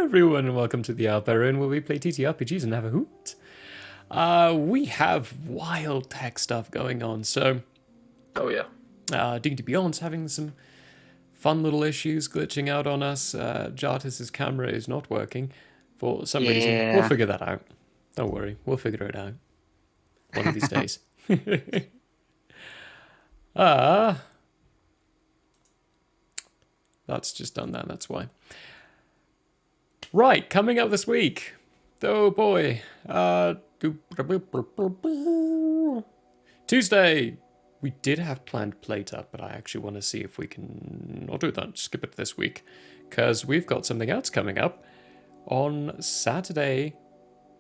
Everyone, and welcome to the Albaron, where we play TTRPGs and have a hoot. We have wild tech stuff going on, so... Oh, yeah. D&D Beyond's having some fun little issues glitching out on us. Jartis's camera is not working for some reason. We'll figure that out. Don't worry, we'll figure it out. One of these days. That's just done that, that's why. Right, coming up this week. Oh boy. Tuesday. We did have planned Plate Up, but I actually want to see if we can not do that. Skip it this week. Because we've got something else coming up. On Saturday,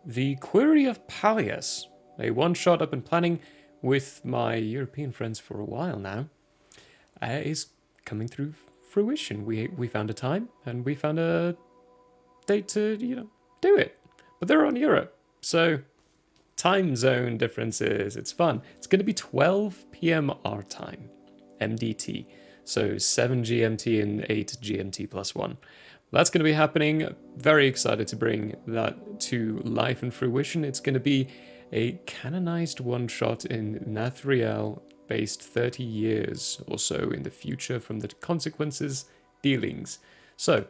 the Query of Pallius. A one-shot I've been planning with my European friends for a while now. Is coming through fruition. We found a time, and we found a date to, do it. But they're on Europe, so time zone differences. It's fun. It's going to be 12 p.m. our time, MDT. So 7 GMT and 8 GMT plus 1. That's going to be happening. Very excited to bring that to life and fruition. It's going to be a canonized one-shot in Nathriel based 30 years or so in the future from the consequences dealings. So,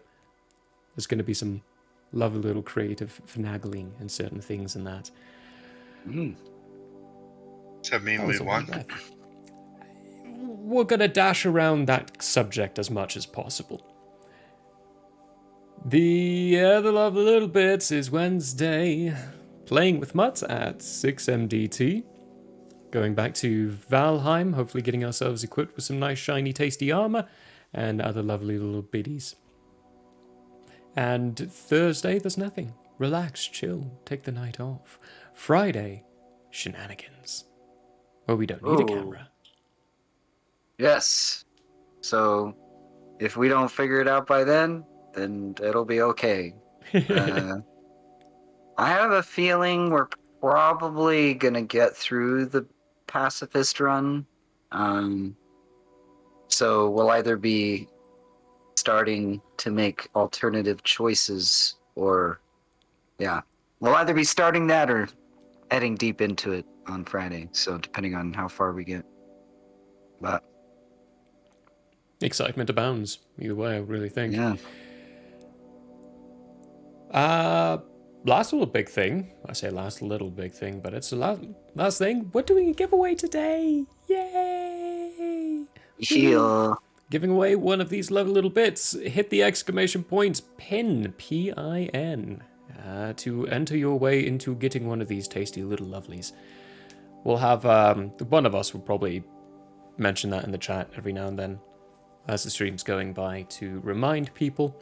there's going to be some lovely little creative finagling and certain things in that. Does that mean we won? We're going to dash around that subject as much as possible. The other lovely little bits is Wednesday. Playing with Mutt at 6 MDT. Going back to Valheim, hopefully getting ourselves equipped with some nice, shiny, tasty armor and other lovely little biddies. And Thursday, there's nothing. Relax, chill, take the night off. Friday, shenanigans. Well, we don't need a camera. Yes. So, if we don't figure it out by then it'll be okay. I have a feeling we're probably gonna get through the pacifist run. So we'll either be starting to make alternative choices we'll either be starting that or heading deep into it on Friday. So depending on how far we get. But excitement abounds. Either way, I really think. Yeah. Last little big thing. I say last little big thing, but it's the last thing. We're doing a giveaway today. Yay! Yeah. Giving away one of these lovely little bits. Hit the exclamation point PIN, PIN, to enter your way into getting one of these tasty little lovelies. We'll have, one of us will probably mention that in the chat every now and then as the stream's going by to remind people.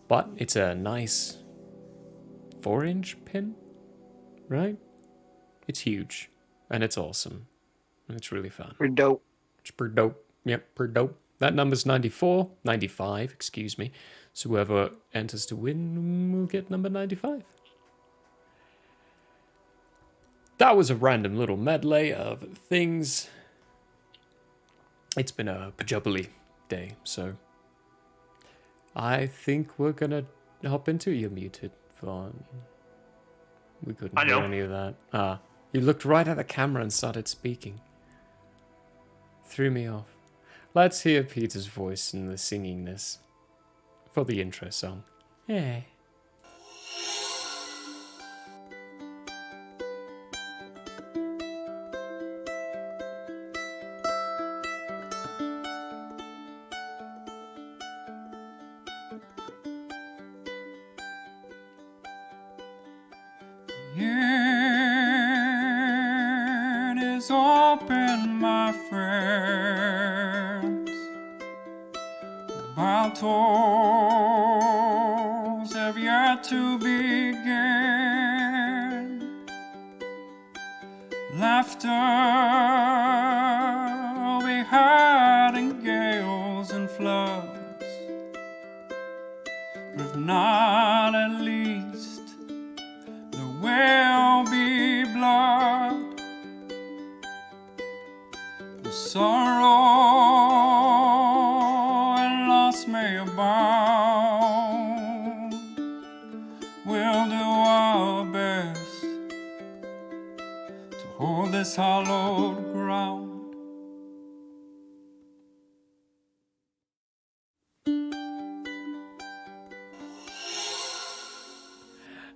But it's a nice 4-inch pin, right? It's huge, and it's awesome, and it's really fun. Pretty dope. It's pretty dope. Yep, pretty dope. That number's 95, excuse me. So whoever enters to win will get number 95. That was a random little medley of things. It's been a pajubbly day, so I think we're gonna hop into You're Muted, Vaughn. We couldn't hear any of that. You looked right at the camera and started speaking. Threw me off. Let's hear Peter's voice in the singingness for the intro song. Yeah. It is open, my friends. Battles have yet to begin. Laughter will be had in gales and floods, but if not, at least there will be blood. The sorrow and loss may abound. We'll do our best to hold this hallowed ground.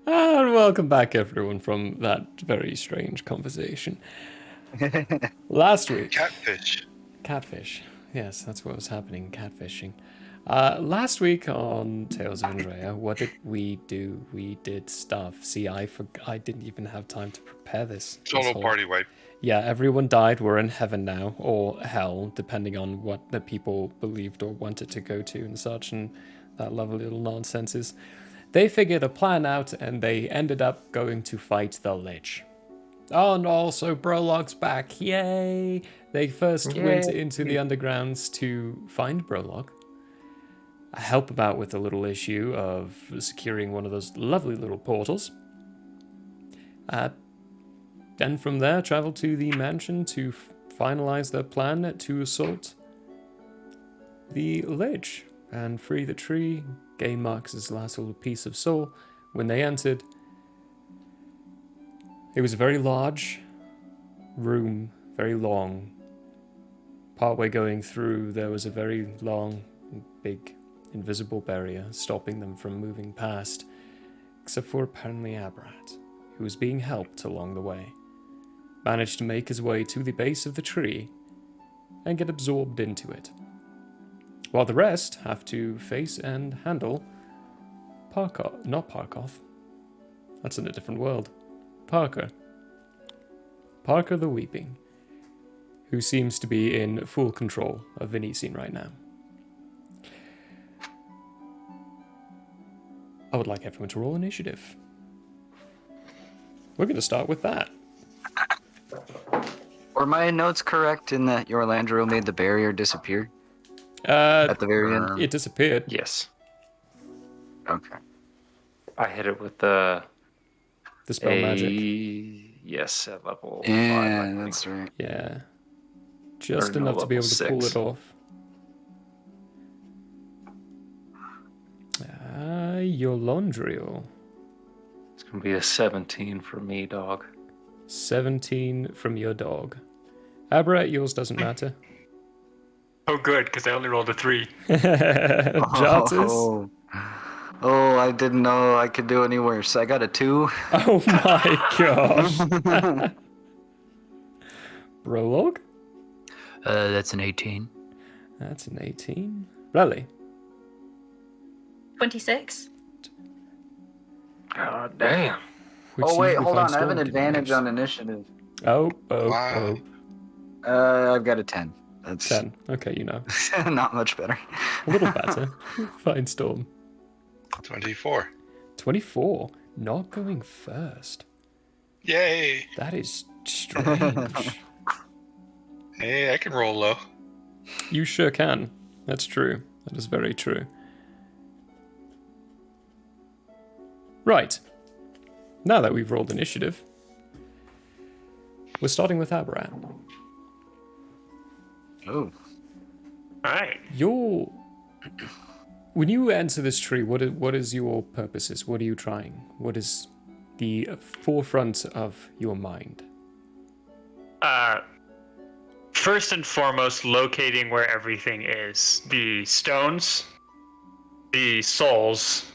And welcome back, everyone, from that very strange conversation. Last week... Catfish. Yes, that's what was happening, catfishing. Last week on Tales of Andrea, what did we do? We did stuff. See, I didn't even have time to prepare this. Solo party wipe. Yeah, everyone died. We're in heaven now, or hell, depending on what the people believed or wanted to go to and such, and that lovely little nonsenses. They figured a plan out, and they ended up going to fight the Lich. Oh, and also Brolog's back. Yay! They first went into the undergrounds to find Brolog. Help him out with the little issue of securing one of those lovely little portals. Then from there, travel to the mansion to finalize their plan to assault the Lich and free the tree, gain Marcus's last little piece of soul. When they entered, it was a very large room, very long, Partway going through, there was a very long, big, invisible barrier stopping them from moving past, except for apparently Abrat, who was being helped along the way. Managed to make his way to the base of the tree and get absorbed into it, while the rest have to face and handle not Parkoth. That's in a different world. Parker the Weeping, who seems to be in full control of Venetian right now. I would like everyone to roll initiative. We're going to start with that. Were my notes correct in that your Landro made the barrier disappear at the very end? It disappeared. Yes. Okay. I hit it with the spell magic. Yes, at level 5. Yeah, that's right. Yeah. Just Or no, enough to be able level to pull 6. it off. Your Londrio. It's going to be a 17 for me, dog. 17 from your dog. Abrat, yours doesn't matter. Oh, good, because I only rolled a 3. Jartus? Oh, I didn't know I could do any worse. I got a 2. Oh my gosh. Prologue? That's an 18. That's an 18. Rally? 26. God damn. Which Oh, wait, usually hold on. finds I have an Storm advantage Kingdoms. on initiative. Wow. I've got a 10. That's 10. Okay, you know. not much better. A little better. Fine Storm. 24. 24. Not going first. Yay! That is strange. Hey, I can roll low. You sure can. That's true. That is very true. Right. Now that we've rolled initiative, we're starting with Abrat. Oh. Alright. When you enter this tree, what is your purposes? What are you trying? What is the forefront of your mind? First and foremost, locating where everything is. The stones, the souls,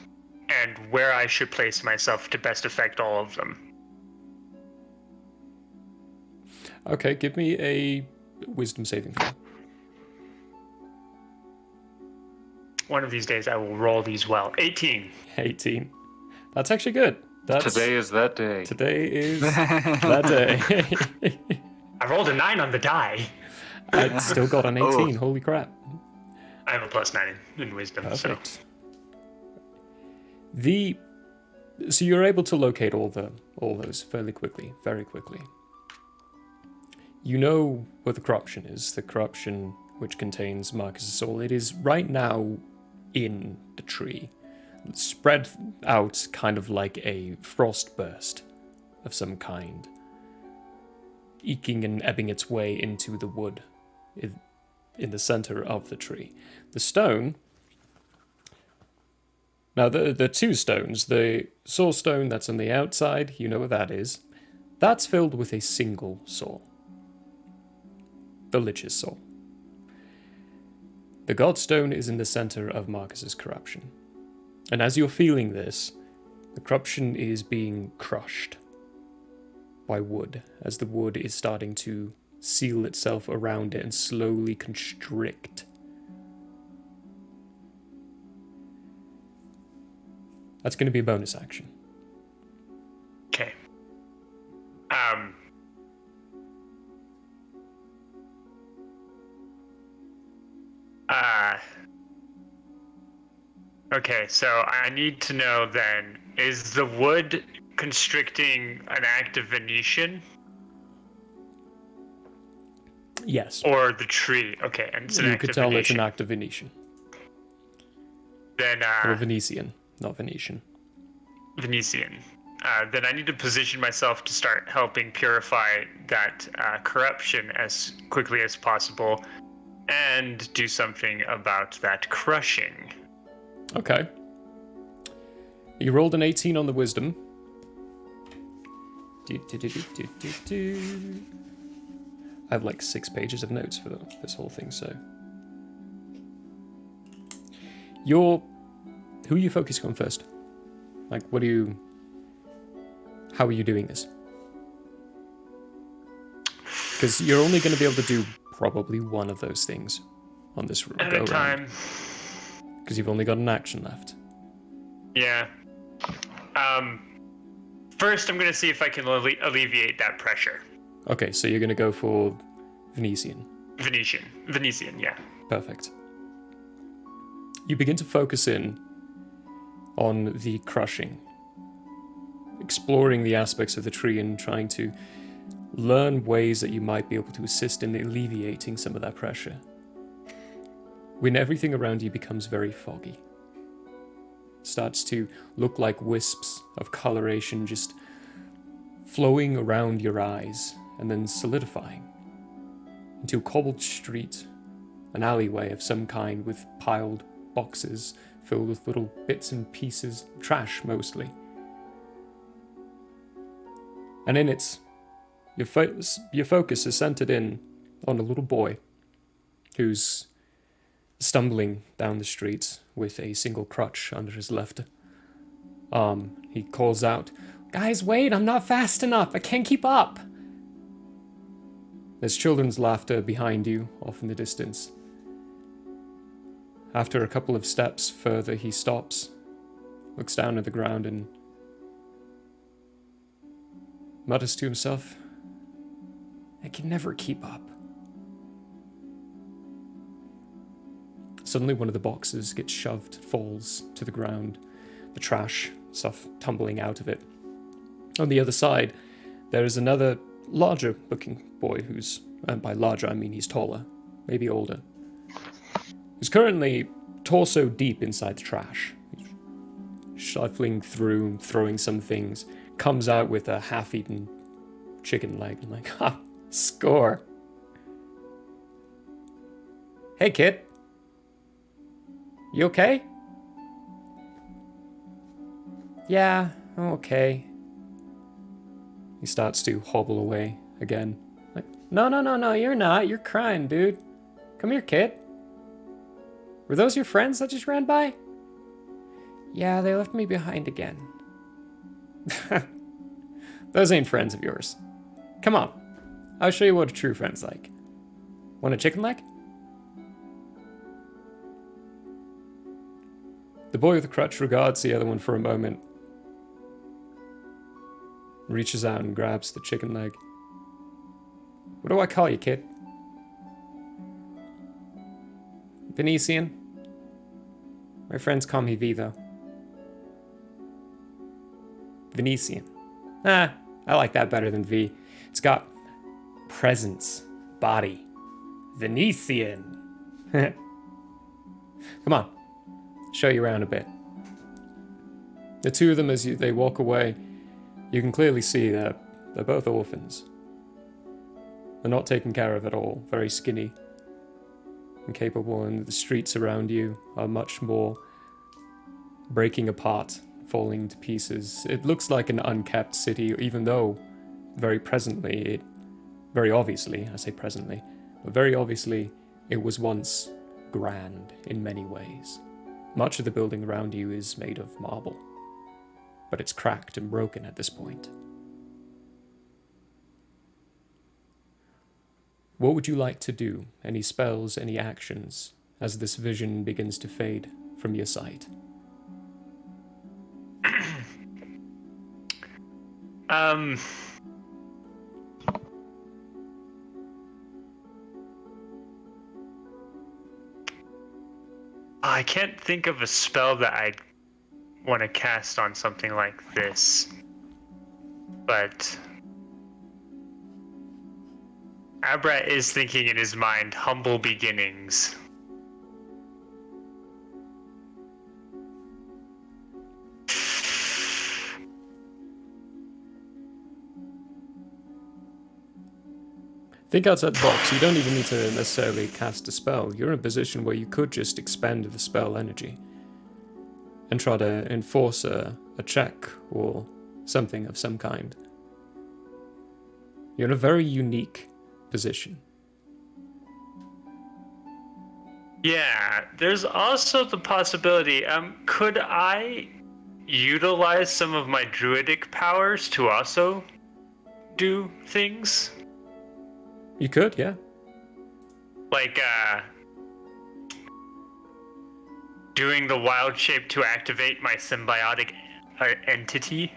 and where I should place myself to best affect all of them. Okay, give me a wisdom saving throw. One of these days I will roll these well. 18. 18. That's actually good. Today is that day. Today is that day. I rolled a 9 on the die. I still got an 18. Holy crap. I have a +9 in wisdom, Perfect. So you're able to locate all those fairly quickly, very quickly. You know where the corruption is. The corruption which contains Marcus's soul. It is right now in the tree, spread out kind of like a frost burst of some kind, eking and ebbing its way into the wood in the center of the tree. The stone. Now, the two stones, the soul stone that's on the outside, you know what that is. That's filled with a single soul. The Lich's soul. The Godstone is in the center of Marcus's corruption. And as you're feeling this, the corruption is being crushed by wood, as the wood is starting to seal itself around it and slowly constrict. That's going to be a bonus action. Okay. Okay, so I need to know then, is the wood constricting an act of Venetian? Yes. Or the tree? Okay, and it's an You act could of tell Venetian. it's an act of Venetian. Then, Or Venetian, not Venetian. Venetian. Then I need to position myself to start helping purify that corruption as quickly as possible and do something about that crushing. Okay. You rolled an 18 on the wisdom. I have like 6 pages of notes for this whole thing, so... Who are you focusing on first? Like, how are you doing this? Because you're only going to be able to do probably one of those things on this At a time. Because you've only got an action left. Yeah. First, I'm going to see if I can alleviate that pressure. Okay, so you're going to go for Venetian, yeah. Perfect. You begin to focus in on the crushing, exploring the aspects of the tree and trying to learn ways that you might be able to assist in alleviating some of that pressure. When everything around you becomes very foggy, starts to look like wisps of coloration just flowing around your eyes and then solidifying into a cobbled street, an alleyway of some kind with piled boxes filled with little bits and pieces, trash mostly. And in it, your focus is centered in on a little boy who's stumbling down the street with a single crutch under his left arm. He calls out, "Guys, wait, I'm not fast enough, I can't keep up." There's children's laughter behind you, off in the distance. After a couple of steps further, he stops, looks down at the ground and mutters to himself, "I can never keep up." Suddenly one of the boxes gets shoved, falls to the ground, the trash, stuff tumbling out of it. On the other side, there is another larger looking boy who's, and by larger I mean he's taller, maybe older, who's currently torso deep inside the trash. He's shuffling through and throwing some things, comes out with a half-eaten chicken leg and like, ha, score. "Hey kid, you okay?" "Yeah, I'm okay." He starts to hobble away again. Like, no, you're not. You're crying, dude. Come here, kid. Were those your friends that just ran by? "Yeah, they left me behind again." "Those ain't friends of yours. Come on, I'll show you what a true friend's like. Want a chicken leg?" The boy with the crutch regards the other one for a moment, reaches out and grabs the chicken leg. "What do I call you, kid?" "Venetian. My friends call me V, though." "Venetian. I like that better than V. It's got presence, body. Venetian." "Come on, show you around a bit." The two of them, as they walk away, you can clearly see that they're both orphans. They're not taken care of at all, very skinny, incapable, and the streets around you are much more breaking apart, falling to pieces. It looks like an unkept city, even though very obviously, I say presently, but very obviously it was once grand in many ways. Much of the building around you is made of marble, but it's cracked and broken at this point. What would you like to do? Any spells, any actions, as this vision begins to fade from your sight? I can't think of a spell that I'd want to cast on something like this, but Abrat is thinking in his mind, humble beginnings. Think outside the box. You don't even need to necessarily cast a spell. You're in a position where you could just expend the spell energy and try to enforce a check or something of some kind. You're in a very unique position. Yeah, there's also the possibility. Could I utilize some of my druidic powers to also do things? You could, yeah. Like, doing the wild shape to activate my symbiotic entity?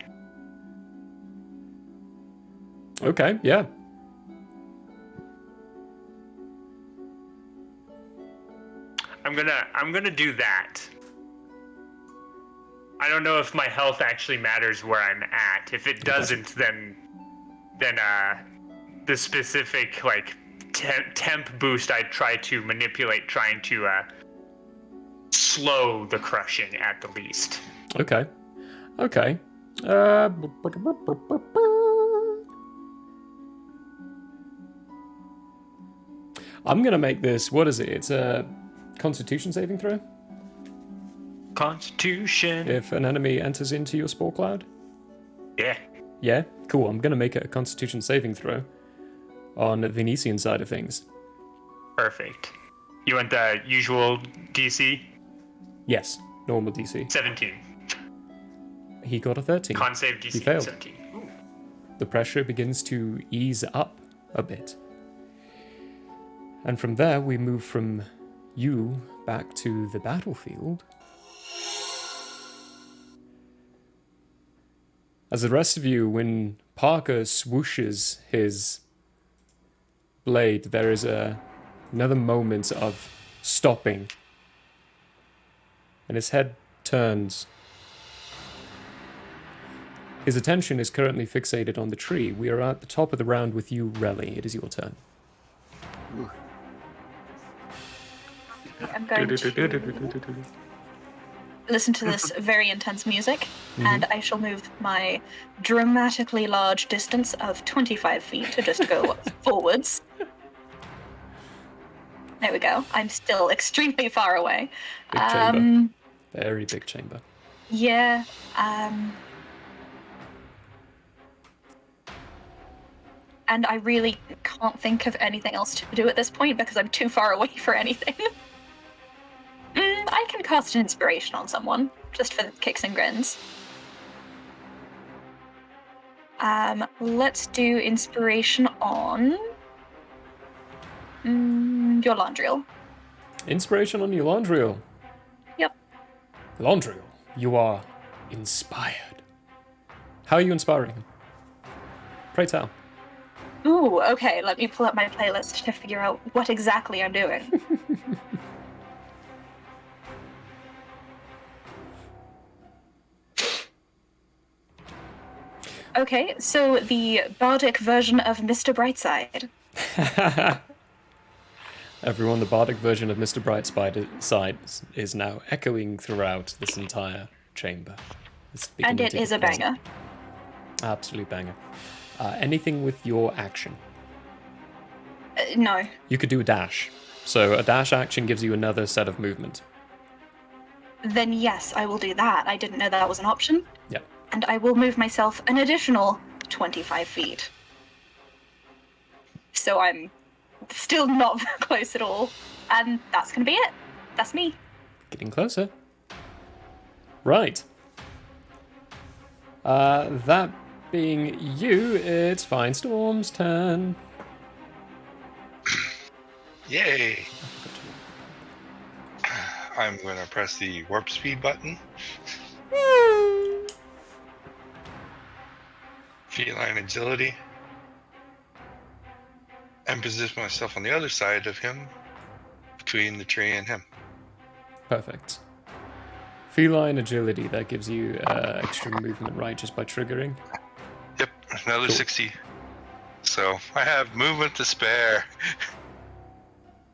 Okay, yeah. I'm gonna do that. I don't know if my health actually matters where I'm at. If it doesn't, then the specific like temp boost I try to manipulate, trying to slow the crushing at the least. Okay. Okay. I'm gonna make this. What is it? It's a Constitution saving throw. Constitution. If an enemy enters into your spore cloud. Yeah. Yeah. Cool. I'm gonna make it a Constitution saving throw on the Venetian side of things. Perfect. You want the usual DC? Yes. Normal DC. 17. He got a 13. Con save DC He failed. 17. Ooh. The pressure begins to ease up a bit. And from there, we move from you back to the battlefield. As the rest of you, when Parker swooshes his blade, there is another moment of stopping. And his head turns. His attention is currently fixated on the tree. We are at the top of the round with you, Relly. It is your turn. I'm going to listen to this very intense music, and I shall move my dramatically large distance of 25 feet to just go forwards. There we go. I'm still extremely far away. Big chamber. Very big chamber. Yeah. And I really can't think of anything else to do at this point because I'm too far away for anything. I can cast an inspiration on someone, just for the kicks and grins. Let's do inspiration on your Landriel. Inspiration on you, Landriel. Yep. Landriel, you are inspired. How are you inspiring him? Pray tell. Ooh, okay, let me pull up my playlist to figure out what exactly I'm doing. Okay, so the bardic version of Mr. Brightside. Everyone, the bardic version of Mr. Brightside is now echoing throughout this entire chamber. And it is a banger. Absolute banger. Anything with your action? No. You could do a dash. So a dash action gives you another set of movement. Then yes, I will do that. I didn't know that was an option. Yep. And I will move myself an additional 25 feet. So I'm still not close at all. And that's going to be it. That's me. Getting closer. Right. That being you, it's Firestorm's turn. Yay! I'm going to press the warp speed button. Feline agility. And position myself on the other side of him, between the tree and him. Perfect. Feline agility, that gives you extra movement, right, just by triggering? Yep, another Cool. 60. So I have movement to spare.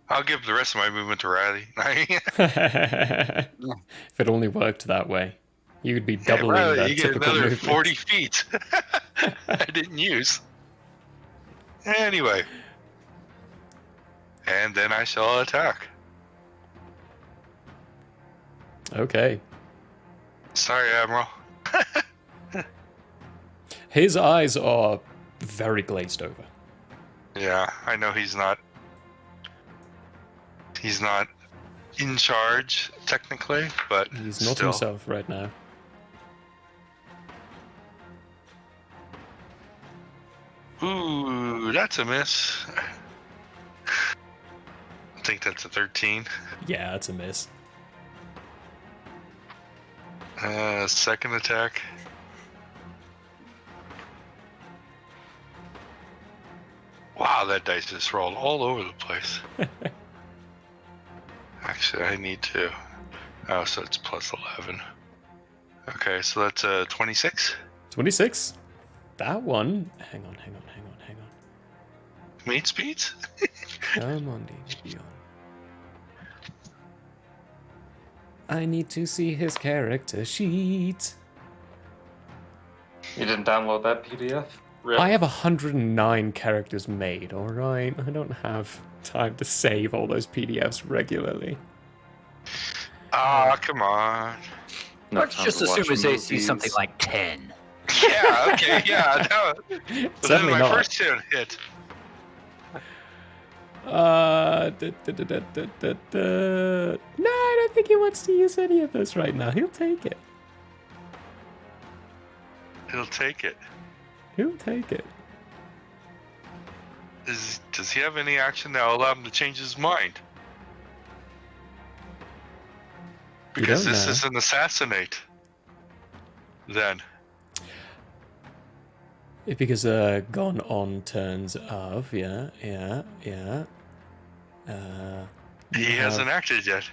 I'll give the rest of my movement to Riley. If it only worked that way. You would be doubling Riley, that you get typical another movement. 40 feet. I didn't use. Anyway. And then I shall attack. Okay. Sorry, Admiral. His eyes are very glazed over. Yeah, I know he's not in charge, technically, but He's not still. himself right now. Ooh, that's a miss. I think that's a 13. Yeah, that's a miss. Second attack. Wow, that dice just rolled all over the place. Actually, I need to. Oh, so it's plus 11. Okay, so that's 26. 26. That one. Hang on. Meat speeds? Come on, DDB on. I need to see his character sheet. You didn't download that PDF? Really? I have 109 characters made, alright? I don't have time to save all those PDFs regularly. Ah, come on. No Let's time just to watch assume his AC movies. something like 10. Yeah, okay, yeah. No. But then Definitely my not. first hit. No, I don't think he wants to use any of those right now. He'll take it. He'll take it. He'll take it. Does he have any action that will allow him to change his mind? Because don't this know. is an assassinate. Then. Because gone on turns of, yeah. He hasn't acted yet.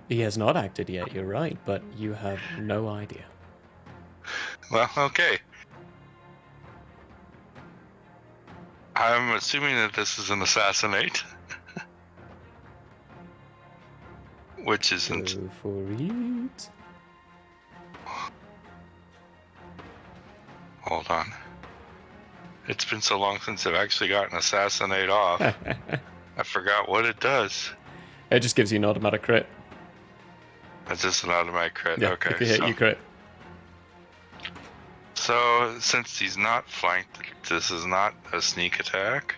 He has not acted yet, you're right, but you have no idea. Well, okay. I'm assuming that this is an assassinate. Which isn't. Go for it. Hold on. It's been so long since I've actually gotten assassinate off. I forgot what it does. It just gives you an automatic crit. It's just an automatic crit. Yeah, Okay. if you hit, you crit. So, since he's not flanked, this is not a sneak attack.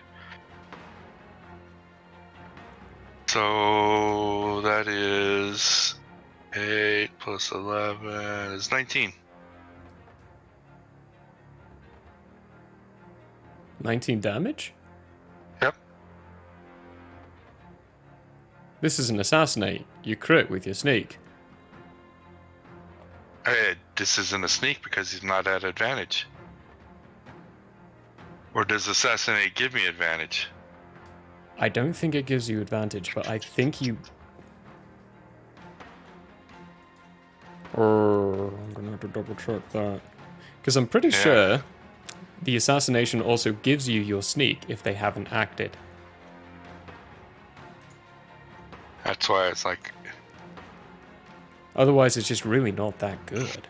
So, that is 8 plus 11 is 19. 19 damage? Yep. This is an assassinate. You crit with your sneak. This isn't a sneak because he's not at advantage. Or does assassinate give me advantage? I don't think it gives you advantage, but I think you... I'm gonna have to double check that. Because I'm pretty sure the assassination also gives you your sneak if they haven't acted. That's why it's like... Otherwise, it's just really not that good.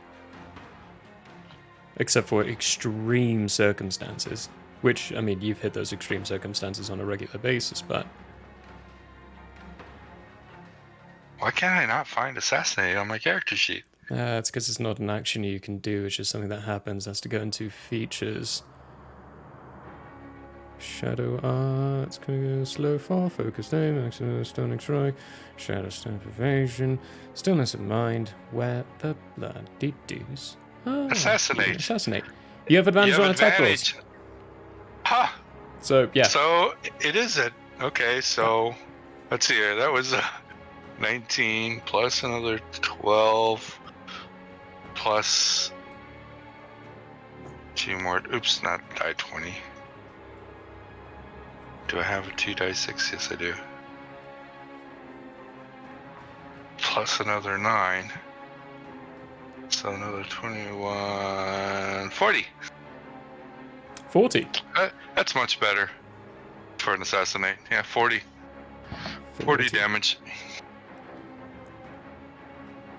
Except for extreme circumstances. Which, I mean, you've hit those extreme circumstances on a regular basis, but... Why can't I not find assassinate on my character sheet? It's because it's not an action you can do, it's just something that happens. It has to go into features. Shadow Arts, slow fall, focused aim, accidental stunning strike, shadow stone evasion, stillness of mind, where the bloody deuce. Ah, Assassinate. Assassinate. You have advantage You have on attack rolls. advantage. Huh. So, yeah. So, it is it. Okay, so... Let's see here. That was 19 plus another 12 plus 2 more. Oops, not die 20. Do I have a 2 die 6? Yes, I do. Plus another 9. So another 21. 40. 40. That's much better for an assassinate. Yeah, 40. 40 damage.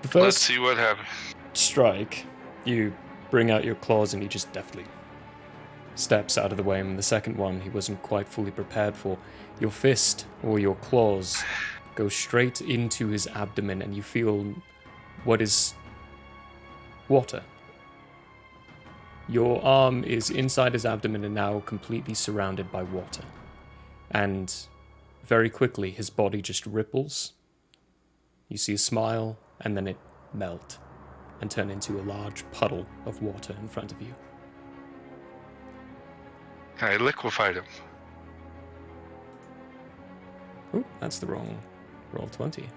The Let's first see what happens. strike, you bring out your claws and he just deftly steps out of the way, and the second one he wasn't quite fully prepared for. Your fist or your claws go straight into his abdomen and you feel what is water. Your arm is inside his abdomen and now completely surrounded by water. And very quickly his body just ripples You see a smile, and then it melt and turn into a large puddle of water in front of you. I liquefied him. Ooh, that's the wrong roll 20.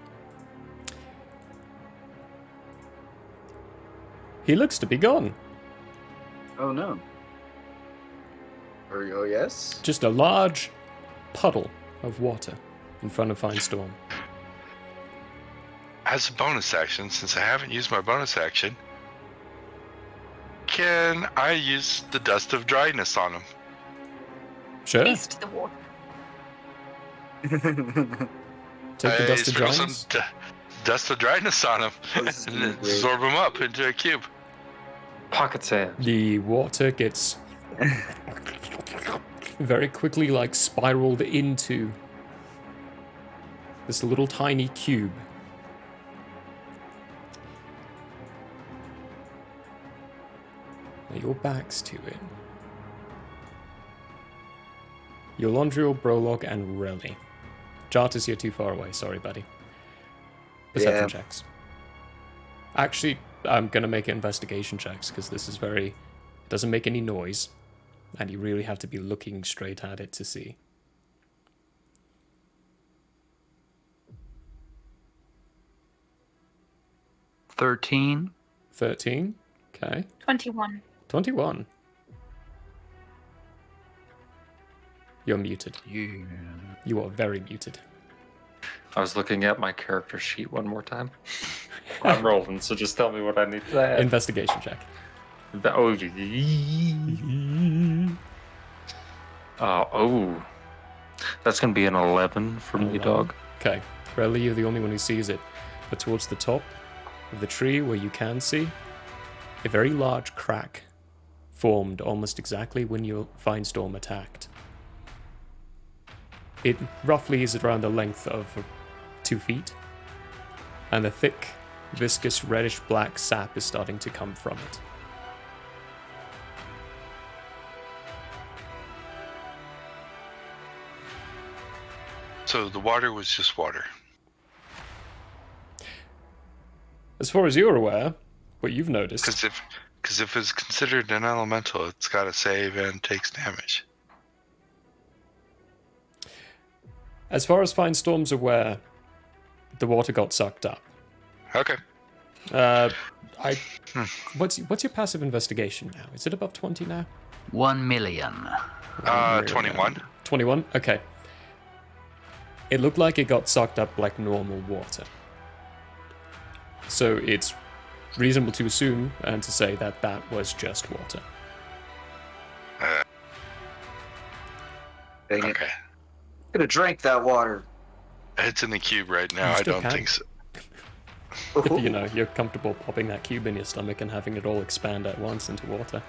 He looks to be gone. Oh no. Oh yes? Just a large puddle of water in front of Finestorm. As a bonus action, since I haven't used my bonus action, can I use the dust of dryness on him? Sure. Taste the water. Take the I dust of sprinkle some dryness. dust of dryness on him This is and gonna then be great. absorb him up into a cube. Pocket sand. The water gets very quickly like spiraled into this little tiny cube. Now your back's to it. Yolondriel, Brolog, and Relly. Jartus, you're too far away. Sorry, buddy. Perception Yeah. checks. Actually, I'm gonna make investigation checks because this is very... It doesn't make any noise, and you really have to be looking straight at it to see. 13. 13. Okay. 21. 21. You're muted. Yeah. You are very muted. I was looking at my character sheet one more time. I'm rolling, so just tell me what I need to add. Investigation check. Oh, that's gonna be an 11 for me, 11. dog. Okay. Relly, you're the only one who sees it. But towards the top of the tree where you can see, a very large crack formed almost exactly when your Finestorm attacked. It roughly is around the length of 2 feet, and a thick, viscous reddish-black sap is starting to come from it. So the water was just water. As far as you're aware, what you've noticed... Because if it's considered an elemental, it's got to save and takes damage. As far as Finestorm's aware, the water got sucked up. Okay. What's your passive investigation now? Is it above 20 now? 1 million. 21. 21? Okay. It looked like it got sucked up like normal water. So it's reasonable to assume and to say that that was just water. Dang it. Okay. Could have drank that water. It's in the cube right now. You I still don't can. think so. If you know, you're comfortable popping that cube in your stomach and having it all expand at once into water.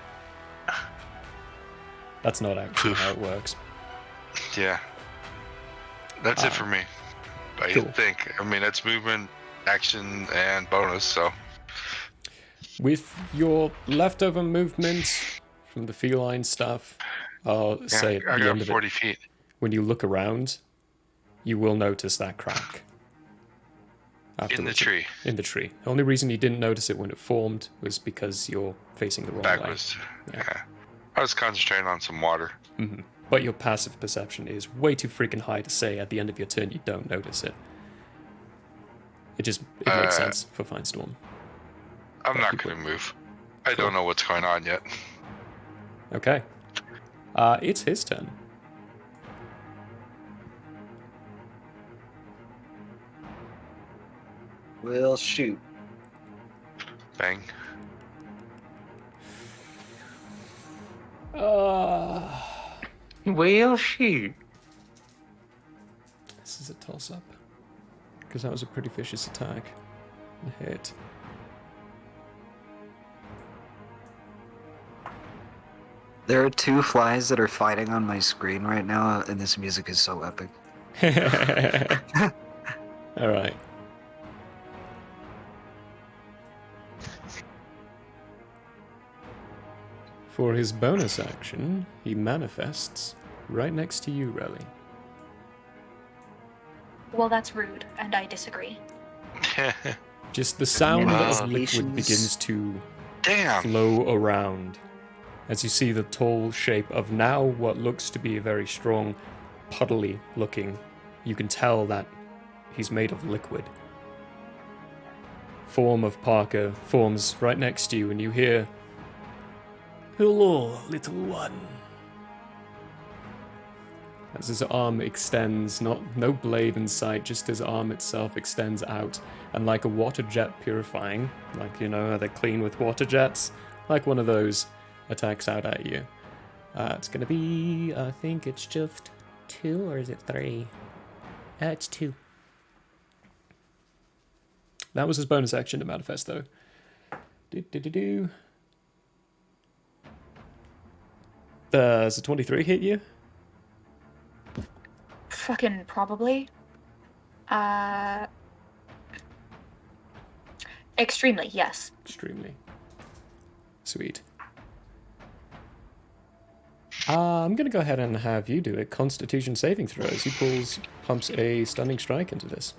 That's not actually how it works. Yeah. That's it for me. I cool. think. I mean, it's movement, action, and bonus, so. With your leftover movement from the feline stuff, I'll Yeah, say at I the got end of 40 it, feet. when you look around, you will notice that crack. In the Afterwards. tree. In the tree. The only reason you didn't notice it when it formed was because you're facing the wrong Backwards. way. Yeah. I was concentrating on some water. Hmm. But your passive perception is way too freaking high to say at the end of your turn you don't notice it. It makes sense for Finestorm. I'm not people. going to move. I don't know what's going on yet. Okay. It's his turn. We'll shoot. Bang. Well, shoot. This is a toss-up. Because that was a pretty vicious attack. A hit. There are 2 flies that are fighting on my screen right now, and this music is so epic. Alright. For his bonus action, he manifests right next to you, Relly. Well, that's rude, and I disagree. Just the sound Wow. of liquid Manifestations. begins to Damn. flow around as you see the tall shape of now what looks to be a very strong, puddly looking. You can tell that he's made of liquid. Form of Parker forms right next to you, and you hear, "Hello, little one." As his arm extends, no blade in sight, just his arm itself extends out, and like a water jet purifying, like you know how they clean with water jets, like one of those attacks out at you. It's gonna be, I think it's just 2, or is it 3? It's 2. That was his bonus action to manifest, though. Does a 23 hit you? Fucking probably. Extremely, yes. Extremely. Sweet. I'm gonna go ahead and have you do a Constitution saving throw as he pumps a stunning strike into this.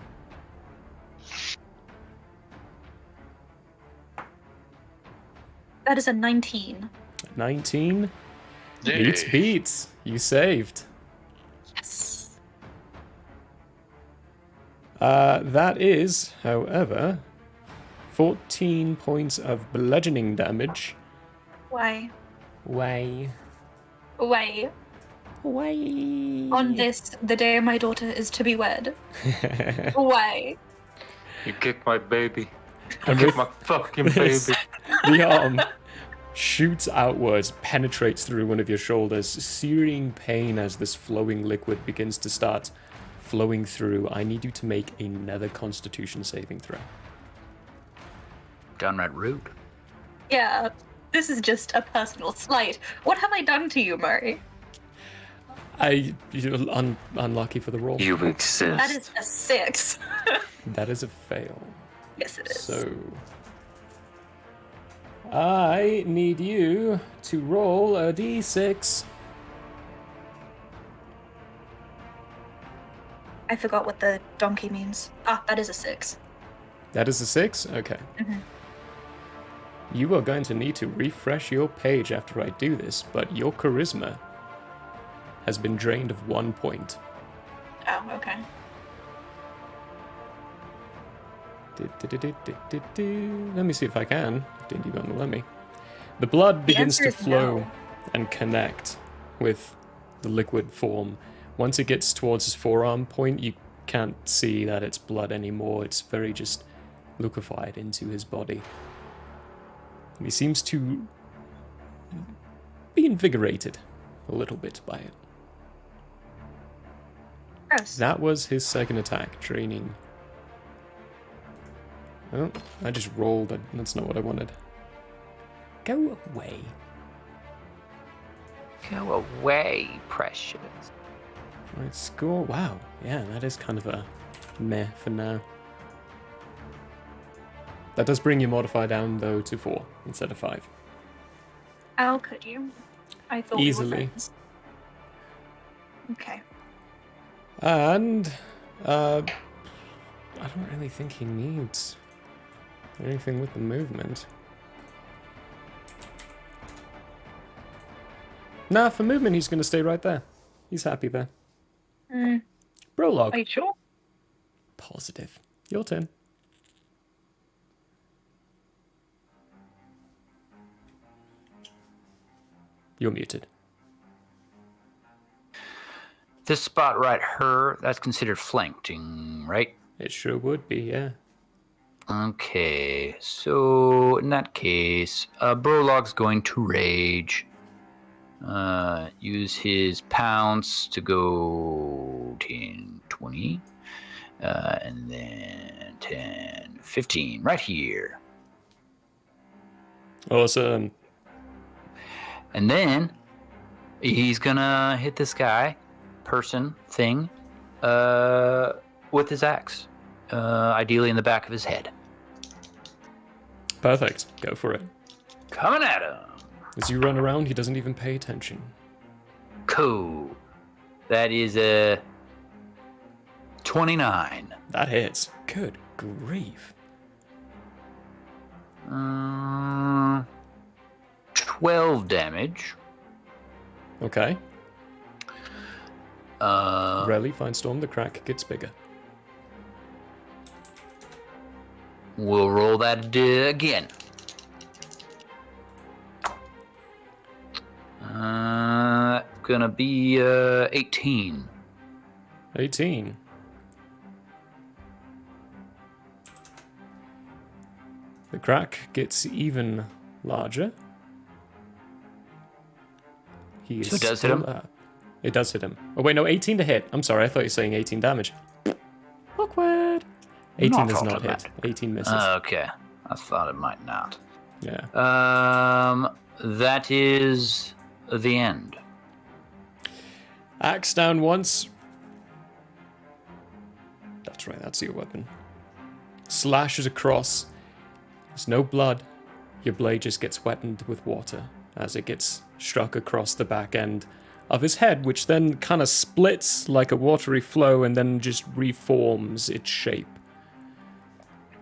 That is a 19. 19 Yay. beats. You saved. Yes. That is, however, 14 points of bludgeoning damage. Why? Way. Why? Way. On this, the day my daughter is to be wed. Why? You kicked my baby. And You with kicked my fucking this, baby. the arm shoots outwards, penetrates through one of your shoulders, searing pain as this flowing liquid begins to start flowing through. I need you to make another Constitution saving throw. Downright rude. Yeah, this is just a personal slight. What have I done to you, Murray? You're unlucky for the roll. You exist. That is a 6. That is a fail. Yes, it is. So I need you to roll a d6. I forgot what the donkey means. Ah, that is a 6. That is a 6? Okay. Mhm. You are going to need to refresh your page after I do this, but your charisma has been drained of 1 point. Oh, okay. Let me see if I can. Did you gonna let me? The blood begins to answer is flow no. and connect with the liquid form. Once it gets towards his forearm point, you can't see that it's blood anymore. It's very just liquefied into his body. And he seems to be invigorated a little bit by it. Gross. That was his second attack, draining. Oh, I just rolled. That's not what I wanted. Go away. Go away, precious. Right, score. Wow. Yeah, that is kind of a meh for now. That does bring your modifier down, though, to 4 instead of 5. How could you? I thought Easily. we were friends. Okay. And, I don't really think he needs anything with the movement. Nah, for movement, he's going to stay right there. He's happy there. Are Prologue. you sure? Positive. Your turn. You're muted. This spot right here, that's considered flanking, right? It sure would be, yeah. Okay, so in that case, Brolog's going to rage. Use his pounce to go 10, 20, and then 10, 15, right here. Awesome. And then he's gonna hit this guy, person, thing, with his axe. Ideally in the back of his head. Perfect. Go for it. Coming at him. As you run around, he doesn't even pay attention. Cool. That is a 29. That hits. Good grief. 12 damage. Okay. Uh, Rarely find Storm, the crack gets bigger. we'll roll that again. Gonna be 18. 18. The crack gets even larger. He is So it does hit still him? up. It does hit him. Oh, wait, no, 18 to hit. I'm sorry, I thought you were saying 18 damage. Awkward. 18 does not hit. 18 misses. Okay. I thought it might not. Yeah. That is the end. Axe down once. That's right, that's your weapon. Slashes across. There's no blood. Your blade just gets wetted with water as it gets struck across the back end of his head, which then kind of splits like a watery flow and then just reforms its shape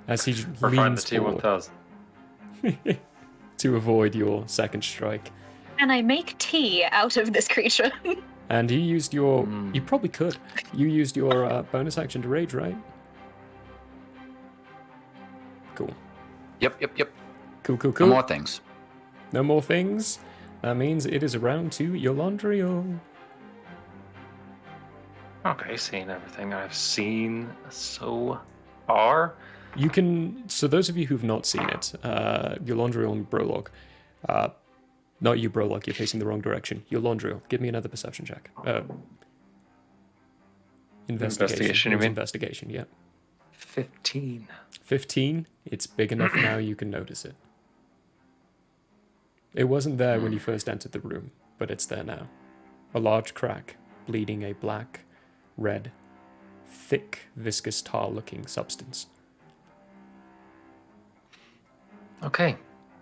as he Or find the leans forward T1000. to avoid your second strike. Can I make tea out of this creature? And you used your... You probably could. You used your bonus action to rage, right? Cool. Yep. Cool. No more things. No more things. That means it is around to Yolandrio. Okay, seeing everything I've seen so far. You can... So those of you who've not seen it, Yolandrio and Brolog. Not you, Brolog. You're facing the wrong direction. Yolandrio, give me another perception check. Investigation, you mean? Investigation, yeah. 15. 15. It's big enough now you can notice it. It wasn't there when you first entered the room, but it's there now. A large crack, bleeding a black, red, thick, viscous tar-looking substance. Okay.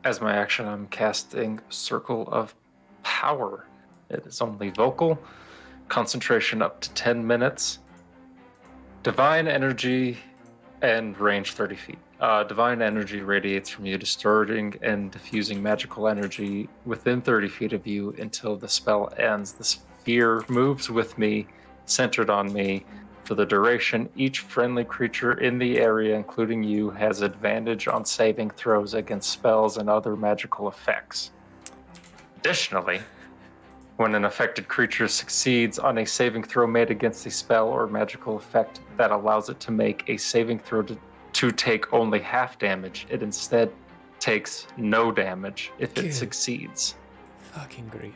As my action, I'm casting Circle of Power. It is only vocal, concentration up to 10 minutes, divine energy, and range 30 feet. Divine energy radiates from you, distorting and diffusing magical energy within 30 feet of you until the spell ends. The sphere moves with me, centered on me. For the duration, each friendly creature in the area, including you, has advantage on saving throws against spells and other magical effects. Additionally, when an affected creature succeeds on a saving throw made against a spell or magical effect that allows it to make a saving throw to take only half damage, it instead takes no damage if it Good. succeeds. Fucking grief.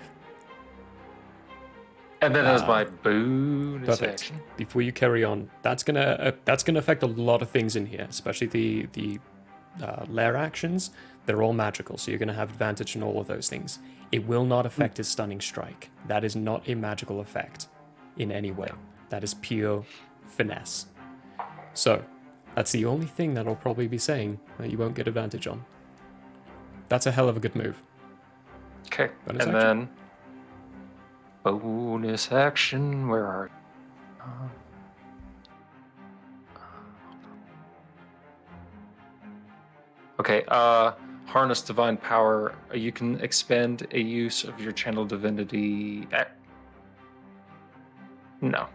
And then as my bonus Perfect. action. Before you carry on, that's gonna affect a lot of things in here, especially the lair actions. They're all magical, so you're gonna have advantage on all of those things. It will not affect his stunning strike. That is not a magical effect in any way. That is pure finesse. So that's the only thing that I'll probably be saying that you won't get advantage on. That's a hell of a good move. Okay, Bonus and action? then bonus action. Where are you? Okay, harness divine power. You can expend a use of your channel divinity. No,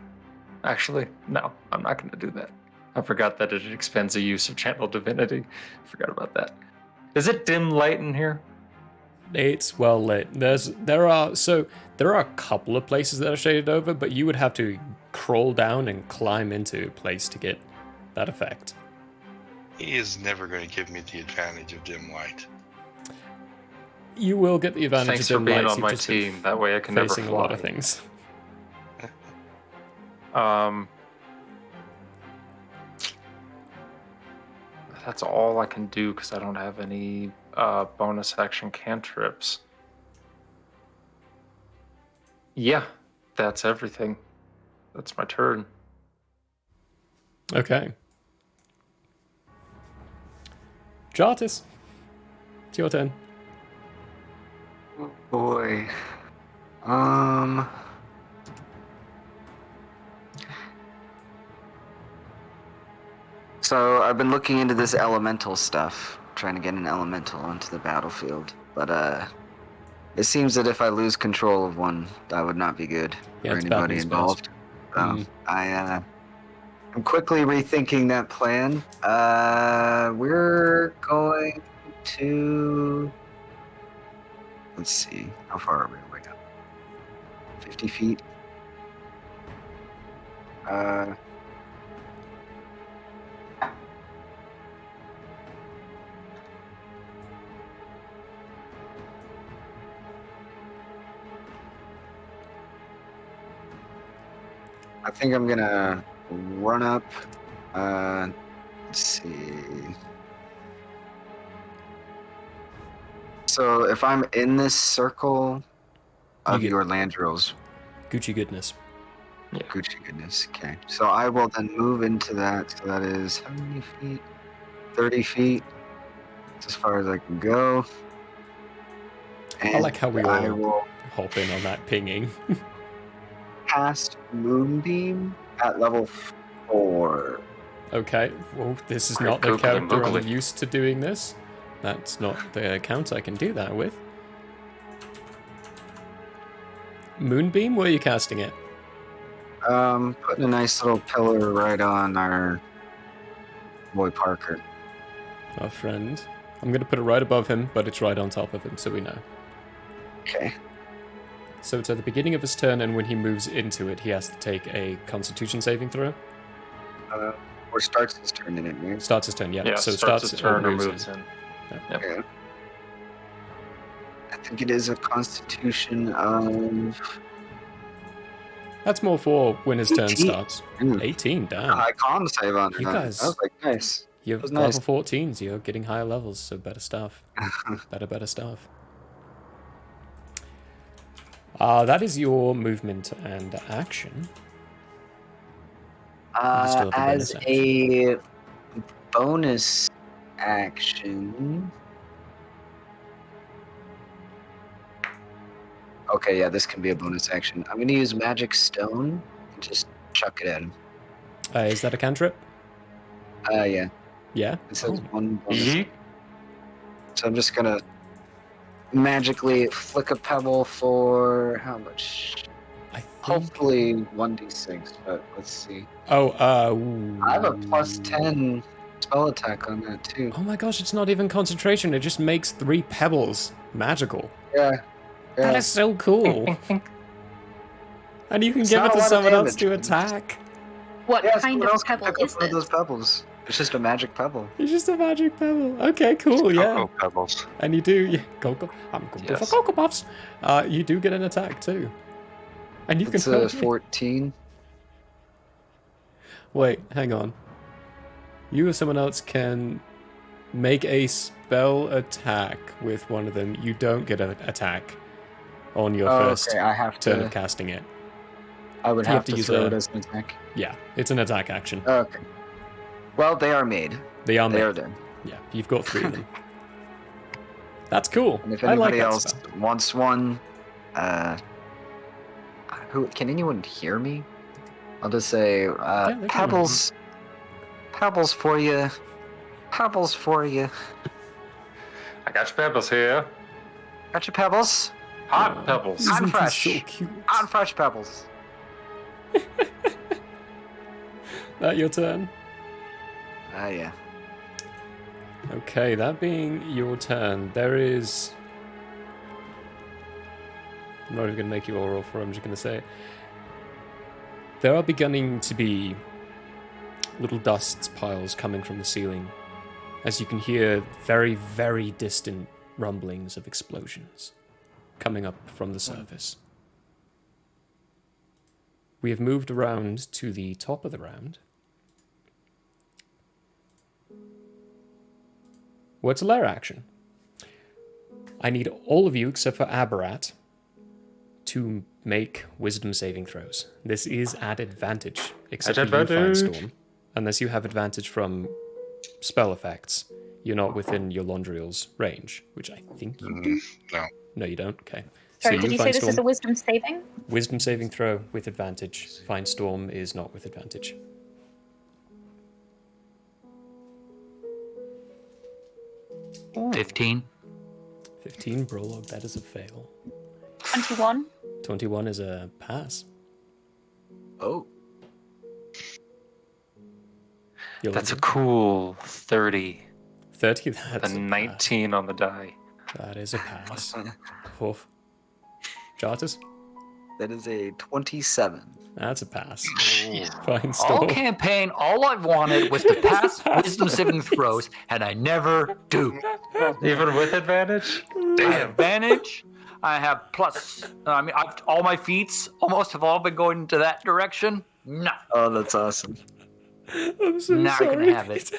actually, no. I'm not going to do that. I forgot that it expends a use of channel divinity. Forgot about that. Is it dim light in here? It's well lit. There are a couple of places that are shaded over, but you would have to crawl down and climb into a place to get that effect. He is never going to give me the advantage of dim light. You will get the advantage Thanks of for dim being lights. on You've my just been team. That way I can never facing fly. a lot of things. That's all I can do because I don't have any bonus action cantrips. Yeah, that's everything. That's my turn. Okay. Jartis, it's your turn. Oh boy. So I've been looking into this elemental stuff, trying to get an elemental onto the battlefield. But it seems that if I lose control of one, that would not be good Yeah, for it's bad anybody news, involved. So Mm. I'm quickly rethinking that plan. We're going to. Let's see. How far are we away now? 50 feet. I think I'm gonna run up. Let's see. So if I'm in this circle of get- your landrills, Gucci goodness. Gucci goodness. Okay. So I will then move into that. So that is how many feet? 30 feet. That's as far as I can go. And I like how we I all will hop in on that pinging. cast Moonbeam at level 4. Okay, well, this is Great not the googly character I'm moogly. used to doing this. That's not the account I can do that with. Moonbeam, where are you casting it? Putting a nice little pillar right on our boy Parker. Our friend. I'm going to put it right above him, but it's right on top of him, so we know. Okay. So it's at the beginning of his turn, and when he moves into it, he has to take a Constitution saving throw. Or starts his turn in it, right? Starts his turn, yeah. Yeah, So starts his turn or moves moves in. Yep. Yeah. I think it is a Constitution of That's more for when his turn 18. starts. 18, damn. high con save on it. You guys- I was like, nice. You're was level nice. 14s, you're getting higher levels, so better stuff. better stuff. That is your movement and action. still have the As bonus a bonus action. Okay, yeah, this can be a bonus action. I'm gonna use Magic Stone and just chuck it at him. Is that a cantrip? Yeah. Yeah? It says Oh, one bonus. Yeet. So I'm just gonna magically flick a pebble for how much? I think... Hopefully 1d6, but let's see. Oh, I have a plus 10 spell attack on that too. Oh my gosh, it's not even concentration, it just makes 3 pebbles magical. Yeah. That is so cool. And you can It's give not it a to lot of someone else damage, to but attack. What Yeah, kind someone of else can pebble pick up is one of those this? pebbles. It's just a magic pebble. It's just a magic pebble. Okay, cool, yeah. Cocoa pebbles. And you do, yeah, Cocoa. I'm going for Yes. Cocoa Puffs. You do get an attack too. And you It's can a hurt me. 14. Wait, hang on. You or someone else can make a spell attack with one of them. You don't get an attack on your first okay, I have turn to. of casting it. I would you have to use throw a- it as an attack. Yeah, it's an attack action. Okay. Well, they are made. They are They made. are there. Yeah, you've got 3 of them. That's cool. And if I like anybody that else spell. wants one, who can anyone hear me? I'll just say, they can. pebbles, pebbles for you, pebbles for you. I got your pebbles here. Got your pebbles? Hot pebbles. I'm Isn't he fresh. so cute? On fresh pebbles. That your turn? Yeah. Okay, that being your turn, there is... I'm not even going to make you all roll for it, I'm just going to say it. There are beginning to be little dust piles coming from the ceiling, as you can hear very, very distant rumblings of explosions coming up from the surface. We have moved around to the top of the round. What's a lair action? I need all of you, except for Aberrat, to make wisdom saving throws. This is at advantage, except At for you, advantage. Firestorm. Unless you have advantage from spell effects, you're not within your Londriel's range, which I think you do. No. No, you don't? Okay. Sorry, so did you say this is a wisdom saving? Wisdom saving throw with advantage. Firestorm is not with advantage. 15. 15, Prologue, that is a fail. 21. 21 is a pass. Oh. That's a cool 30. 30, A that's a 19 on the die. pass. That is a pass. Oof. Jartus? That is a 27. That's a pass. All Fine, Storm. campaign, all I wanted was to pass wisdom saving throws, and I never do. Even with advantage? I have Damn. advantage. I have plus. All my feats almost have all been going into that direction. No, Oh, that's awesome. I'm so not sorry. gonna have it.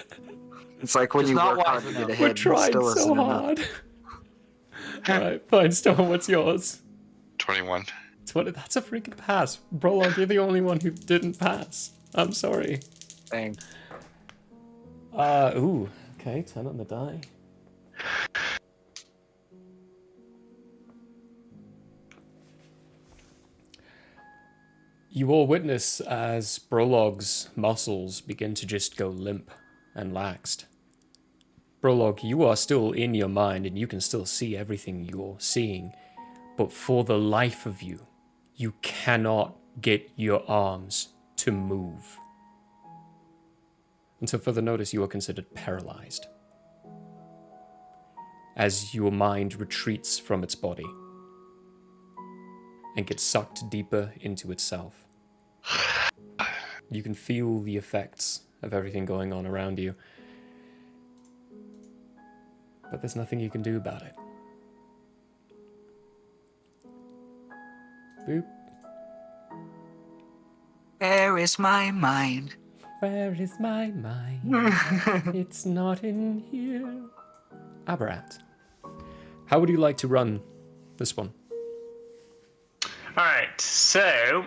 It's like when Just you not work hard wise to get enough. ahead, We're trying still so isn't enough. hard. Alright, fine, Storm, what's yours? 21. That's a freaking pass. Prologue, you're the only one who didn't pass. I'm sorry. Dang. Ooh. Okay, 10 on the die. You all witness as Prologue's muscles begin to just go limp and laxed. Prologue, you are still in your mind and you can still see everything you're seeing, but for the life of you, you cannot get your arms to move. And so further notice, you are considered paralyzed as your mind retreats from its body and gets sucked deeper into itself. You can feel the effects of everything going on around you, but there's nothing you can do about it. Boop. Where is my mind? Where is my mind? It's not in here. Aberrat, how would you like to run this one? Alright, so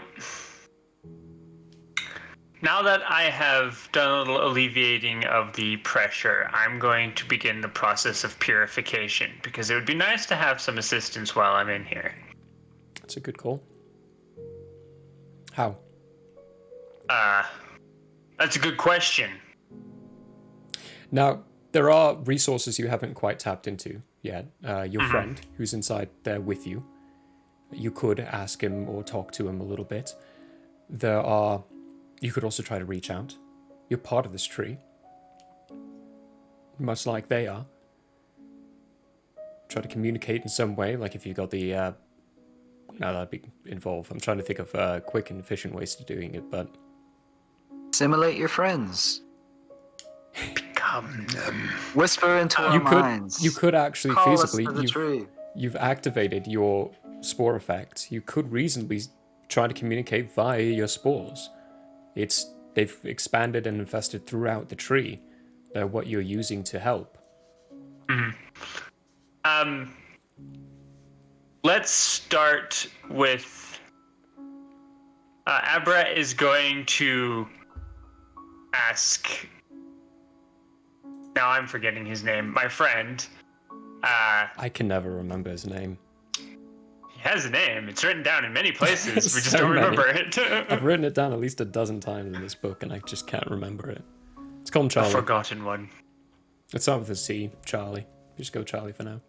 now that I have done a little alleviating of the pressure, I'm going to begin the process of purification, because it would be nice to have some assistance while I'm in here. That's a good call. How? That's a good question. Now, there are resources you haven't quite tapped into yet. Your friend, who's inside there with you, you could ask him or talk to him a little bit. You could also try to reach out. You're part of this tree, much like they are. Try to communicate in some way, like if you got the... no, that'd be involved. I'm trying to think of quick and efficient ways to doing it, but... Simulate your friends. Become them. Whisper into our minds. You could actually Call us feasibly... to the tree. You've activated your spore effect. You could reasonably try to communicate via your spores. They've expanded and infested throughout the tree. They're what you're using to help. Let's start with Abra is going to ask. Now I'm forgetting his name. My friend. I can never remember his name. He has a name. It's written down in many places. We just So don't many. remember it. I've written it down at least a dozen times in this book, and I just can't remember it. Let's call him A Charlie. forgotten one. Let's start with a C. Charlie. Just go Charlie for now.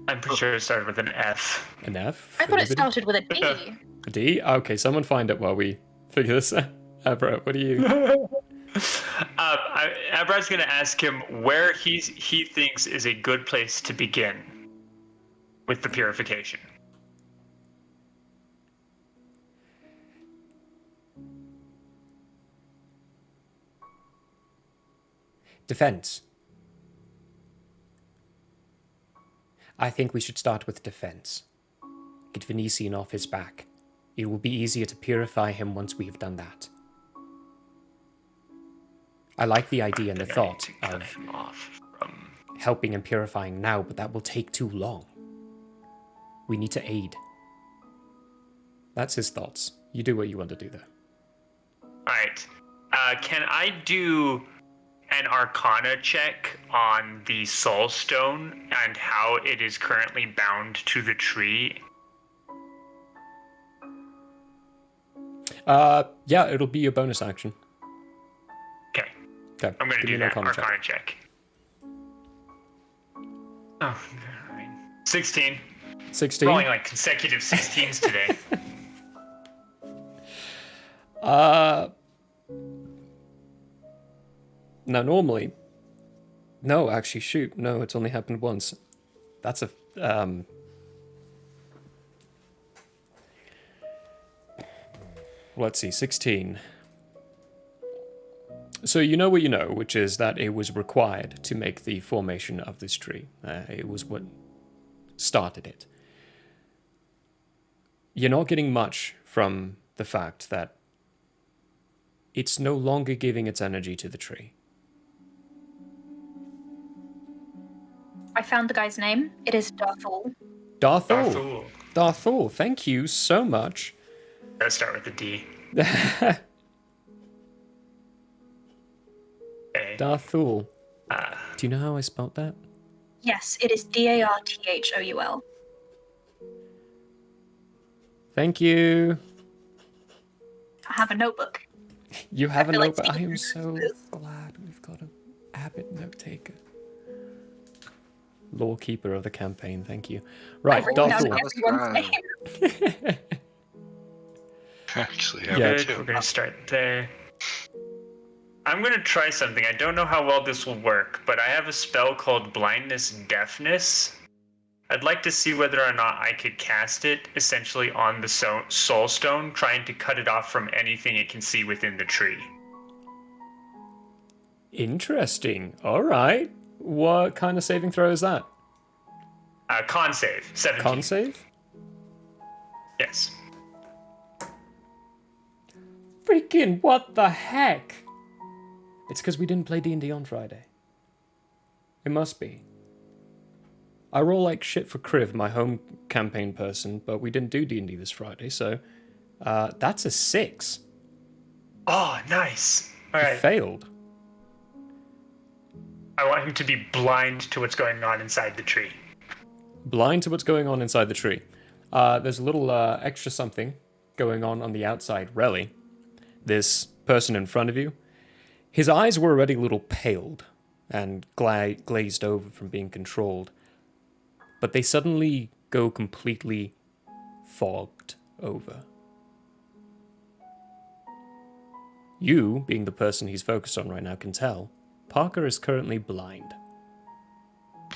I'm pretty sure it started with an F. An F? I thought it Anybody? started with a D. A D? Okay, someone find it while we figure this out. Abra, what are you? Abra's going to ask him where he thinks is a good place to begin with the purification. Defense. I think we should start with defense. Get Venetian off his back. It will be easier to purify him once we have done that. I like the idea and the thought of Him off from... helping and purifying now, but that will take too long. We need to aid. That's his thoughts. You do what you want to do there. Alright. Can I do an Arcana check on the Soul Stone and how it is currently bound to the tree? Yeah, it'll be a bonus action. Okay. Okay. I'm going to give do me an that Arcana check. Arcana check. Oh, all right. 16. 16. Rolling like consecutive 16s today. Now, normally... No, actually, shoot. No, it's only happened once. That's a... Let's see, 16. So you know what you know, which is that it was required to make the formation of this tree. It was what started it. You're not getting much from the fact that it's no longer giving its energy to the tree. I found the guy's name. It is Darthul. Darthul. Darthul. Darthul, thank you so much. Let's start with the D. Okay. Darthul. Do you know how I spelt that? Yes, it is Darthol. Thank you. I have a notebook. You have a feel like notebook. I speaking am through so this. glad we've got an avid note taker. Lore keeper of the campaign, thank you. Right, I've written down Darthul. everyone's name. Actually, Yeah. yeah, Good. We're gonna start there. I'm gonna try something. I don't know how well this will work, but I have a spell called Blindness Deafness. I'd like to see whether or not I could cast it essentially on the soul stone, trying to cut it off from anything it can see within the tree. Interesting. All right. What kind of saving throw is that? Con save, 17. Con save? Yes. Freaking what the heck? It's because we didn't play D&D on Friday. It must be. I roll like shit for Kriv, my home campaign person, but we didn't do D&D this Friday, so that's a 6. Oh, nice. All He right. failed. I want him to be blind to what's going on inside the tree. Blind to what's going on inside the tree. There's a little extra something going on the outside. Relly, this person in front of you, his eyes were already a little paled and glazed over from being controlled, but they suddenly go completely fogged over. You, being the person he's focused on right now, can tell Parker is currently blind.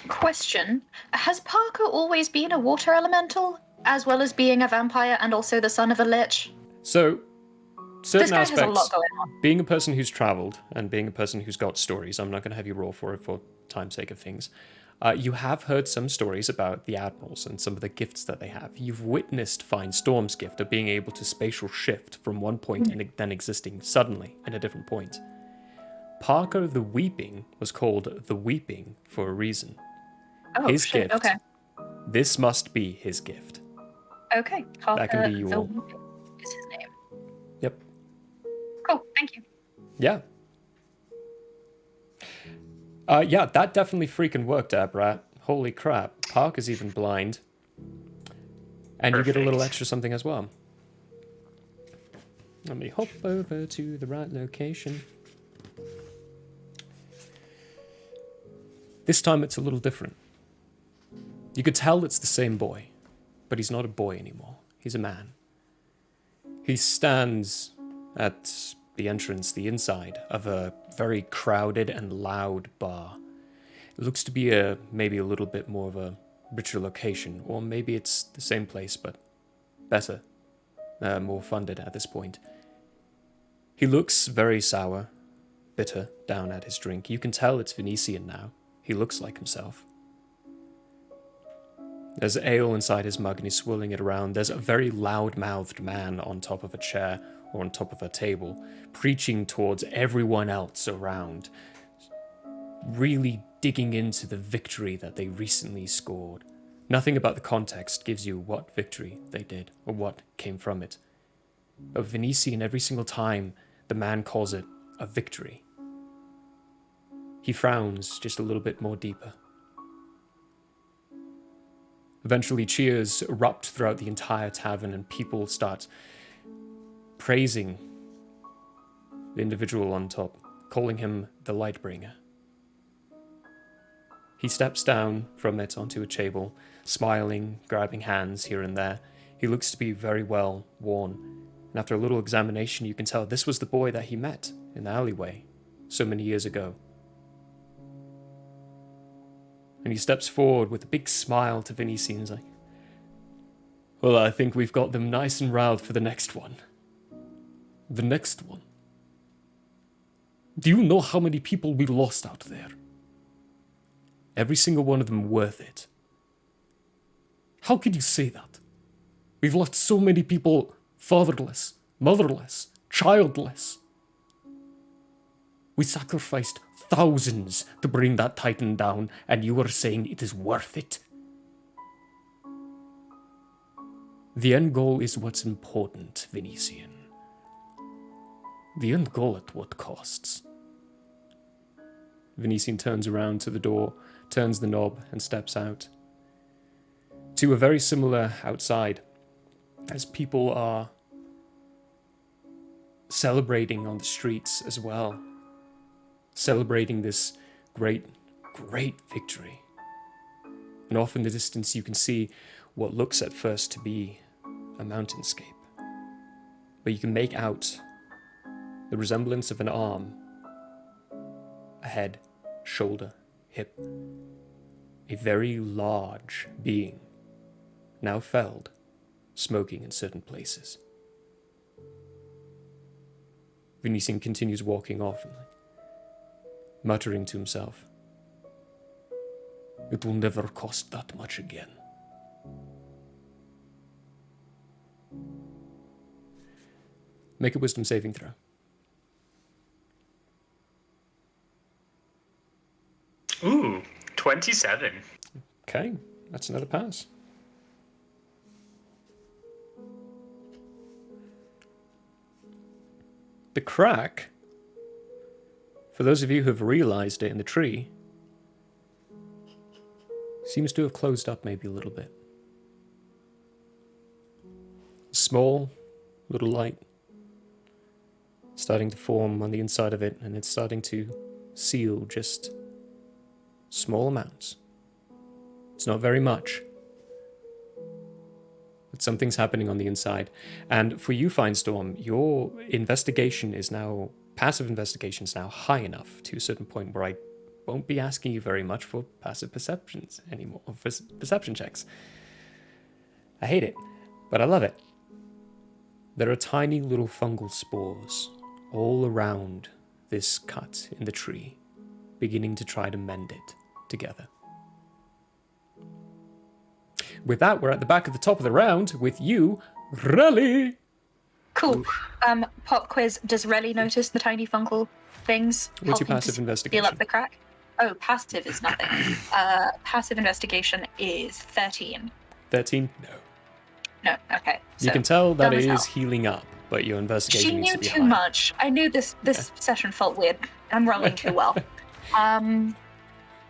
Question: has Parker always been a water elemental, as well as being a vampire and also the son of a lich? So, certain This guy has a aspects, lot going on. being a person who's traveled and being a person who's got stories, I'm not going to have you roll for it for time's sake of things. You have heard some stories about the admirals and some of the gifts that they have. You've witnessed Fine Storm's gift of being able to spatial shift from one point and then existing suddenly in a different point. Parker the Weeping was called the Weeping for a reason. Oh, His shit. gift. Okay. This must be his gift. Okay. Parker That can be you the all. Weeping is his name. Yep. Cool. Thank you. Yeah. Yeah, that definitely freaking worked, Abrat. Holy crap. Parker's even blind. And you get a little Perfect. extra something as well. Let me hop over to the right location. This time it's a little different. You could tell it's the same boy, but he's not a boy anymore. He's a man. He stands at the entrance, the inside, of a very crowded and loud bar. It looks to be maybe a little bit more of a richer location, or maybe it's the same place, but better, more funded at this point. He looks very sour, bitter, down at his drink. You can tell it's Venetian now. He looks like himself. There's ale inside his mug and he's swirling it around. There's a very loud-mouthed man on top of a chair or on top of a table, preaching towards everyone else around, really digging into the victory that they recently scored. Nothing about the context gives you what victory they did or what came from it. But Venetian, every single time the man calls it a victory, he frowns just a little bit more deeper. Eventually, cheers erupt throughout the entire tavern, and people start praising the individual on top, calling him the Lightbringer. He steps down from it onto a table, smiling, grabbing hands here and there. He looks to be very well worn, and after a little examination you can tell this was the boy that he met in the alleyway so many years ago. And he steps forward with a big smile to Vinicius and is like, well, I think we've got them nice and riled for the next one. The next one. Do you know how many people we lost out there? Every single one of them worth it. How could you say that? We've left so many people fatherless, motherless, childless. We sacrificed thousands to bring that Titan down, and you are saying it is worth it? The end goal is what's important, Venetian. The end goal at what costs? Venetian turns around to the door, turns the knob, and steps out. To a very similar outside, as people are celebrating on the streets as well. Celebrating this great, great victory. And off in the distance you can see what looks at first to be a mountainscape. But you can make out the resemblance of an arm, a head, shoulder, hip. A very large being, now felled, smoking in certain places. Venetian continues walking off, muttering to himself, it will never cost that much again. Make a wisdom saving throw. Ooh, 27. Okay, that's another pass. The crack, for those of you who have realized it in the tree, seems to have closed up maybe a little bit. Small, little light starting to form on the inside of it, and it's starting to seal just small amounts. It's not very much, but something's happening on the inside. And for you, Finestorm, your investigation is now, passive investigation is now high enough to a certain point where I won't be asking you very much for passive perceptions anymore, or perception checks. I hate it, but I love it. There are tiny little fungal spores all around this cut in the tree, beginning to try to mend it together. With that, we're at the back of the top of the round with you, Relly. Cool. Pop quiz. Does Relly notice the tiny fungal things? What's your helping passive to investigation? Seal up the crack. Oh, passive is nothing. Passive investigation is 13. 13? No. No. Okay. You So can tell that dumb it as is hell. healing up, but your investigation She needs knew to be too high. much. I knew this session felt weird. I'm rolling too well.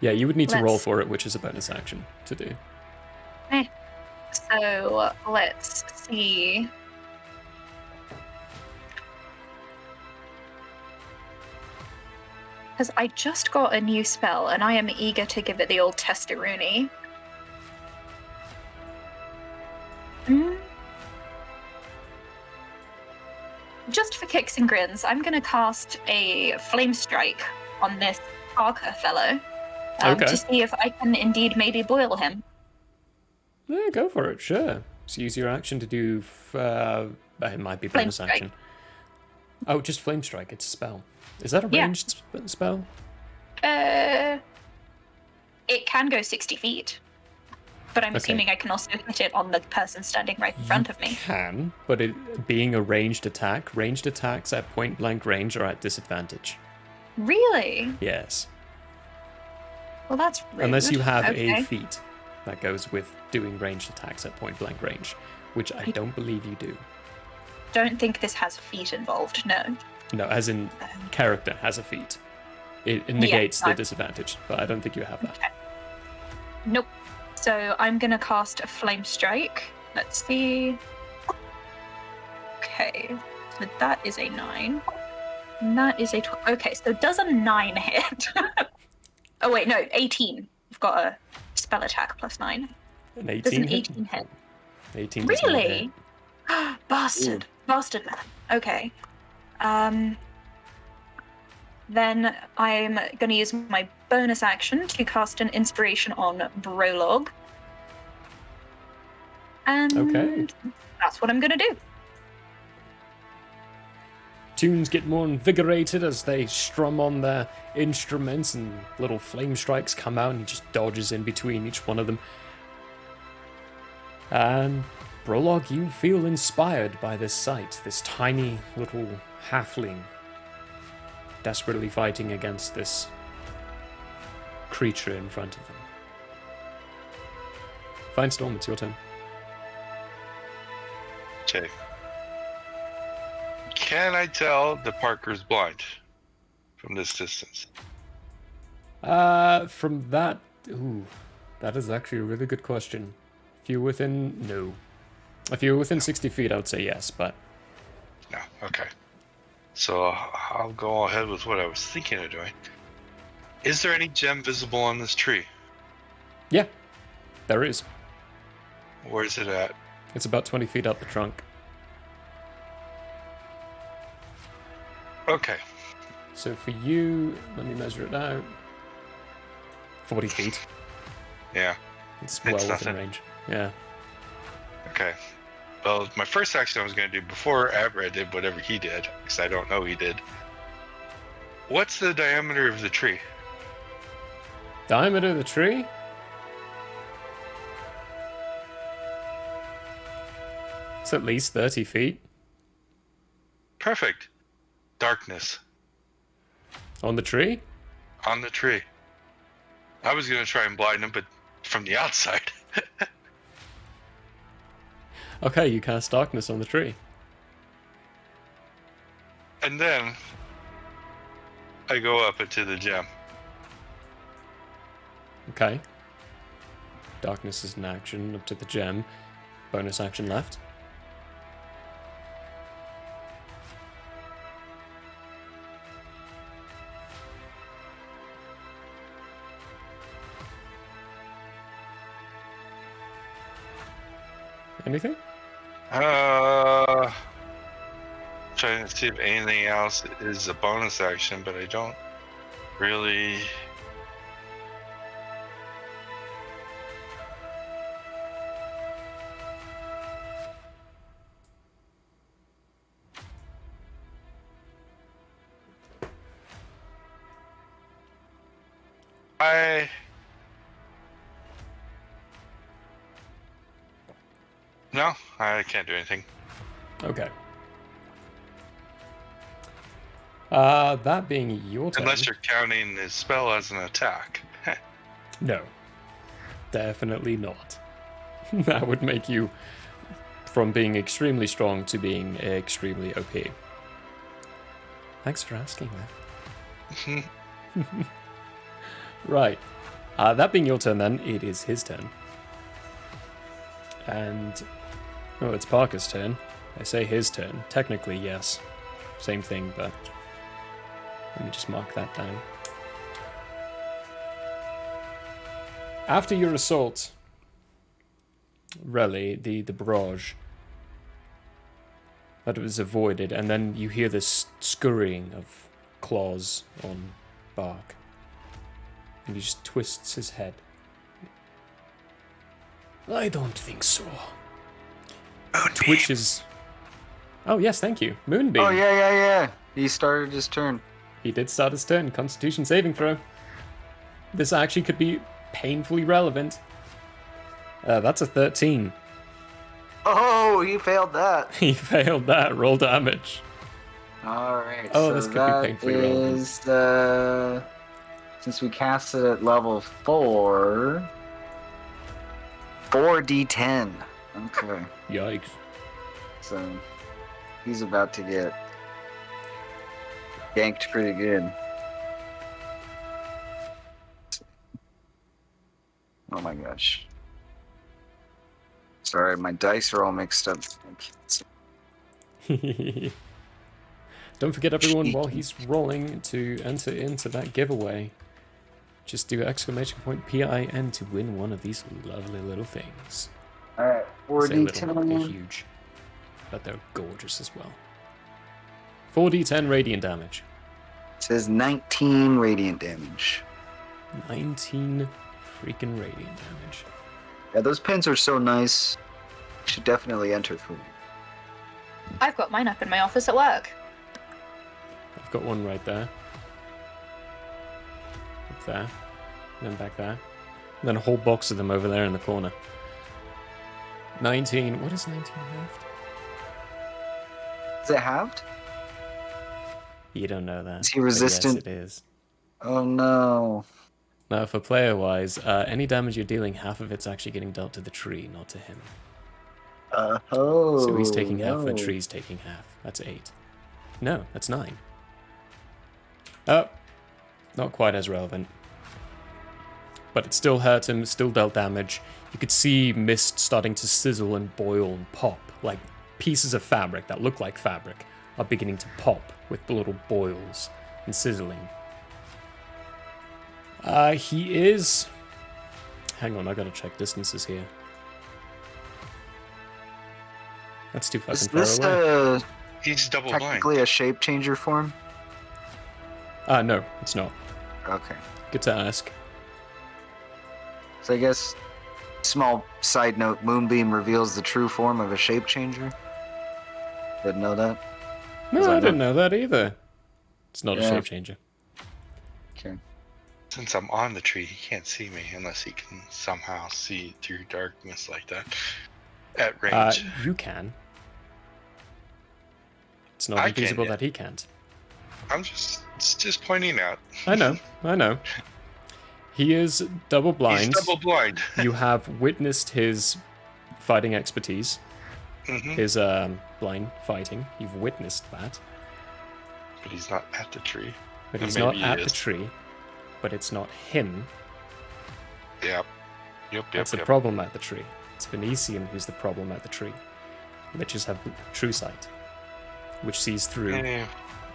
Yeah, you would need to roll Let's- for it, which is a bonus action to do. So let's see. Because I just got a new spell and I am eager to give it the old testaroonie. Just for kicks and grins, I'm going to cast a Flame Strike on this Parker fellow Okay. to see if I can indeed maybe boil him. Yeah, go for it, sure. So use your action to do... it might be Flame bonus Strike. action. Oh, just Flame Strike, it's a spell. Is that a Yeah. ranged spell? It can go 60 feet. But I'm Okay. assuming I can also hit it on the person standing right in front of me. Can, but it being a ranged attacks at point blank range are at disadvantage. Really? Yes. Well, that's rude. Unless you have Okay. a feat that goes with doing ranged attacks at point blank range, which I don't believe you do. Don't think this has feet involved, no. No, as in character has a feat. It negates the fine. disadvantage, but I don't think you have that. Okay. Nope. So I'm gonna cast a Flame Strike. Let's see. Okay. So that is a 9. And that is a 12. Okay, so does a 9 hit? Oh wait, no, 18. I've got a spell attack +9. An Does 18 an hit? 18 hit? 18 does not hit. Really? Bastard. Bastard man. Okay. Then I'm going to use my bonus action to cast an inspiration on Brolog. And Okay. that's what I'm going to do. Tunes get more invigorated as they strum on their instruments, and little flame strikes come out, and he just dodges in between each one of them. And Brolog, you feel inspired by this sight, this tiny little halfling desperately fighting against this creature in front of them. Fine Storm, it's your turn. Okay. Can I tell the Parker's blind from this distance? From that... Ooh, that is actually a really good question. If you're within... No. If you're within 60 feet, I would say yes, but... No. Okay. So I'll go ahead with what I was thinking of doing. Is there any gem visible on this tree? Yeah, there is. Where is it at? It's about 20 feet up the trunk. Okay. So for you, let me measure it out. 40 feet. Yeah. It's well within nothing. range. Yeah. Okay. Well, my first action I was going to do before Abra did whatever he did, because I don't know he did. What's the diameter of the tree? Diameter of the tree? It's at least 30 feet. Perfect. Darkness On the tree? on the tree. I was going to try and blind him, but from the outside. Okay, you cast darkness on the tree. And then I go up into the gem. Okay. Darkness is an action up to the gem. Bonus action left. Anything? Trying to see if anything else is a bonus action, but I don't really. No, I can't do anything. Okay. That being your turn. Unless you're counting his spell as an attack. No. Definitely not. That would make you from being extremely strong to being extremely OP. Thanks for asking that. Right. That being your turn then, it is his turn. And... oh, it's Parker's turn. I say his turn. Technically, yes. Same thing, but... let me just mark that down. After your assault, Relly, the barrage, that was avoided, and then you hear this scurrying of claws on bark. And he just twists his head. I don't think so. Twitches. Oh, yes, thank you. Moonbeam. Oh, yeah. He started his turn. He did start his turn. Constitution saving throw. This actually could be painfully relevant. That's a 13. Oh, he failed that. He failed that. Roll damage. All right. Oh, so this could be that painfully relevant. is, since we cast it at level 4, 4d10. Okay. Yikes. So he's about to get ganked pretty good. Oh my gosh. Sorry, my dice are all mixed up. Don't forget, everyone, while he's rolling, to enter into that giveaway. Just do exclamation point PIN to win one of these lovely little things. Alright, Say little, they're 4d10. huge. But they're gorgeous as well. 4d10 radiant damage. Says 19 radiant damage. 19 freaking radiant damage. Yeah, those pins are so nice. Should definitely enter for me. I've got mine up in my office at work. I've got one right there. Up there. And then back there. And then a whole box of them over there in the corner. 19. What is 19 halved? Is it halved? You don't know that. Is he but resistant? Yes, it is. Oh no. Now, for player-wise, any damage you're dealing, half of it's actually getting dealt to the tree, not to him. Oh. So he's taking half, the no. tree's taking half. That's 8. No, that's 9. Oh, not quite as relevant. But it still hurt him, still dealt damage. You could see mist starting to sizzle and boil and pop, like pieces of fabric that look like fabric are beginning to pop with the little boils and sizzling. He is... Hang on, I gotta check distances here. That's too Is fucking this far away. He's double blind. Technically a shape changer form? No, it's not. Okay. Good to ask. So I guess, small side note, Moonbeam reveals the true form of a shape changer. Didn't know that? Is No, that I didn't know that either. It's not a Yeah. shape changer. Okay. Since I'm on the tree, he can't see me unless he can somehow see through darkness like that. At range. You can. It's not I invisible can, yeah. that he can't. I'm just pointing out. I know. He is double blind. He's double blind. You have witnessed his fighting expertise, Mhm. his blind fighting. You've witnessed that. But he's not at the tree. But Or he's not maybe he at the is. tree. But it's not him. Yep. Yep. That's the problem at the tree. It's Venetian who's the problem at the tree. Witches have true sight, which sees through Hey,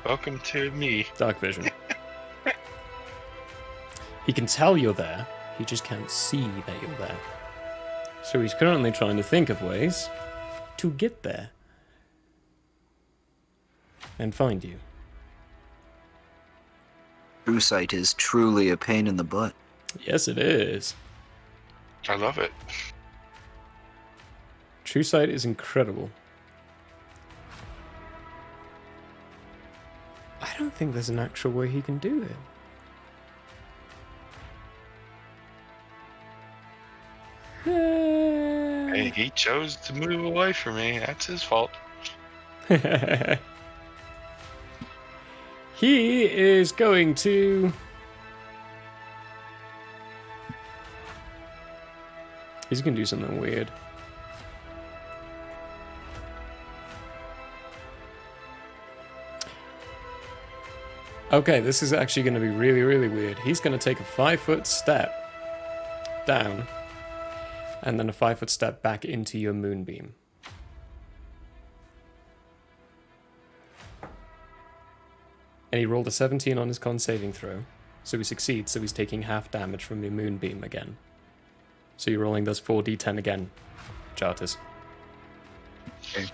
welcome to me. dark vision. He can tell you're there, he just can't see that you're there. So he's currently trying to think of ways to get there and find you. True sight is truly a pain in the butt. Yes, it is. I love it. True sight is incredible. I don't think there's an actual way he can do it. Hey, he chose to move away from me. That's his fault. He is going to... He's going to do something weird. Okay, this is actually going to be really, really weird. He's going to take a 5-foot step down and then a 5-foot step back into your moonbeam. And he rolled a 17 on his con saving throw. So he succeeds, so he's taking half damage from your moonbeam again. So you're rolling those 4d10 again, Jartus. Okay. You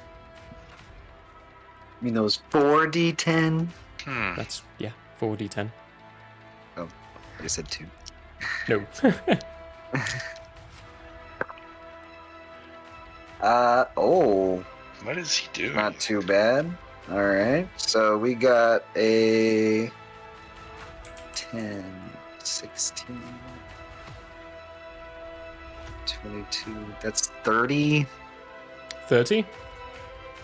mean those 4d10? That's, yeah, 4d10. Oh, I said 2. No. Oh, What is he doing? not too bad. Alright, so we got a 10, 16, 22, that's 30. 30?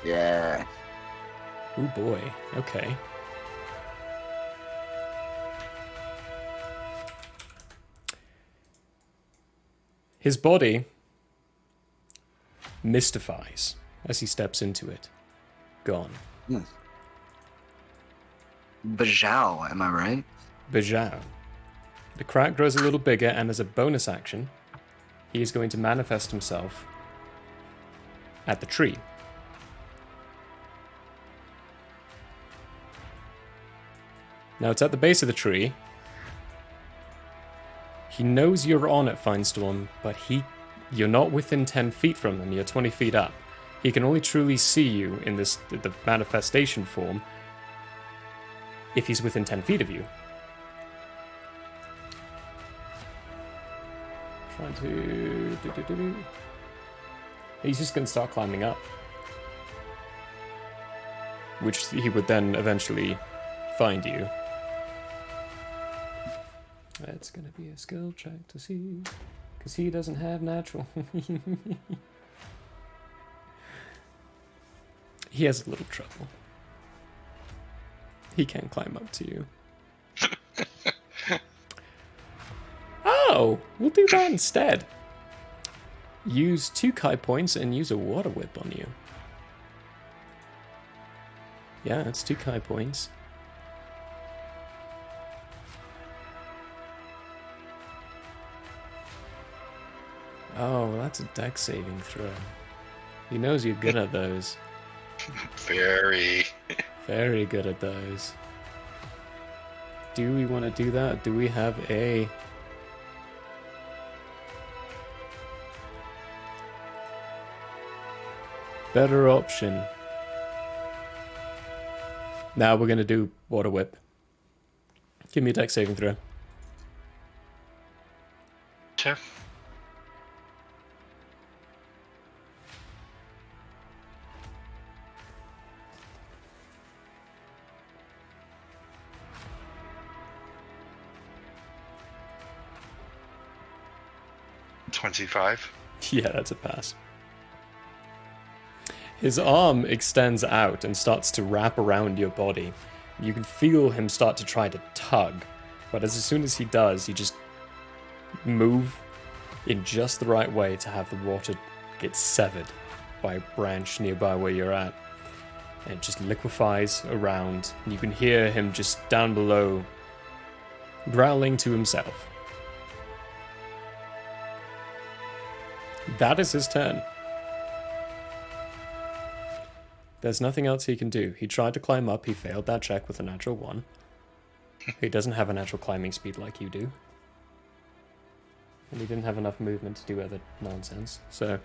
Yeah. Oh boy, okay. His body mystifies as he steps into it. Gone. Bajau, am I right? Bajau. The crack grows a little bigger, and as a bonus action, he is going to manifest himself at the tree. Now it's at the base of the tree, He knows you're on at Finestorm, but you're not within 10 feet from him. You're 20 feet up. He can only truly see you in the manifestation form if he's within 10 feet of you. Trying to... He's just going to start climbing up. Which he would then eventually find you. It's going to be a skill check to see. Because he doesn't have natural. He has a little trouble. He can't climb up to you. Oh, we'll do that instead. Use 2 Kai points and use a water whip on you. Yeah, it's 2 Kai points. Oh, that's a dex saving throw. He knows you're good at those. Very. Very good at those. Do we want to do that? Do we have a... better option? Now we're going to do Water Whip. Give me a dex saving throw. Sure. $25. Yeah, that's a pass. His arm extends out and starts to wrap around your body. You can feel him start to try to tug, but as soon as he does, you just move in just the right way to have the water get severed by a branch nearby where you're at. And it just liquefies around. You can hear him just down below growling to himself. That is his turn. There's nothing else he can do. He tried to climb up, he failed that check with a natural 1. He doesn't have a natural climbing speed like you do. And he didn't have enough movement to do other nonsense, so...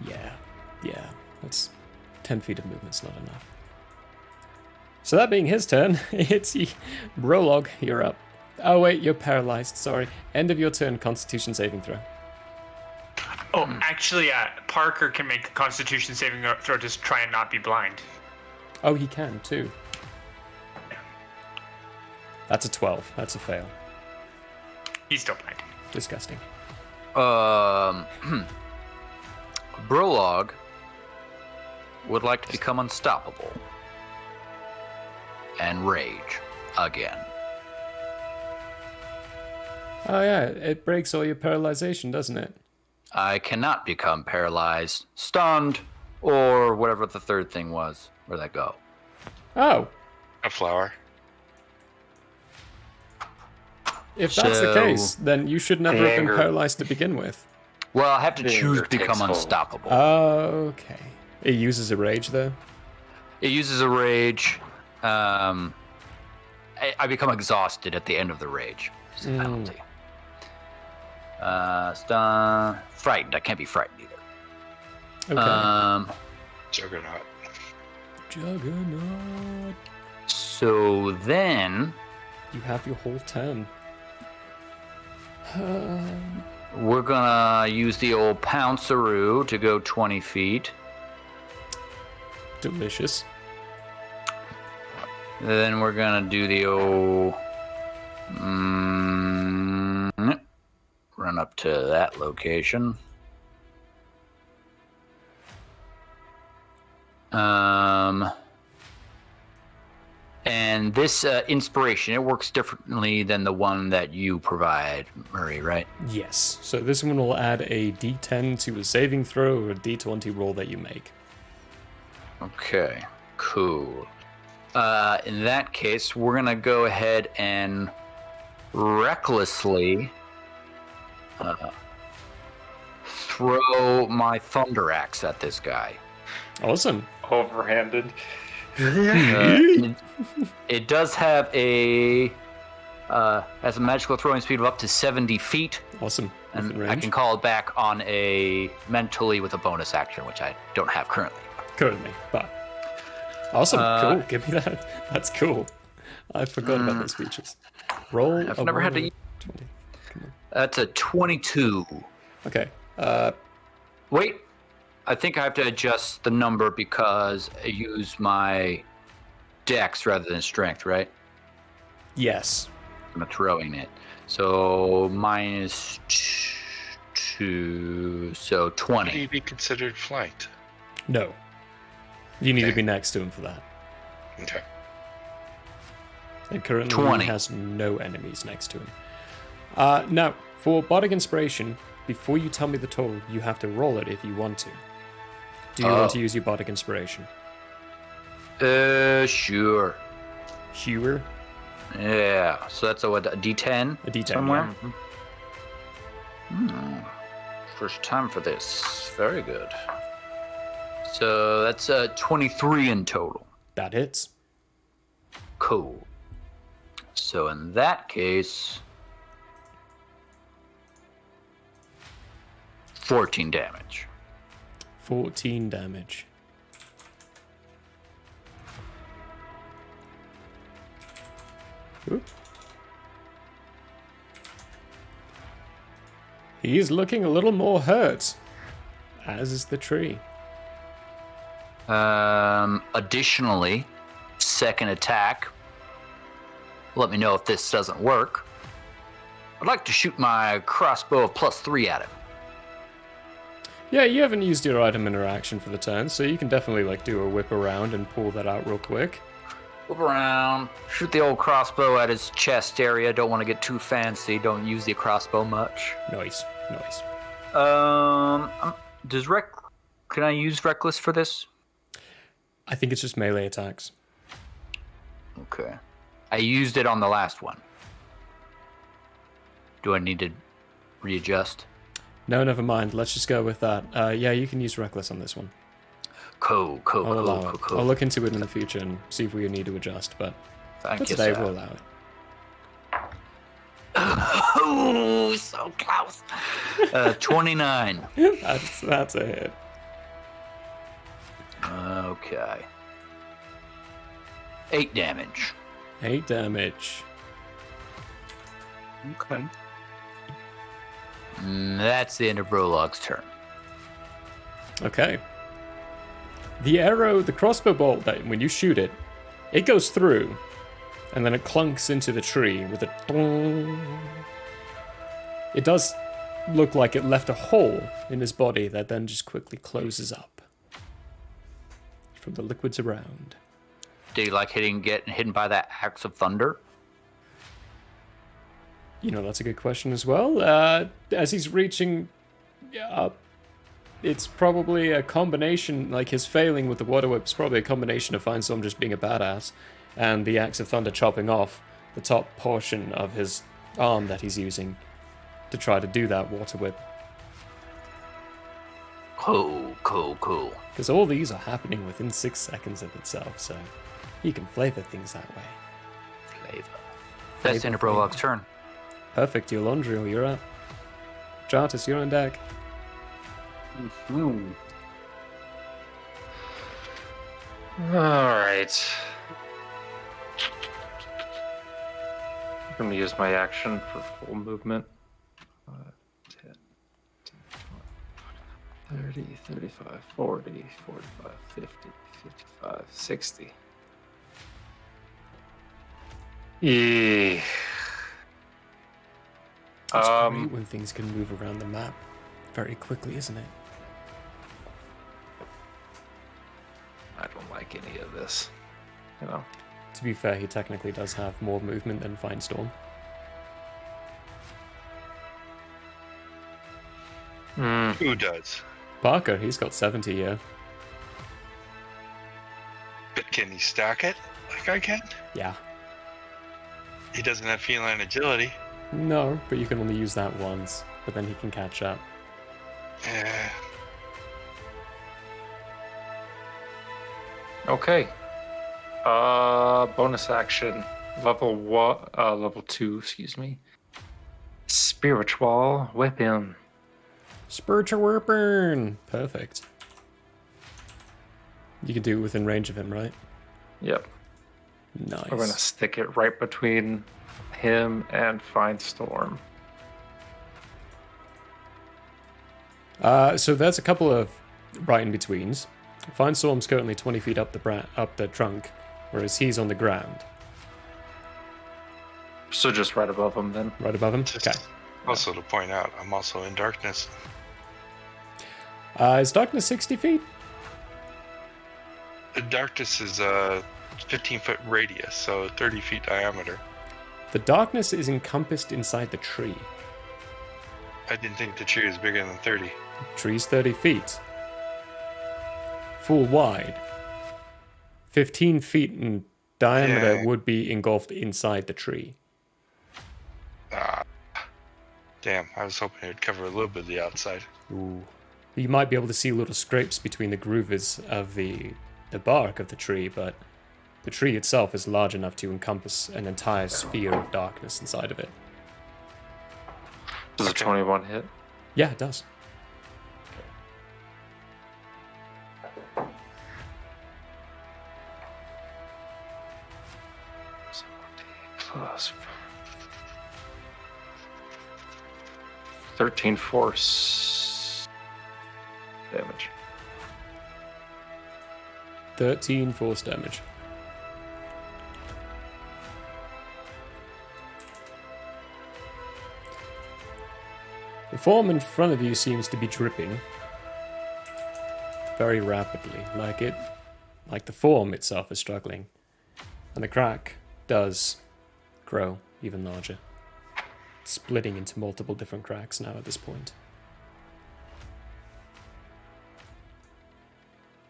Yeah, that's 10 feet of movement's not enough. So that being his turn, it's Brolog, you're up. Oh wait, you're paralyzed, sorry. End of your turn, Constitution saving throw. Oh, actually, Parker can make a Constitution saving throw to try and not be blind. Oh, he can too. That's a 12. That's a fail. He's still blind. Disgusting. Brolog would like to become unstoppable and rage again. Oh yeah, it breaks all your paralyzation, doesn't it? I cannot become paralyzed, stunned, or whatever the third thing was. Where'd that go? Oh, A flower. if that's the So- case, then you should never have been Anger. paralyzed to begin with. Well, I have to The choose anger to become takes hold. unstoppable. Okay. It uses a rage, though? It uses a rage. I become exhausted at the end of the rage. It's a penalty. Stun. Frightened. I can't be frightened either. Okay. Juggernaut. Juggernaut. So then You have your whole turn. we're gonna use the old Pounceroo to go 20 feet. Delicious. Then we're gonna do the old run up to that location. And this inspiration, it works differently than the one that you provide, Murray, right? Yes. So this one will add a d10 to a saving throw or a d20 roll that you make. Okay, cool. In that case, we're gonna go ahead and recklessly throw my thunder axe at this guy. Awesome. Overhanded. It does have a has a magical throwing speed of up to 70 feet. Awesome. And Within I range. can call it back on a mentally with a bonus action, which I don't have currently. Currently, but awesome. Uh, Cool. Give me that. That's cool. I forgot about those features. Roll. I've a never had to 1 or use- 20. Come on. That's a 22. Okay. Wait, I think I have to adjust the number because I use my dex rather than strength, right? Yes. I'm throwing it. So minus 2, so Would 20. he be considered flanked? No. You need to Okay. be next to him for that. Okay. And currently 20. he has no enemies next to him. Now, for Bardic Inspiration, before you tell me the total, you have to roll it if you want to. Do you want to use your Bardic Inspiration? Sure. Sure. Yeah, so that's a D10? A D10, somewhere? First time for this. Very good. So that's 23 in total. That hits. Cool. So in that case, 14 damage. 14 damage. Oop. He's looking a little more hurt, as is the tree. Additionally, second attack. Let me know if this doesn't work. I'd like to shoot my crossbow of +3 at him. Yeah, you haven't used your item interaction for the turn, so you can definitely like do a whip around and pull that out real quick. Whip around, shoot the old crossbow at his chest area. Don't want to get too fancy. Don't use the crossbow much. Nice, nice. Can I use reckless for this? I think it's just melee attacks. Okay. I used it on the last one. Do I need to readjust? No, never mind. Let's just go with that. Yeah, you can use reckless on this one. Cool. I'll allow it. I'll look into it in the future and see if we need to adjust, but Thank for you, today sir. we'll allow it. Oh, so close. 29. That's a hit. Okay. 8 damage. 8 damage. Okay. That's the end of Brolog's turn. Okay. The arrow, the crossbow bolt, that when you shoot it, it goes through, and then it clunks into the tree with a dong. It does look like it left a hole in his body that then just quickly closes up from the liquids around. Did he like getting hidden by that axe of thunder? You know, that's a good question as well. As he's reaching up, it's probably a combination, like his failing with the water whip is probably a combination of Finestorm just being a badass and the Axe of Thunder chopping off the top portion of his arm that he's using to try to do that water whip. Cool. Because all these are happening within 6 seconds of itself, so you can flavor things that way. Flavor. That's the end of Brolog's turn. Perfect, Yolondriel, you're up. Jartus, you're on deck. Hmm. All right. I'm going to use my action for full movement. 10, 30, 35, 40, 45, 50, 55, 60. Yeah. It's great when things can move around the map very quickly, isn't it? I don't like any of this. You know. To be fair, he technically does have more movement than Finestorm. Who does? Parker, he's got 70 here. But can he stack it like I can? Yeah. He doesn't have feline agility. No, but you can only use that once, but then he can catch up. Yeah. Okay. Bonus action. Level 2, excuse me. Spiritual weapon. Spiritual weapon. Perfect. You can do it within range of him, right? Yep. Nice. We're gonna stick it right between him and Find Storm. So there's a couple of right in betweens. Finestorm's currently 20 feet up the trunk, whereas he's on the ground. So just right above him then. Right above him? Just Okay. Also to point out, I'm also in darkness. Is darkness 60 feet? The darkness is a 15-foot radius, so 30 feet diameter. The darkness is encompassed inside the tree. I didn't think the tree was bigger than 30. Tree's 30 feet. Full wide. 15 feet in diameter Yeah. would be engulfed inside the tree. Damn, I was hoping it would cover a little bit of the outside. Ooh. You might be able to see little scrapes between the grooves of the bark of the tree, but the tree itself is large enough to encompass an entire sphere of darkness inside of it. Does a 21 hit? Yeah, it does. Plus 13 force damage. 13 force damage. The form in front of you seems to be dripping very rapidly, like the form itself is struggling. And the crack does grow even larger, splitting into multiple different cracks now at this point.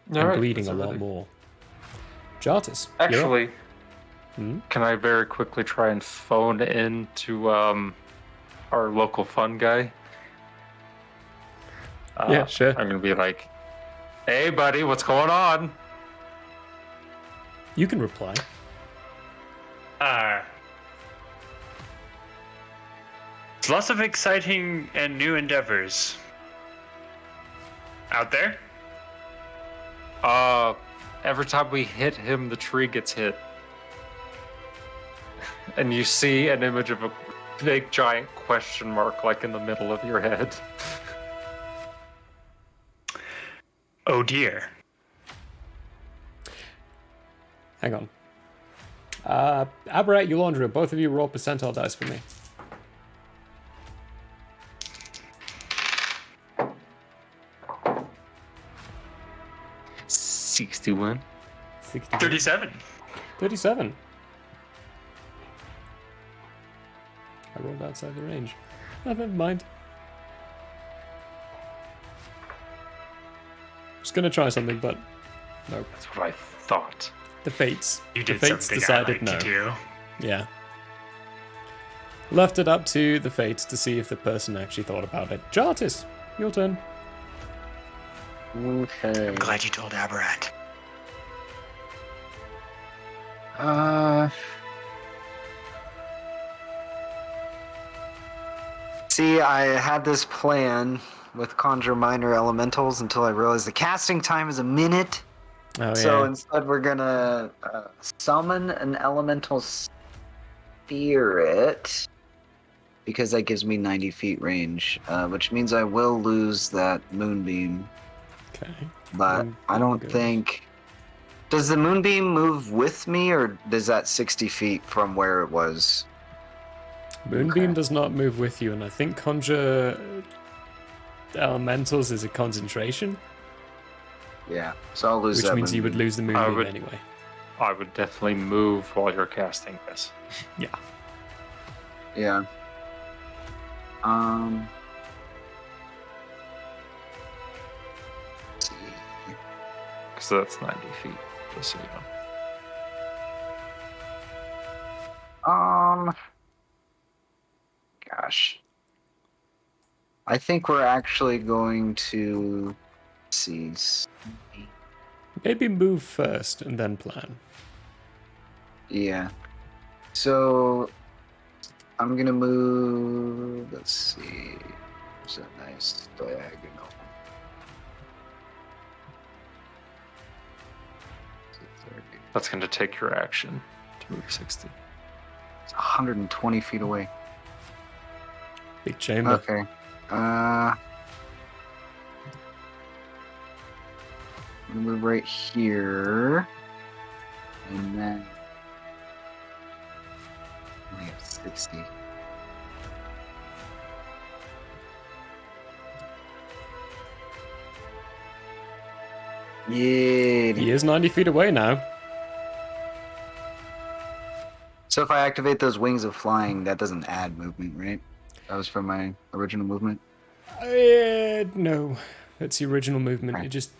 And Alright, bleeding that's a lot everything. more. Jartis, you're up. Actually, Hmm? can I very quickly try and phone in to our local fun guy? Yeah, sure. I'm gonna be like, "Hey, buddy, what's going on?" You can reply. There's lots of exciting and new endeavors out there. Every time we hit him, the tree gets hit, and you see an image of a big giant question mark like in the middle of your head. Oh dear. Hang on. Aberrat, Eulandria, both of you roll percentile dice for me. $61. 60. 37. 37. I rolled outside the range. Oh, never mind. Just gonna try something, but no. That's what I thought. The fates. You The did fates something I decided like no. to do. Yeah. Left it up to the fates to see if the person actually thought about it. Jartis, your turn. Okay. I'm glad you told Aberrat. See, I had this plan with Conjure Minor Elementals until I realized the casting time is a minute. Oh, So yeah. instead, we're gonna summon an Elemental Spirit because that gives me 90 feet range, which means I will lose that Moonbeam. Okay. But I don't Good. think. Does the Moonbeam move with me, or does that 60 feet from where it was? Moonbeam Okay. does not move with you, and I think Conjure Elementals is a concentration, Yeah, so I'll lose which that means you would Moonbeam. lose the Moonbeam would- anyway. I would definitely move while you're casting this. Yeah. Yeah. Let's see. Because that's 90 feet, just so you know. Gosh. I think we're actually going to see. Maybe move first and then plan. Yeah. So I'm gonna move. Let's see. There's a nice diagonal. That's going to take your action to move 60. It's 120 feet away. Big chamber. Okay. I'm gonna move right here, and then we have 60. Yeah. He is 90 feet away now. So if I activate those wings of flying, that doesn't add movement, right? That was from my original movement. No, that's the original movement. Okay. It just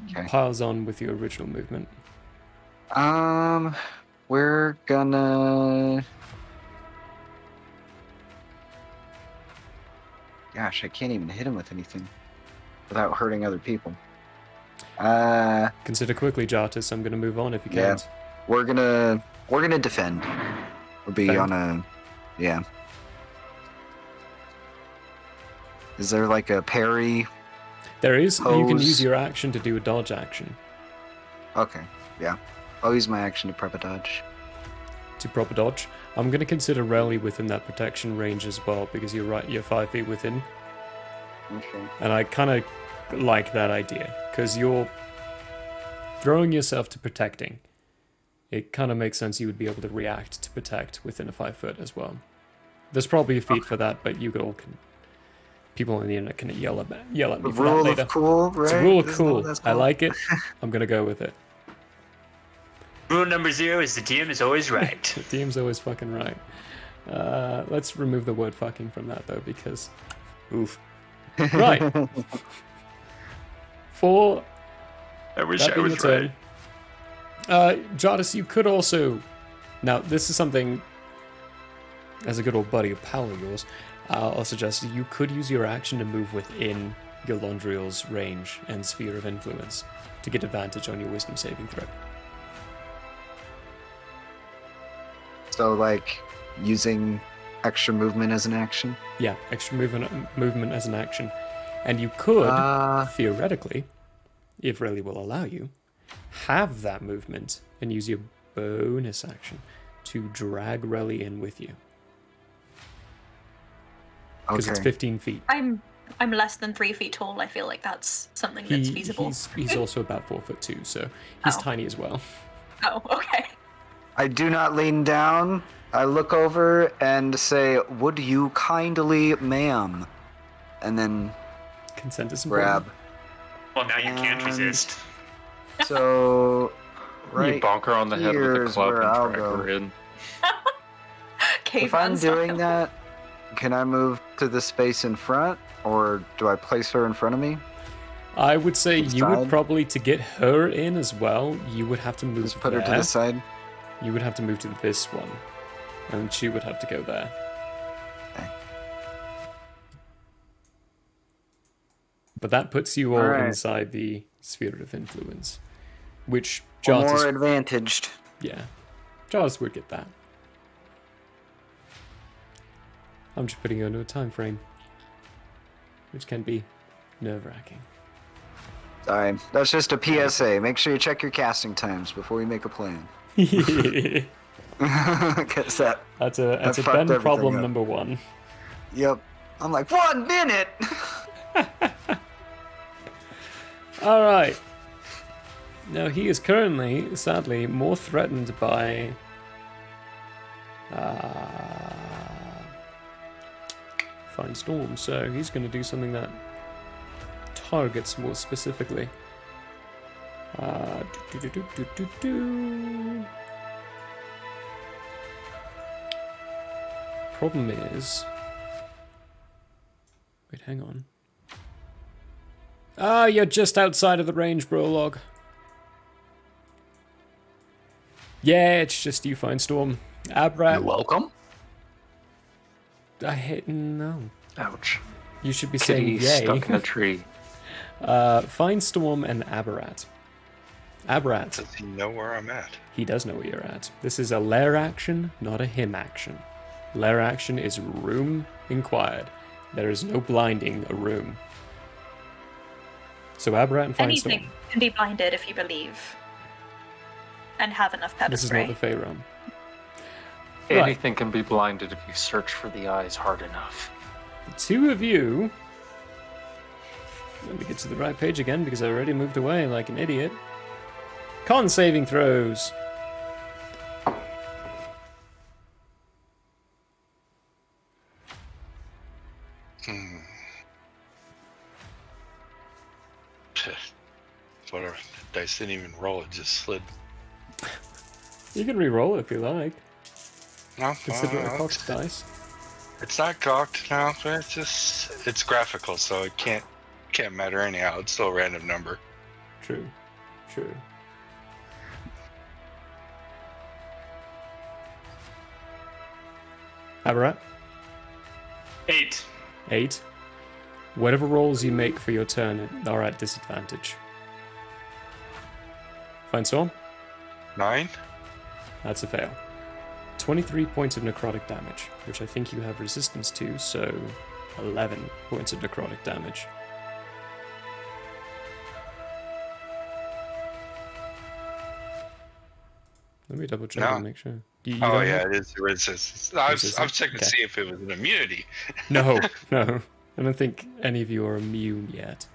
Okay. piles on with your original movement. We're gonna. Gosh, I can't even hit him with anything without hurting other people. Consider quickly, Jartis. I'm going to move on if you Yeah. can't. We're gonna defend. We'll be Defend? on a, yeah. Is there like a parry? There is. You can Pose. use your action to do a dodge action. Okay, yeah. I'll use my action to prep a dodge. To proper dodge. I'm going to consider Rally within that protection range as well, because you're right, you're 5 feet within. Okay. And I kind of like that idea, because you're throwing yourself to protecting. It kind of makes sense you would be able to react to protect within a 5 foot as well. There's probably a feat for that, but you all can. People on the internet can yell at me The for that rule later. of cool, right? It's a rule of Isn't that what cool. that's I called? like it. I'm gonna go with it. Rule number 0 is the DM is always right. The team's always fucking right. Let's remove the word fucking from that though, because oof. Right. For I wish that I being was the turn, right. Jadis, you could also. Now, this is something. As a good old buddy, a pal of yours, I'll suggest you could use your action to move within your Londriel's range and sphere of influence to get advantage on your wisdom saving throw. So like using extra movement as an action. Yeah, extra movement as an action. And you could, theoretically, if Rayleigh will allow you, have that movement and use your bonus action to drag Rayleigh in with you. Because it's 15 feet. I'm less than 3 feet tall. I feel like that's something that's feasible. He's also about 4'2", so he's Oh. tiny as well. Oh, okay. I do not lean down. I look over and say, "Would you kindly, ma'am?" And then Consent is grab. important. Well, now you can't And- resist. So right You bonk her on the head with a here's club where and I'll drag go. her in. Cave If I'm man style. doing that, can I move to the space in front, or do I place her in front of me? I would say To the you would side? probably, to get her in as well, you would have to move Just put there. her to the side. You would have to move to this one. And she would have to go there. Okay. But that puts you all Alright. inside the sphere of influence. Which More Jartis, advantaged. yeah. Jartis would get that. I'm just putting you into a time frame. Which can be nerve-wracking. Sorry, that's just a PSA. Make sure you check your casting times before you make a plan. Because that. That's a fucked Ben everything problem up. number 1. Yep. I'm like 1 minute. All right. Now he is currently, sadly, more threatened by Fine Storm, so he's going to do something that targets more specifically. Do. Problem is, wait, hang on. Ah, you're just outside of the range, Brolog. Yeah, it's just you, Fine Storm. Abrat. You're welcome. I hate no. Ouch. You should be Kitty saying yay. stuck in a tree. Fine Storm and Aberrat. Abrat. Does he know where I'm at? He does know where you're at. This is a lair action, not a him action. Lair action is room inquired. There is no blinding a room. So Abrat and Finestorm. Anything can be blinded if you believe. And have enough pepper This is spray. not the Fey realm. Right. Anything can be blinded if you search for the eyes hard enough. The two of you... Let me get to the right page again because I already moved away like an idiot. Con saving throws. Whatever. The dice didn't even roll, it just slid. You can re-roll it if you like. No, Consider it a cocked dice. it's not cocked now, but it's graphical, so it can't matter anyhow. It's still a random number. True. True. Abarat? 8. 8. Whatever rolls you make for your turn are at disadvantage. Fine Storm? 9? That's a fail. 23 points of necrotic damage, which I think you have resistance to, so 11 points of necrotic damage. Let me double check No. and make sure. You Oh don't yeah, have- it is resistance. I was checking Okay. to see if it was an immunity. No, no. I don't think any of you are immune yet.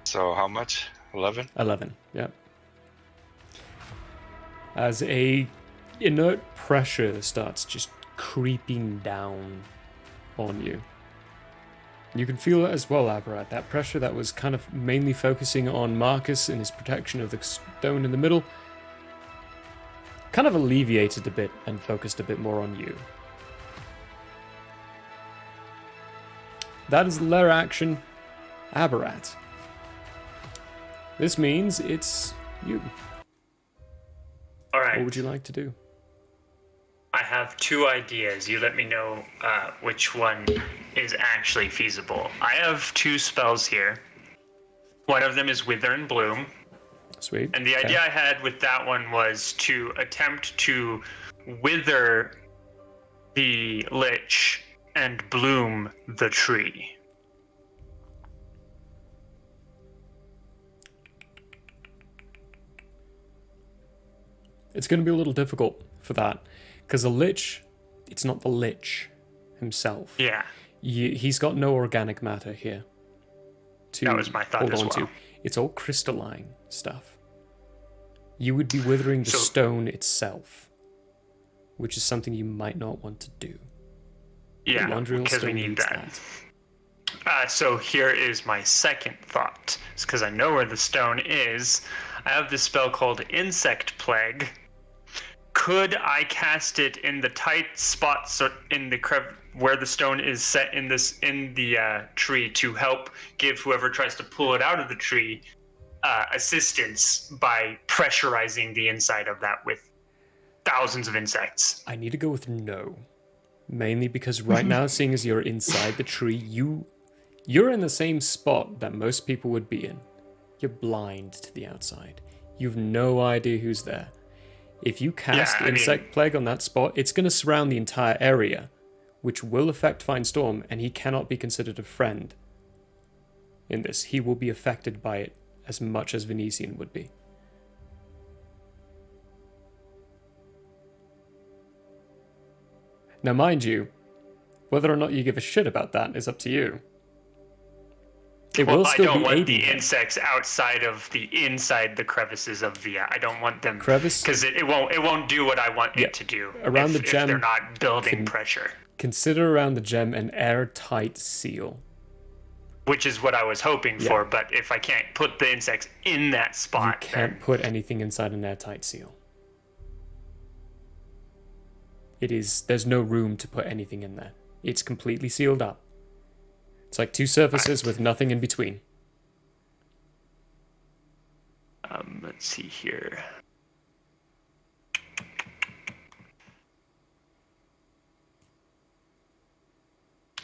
So how much? 11? 11, yep. As a inert pressure starts just creeping down on you. You can feel it as well, Abarat. That pressure that was kind of mainly focusing on Marcus and his protection of the stone in the middle kind of alleviated a bit and focused a bit more on you. That is lair action, Abarat. This means it's you. All right. What would you like to do? I have 2 ideas. You let me know which one is actually feasible. I have 2 spells here. One of them is Wither and Bloom. Sweet. And the Okay. idea I had with that one was to attempt to wither the lich and bloom the tree. It's going to be a little difficult for that, because the lich, it's not the lich himself. Yeah, He's got no organic matter here to that was my thought hold as on well. to. It's all crystalline stuff. You would be withering the So- stone itself, which is something you might not want to do. Yeah, Laundry because we stone need needs that. So here is my second thought. It's because I know where the stone is. I have this spell called Insect Plague. Could I cast it in the tight spots in the where the stone is set in the tree to help give whoever tries to pull it out of the tree assistance by pressurizing the inside of that with thousands of insects? I need to go with no. Mainly because right now, seeing as you're inside the tree, you're in the same spot that most people would be in. You're blind to the outside. You've no idea who's there. If you cast Insect Plague on that spot, it's going to surround the entire area, which will affect Fine Storm, and he cannot be considered a friend in this. He will be affected by it as much as Venetian would be. Now, mind you, whether or not you give a shit about that is up to you. It will I still don't be want aiding the him. insects outside of inside the crevices of the. I don't want them Crevice? because it won't do what I want Yeah. it to do. Around the if gem they're not building can- pressure, Consider around the gem an airtight seal. which is what I was hoping Yeah. for. But if I can't put the insects in that You spot, can't put anything inside an airtight seal. There's no room to put anything in there. It's completely sealed up. It's like two surfaces with nothing in between. let's see here.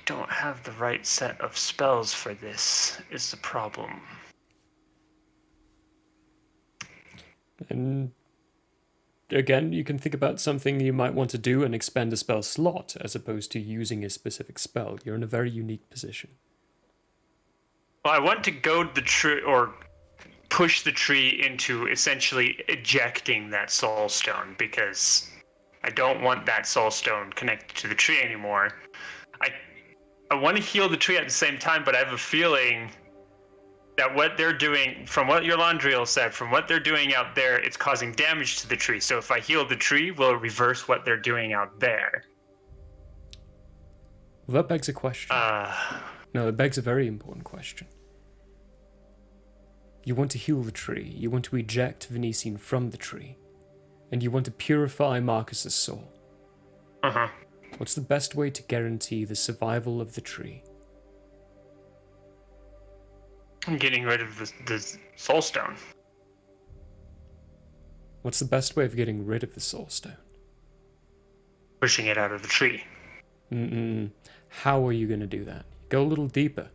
Don't have the right set of spells for this is the problem. And again, you can think about something you might want to do and expend a spell slot as opposed to using a specific spell. You're in a very unique position. Well, I want to goad the tree or push the tree into essentially ejecting that soul stone because I don't want that soul stone connected to the tree anymore. I want to heal the tree at the same time, but I have a feeling that what they're doing, from what your Landriel said, from what they're doing out there, it's causing damage to the tree. So if I heal the tree, will it reverse what they're doing out there? Well, that begs a question. No, it begs a very important question. You want to heal the tree, you want to eject Venetian from the tree, and you want to purify Marcus's soul. Uh-huh. What's the best way to guarantee the survival of the tree? I'm getting rid of the soul stone. What's the best way of getting rid of the soul stone? Pushing it out of the tree. How are you going to do that? Go a little deeper.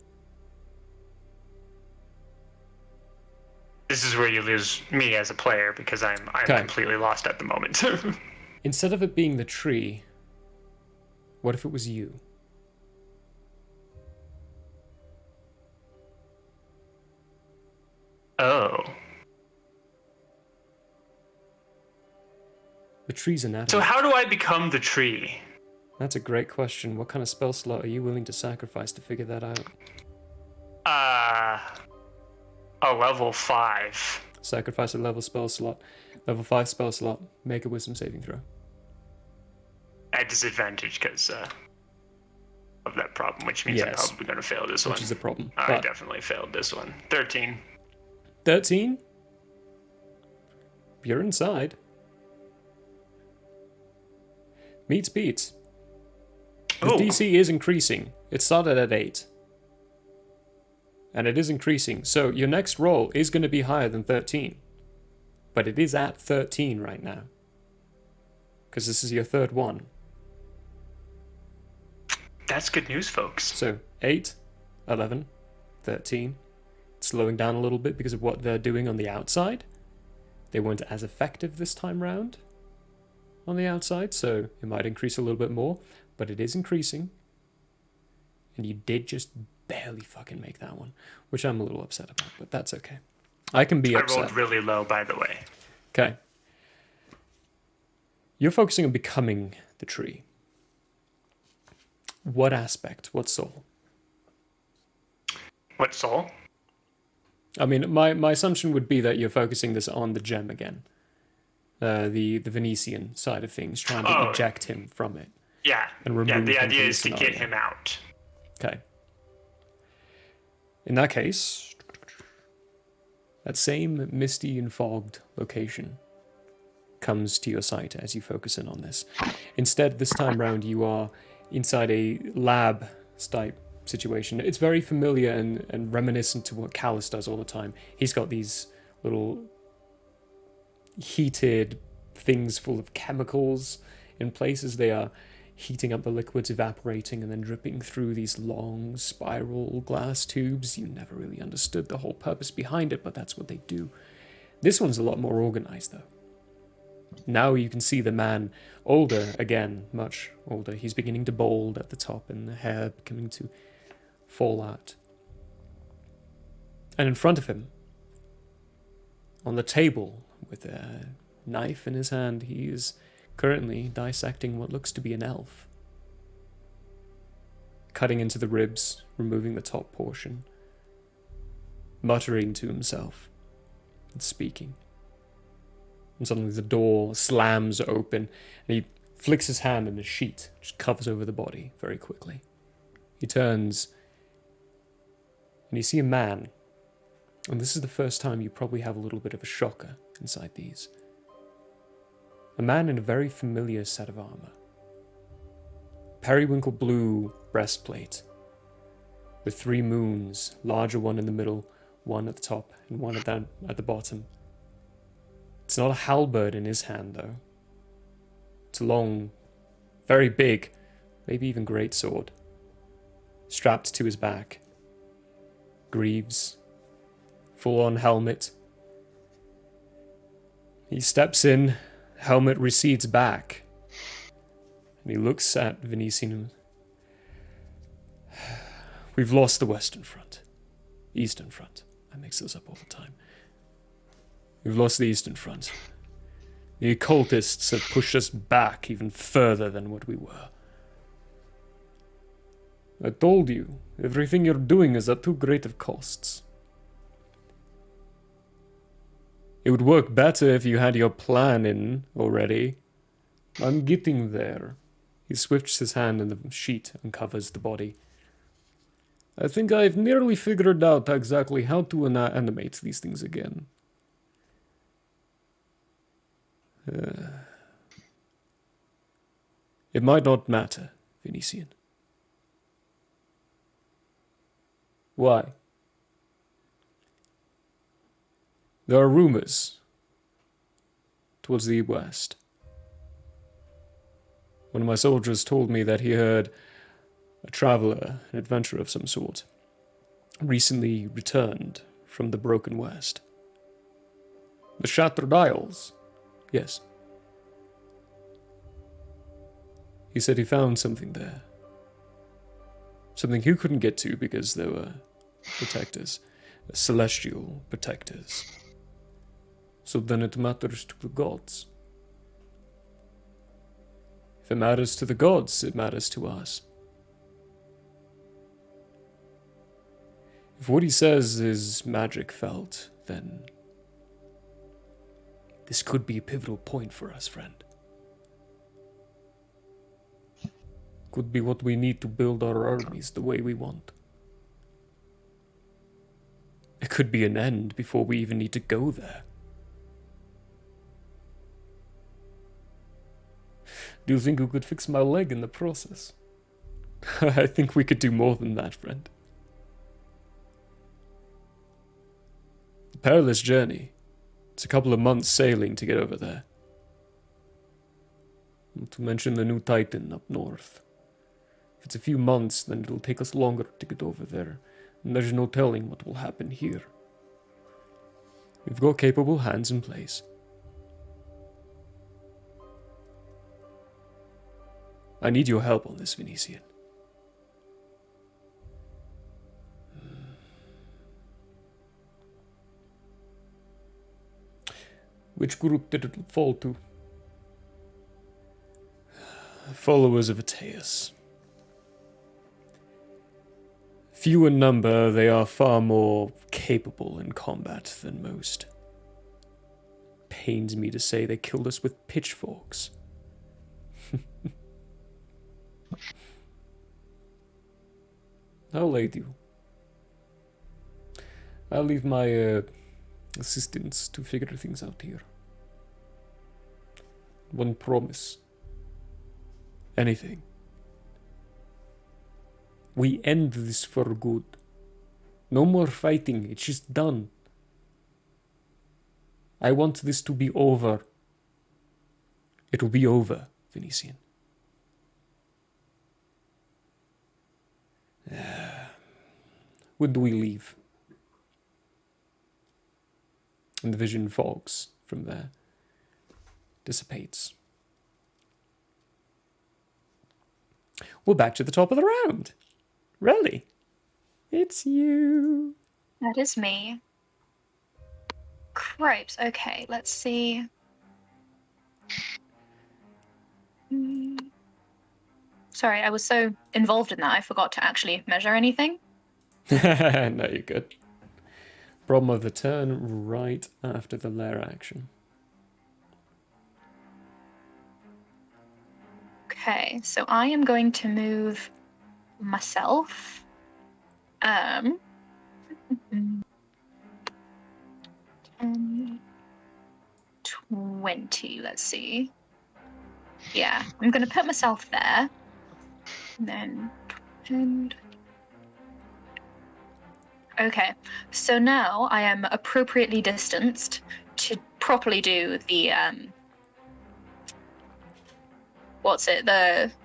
This is where you lose me as a player because I'm completely lost at the moment. Instead of it being the tree, what if it was you? Oh. The tree's anatomy. So how do I become the tree? That's a great question. What kind of spell slot are you willing to sacrifice to figure that out? A level 5. Sacrifice a level spell slot. Level 5 spell slot. Make a wisdom saving throw. At disadvantage because of that problem, which means I'm probably going to fail this one. Which is a problem. I definitely failed this one. 13. 13? You're inside. Meets beats. The DC is increasing. It started at 8. And it is increasing. So your next roll is going to be higher than 13. But it is at 13 right now. Because this is your third one. That's good news, folks. So 8, 11, 13. It's slowing down a little bit because of what they're doing on the outside. They weren't as effective this time round on the outside, so it might increase a little bit more. But it is increasing. And you did just barely fucking make that one, which I'm a little upset about, but that's okay. I can be upset. I rolled really low, by the way. Okay. You're focusing on becoming the tree. What aspect? What soul? What soul? I mean, my assumption would be that you're focusing this on the gem again. The Venetian side of things, trying to eject him from it. Yeah. And remove the him idea from is the to get him out. Okay. In that case, that same misty and fogged location comes to your sight as you focus in on this. Instead, this time round, you are inside a lab type situation. It's very familiar and reminiscent to what Callus does all the time. He's got these little heated things full of chemicals in places. They are heating up the liquids, evaporating, and then dripping through these long spiral glass tubes. You never really understood the whole purpose behind it, but that's what they do. This one's a lot more organized, though. Now you can see the man, older again, much older. He's beginning to bald at the top, and the hair beginning to fall out. And in front of him, on the table, with a knife in his hand, he is currently dissecting what looks to be an elf. Cutting into the ribs, removing the top portion, muttering to himself, and speaking. And suddenly the door slams open, and he flicks his hand and a sheet just covers over the body very quickly. He turns, and you see a man, and this is the first time you probably have a little bit of a shocker inside these. A man in a very familiar set of armor. Periwinkle blue breastplate with 3 moons, larger one in the middle, one at the top, and one at the bottom. It's not a halberd in his hand, though. It's a long, very big, maybe even great sword, strapped to his back. Greaves, full-on helmet. He steps in, helmet recedes back, and he looks at Venetian. We've lost the Western Front. Eastern Front. I mix those up all the time. We've lost the Eastern Front. The occultists have pushed us back even further than what we were. I told you, everything you're doing is at too great of costs. It would work better if you had your plan in already. I'm getting there. He swifts his hand and the sheet uncovers the body. I think I've nearly figured out exactly how to animate these things again. It might not matter, Venetian. Why? There are rumors towards the west. One of my soldiers told me that he heard a traveler, an adventurer of some sort, recently returned from the Broken West. The Shattered Isles, yes. He said he found something there. Something he couldn't get to because there were protectors, celestial protectors. So then it matters to the gods. If it matters to the gods, it matters to us. If what he says is magic felt, then this could be a pivotal point for us, friend. Could be what we need to build our armies the way we want. It could be an end before we even need to go there. Do you think you could fix my leg in the process? I think we could do more than that, friend. A perilous journey. It's a couple of months sailing to get over there. Not to mention the new Titan up north. If it's a few months, then it'll take us longer to get over there. And there's no telling what will happen here. We've got capable hands in place. I need your help on this, Venetian. Which group did it fall to? Followers of Ateus. Few in number, they are far more capable in combat than most. Pains me to say they killed us with pitchforks. I'll aid you. I'll leave my assistants to figure things out here. One promise. Anything. We end this for good. No more fighting, it's just done. I want this to be over. It will be over, Venetian. When do we leave? And the vision fogs from there. Dissipates. We're back to the top of the round. Really? It's you. That is me. Cripes. Okay, let's see. Sorry, I was so involved in that I forgot to actually measure anything. No, you're good. Problem of the turn right after the lair action. Okay, so I am going to move myself. 10, 20, let's see. Yeah, I'm going to put myself there. And then 10. Okay, so now I am appropriately distanced to properly do the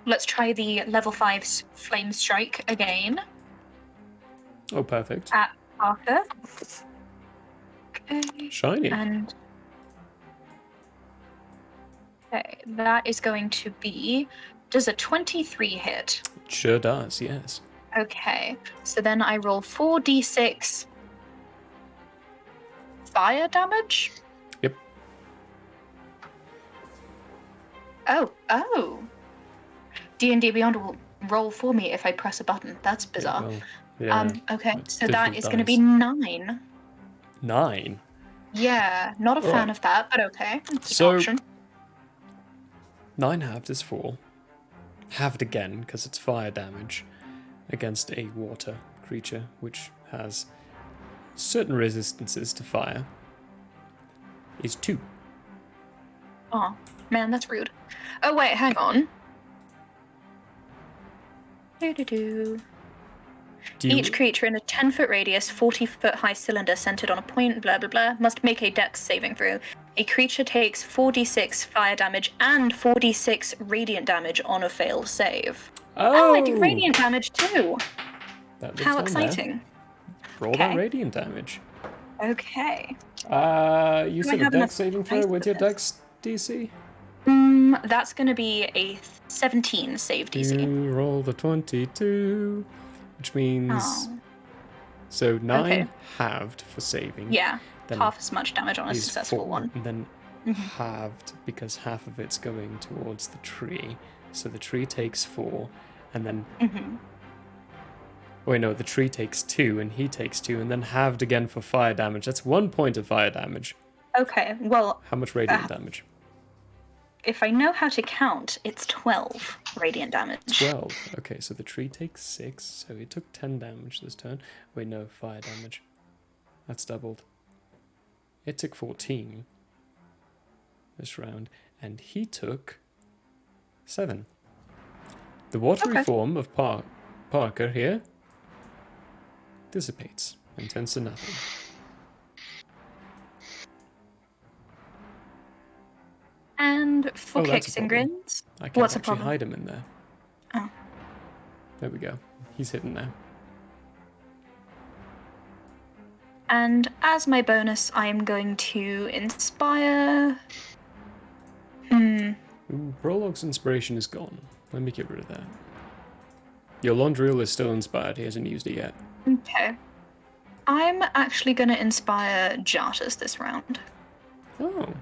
let's try the level 5 flame strike again. Oh, perfect. At Parker. Okay. Shiny. And Okay, that is going to be. Does a 23 hit? It sure does, yes. Okay, so then I roll 4d6 fire damage. Yep. Oh. D&D Beyond will roll for me if I press a button. That's bizarre. Well, yeah. Okay, it's so that difficult is going to dice. be 9. 9. Yeah, not a fan Alright. of that, but okay. It's an So- option. 9 halved is 4. Halved again, because it's fire damage against a water creature, which has certain resistances to fire, is 2. Oh, man, that's rude. Oh, wait, hang on. Do-do-do. Do you, Each creature in a 10-foot radius, 40-foot high cylinder centered on a point, blah, blah, blah, must make a dex saving throw. A creature takes 4d6 fire damage and 4d6 radiant damage on a failed save. Oh, I do radiant damage too. That looks How fun there. exciting. Roll that Okay. radiant damage. Okay. You Do I said a have dex enough saving throw. dice What's for your this? dex DC? That's going to be a 17 save DC. You roll the 22, which means Oh. so 9 Okay. halved for saving. Yeah, Then half as much damage on a is successful 4, one. and then Mhm. halved because half of it's going towards the tree. So the tree takes 4, and then hmm wait, no, the tree takes 2, and he takes 2, and then halved again for fire damage. That's 1 point of fire damage. Okay, well, How much radiant damage? if I know how to count, it's 12 radiant damage. 12. Okay, so the tree takes 6, so he took 10 damage this turn. Wait, no, fire damage. That's doubled. It took 14 this round, and he took 7. The watery Okay. form of Parker here dissipates and turns to nothing. And for Oh, that's kicks a and problem. grins, I can't what's a actually problem? hide him in there. Oh. There we go. He's hidden now. And as my bonus, I am going to inspire. Ooh, Prologue's inspiration is gone. Let me get rid of that. Your Londriel is still inspired. He hasn't used it yet. Okay. I'm actually going to inspire Jartus this round. Oh.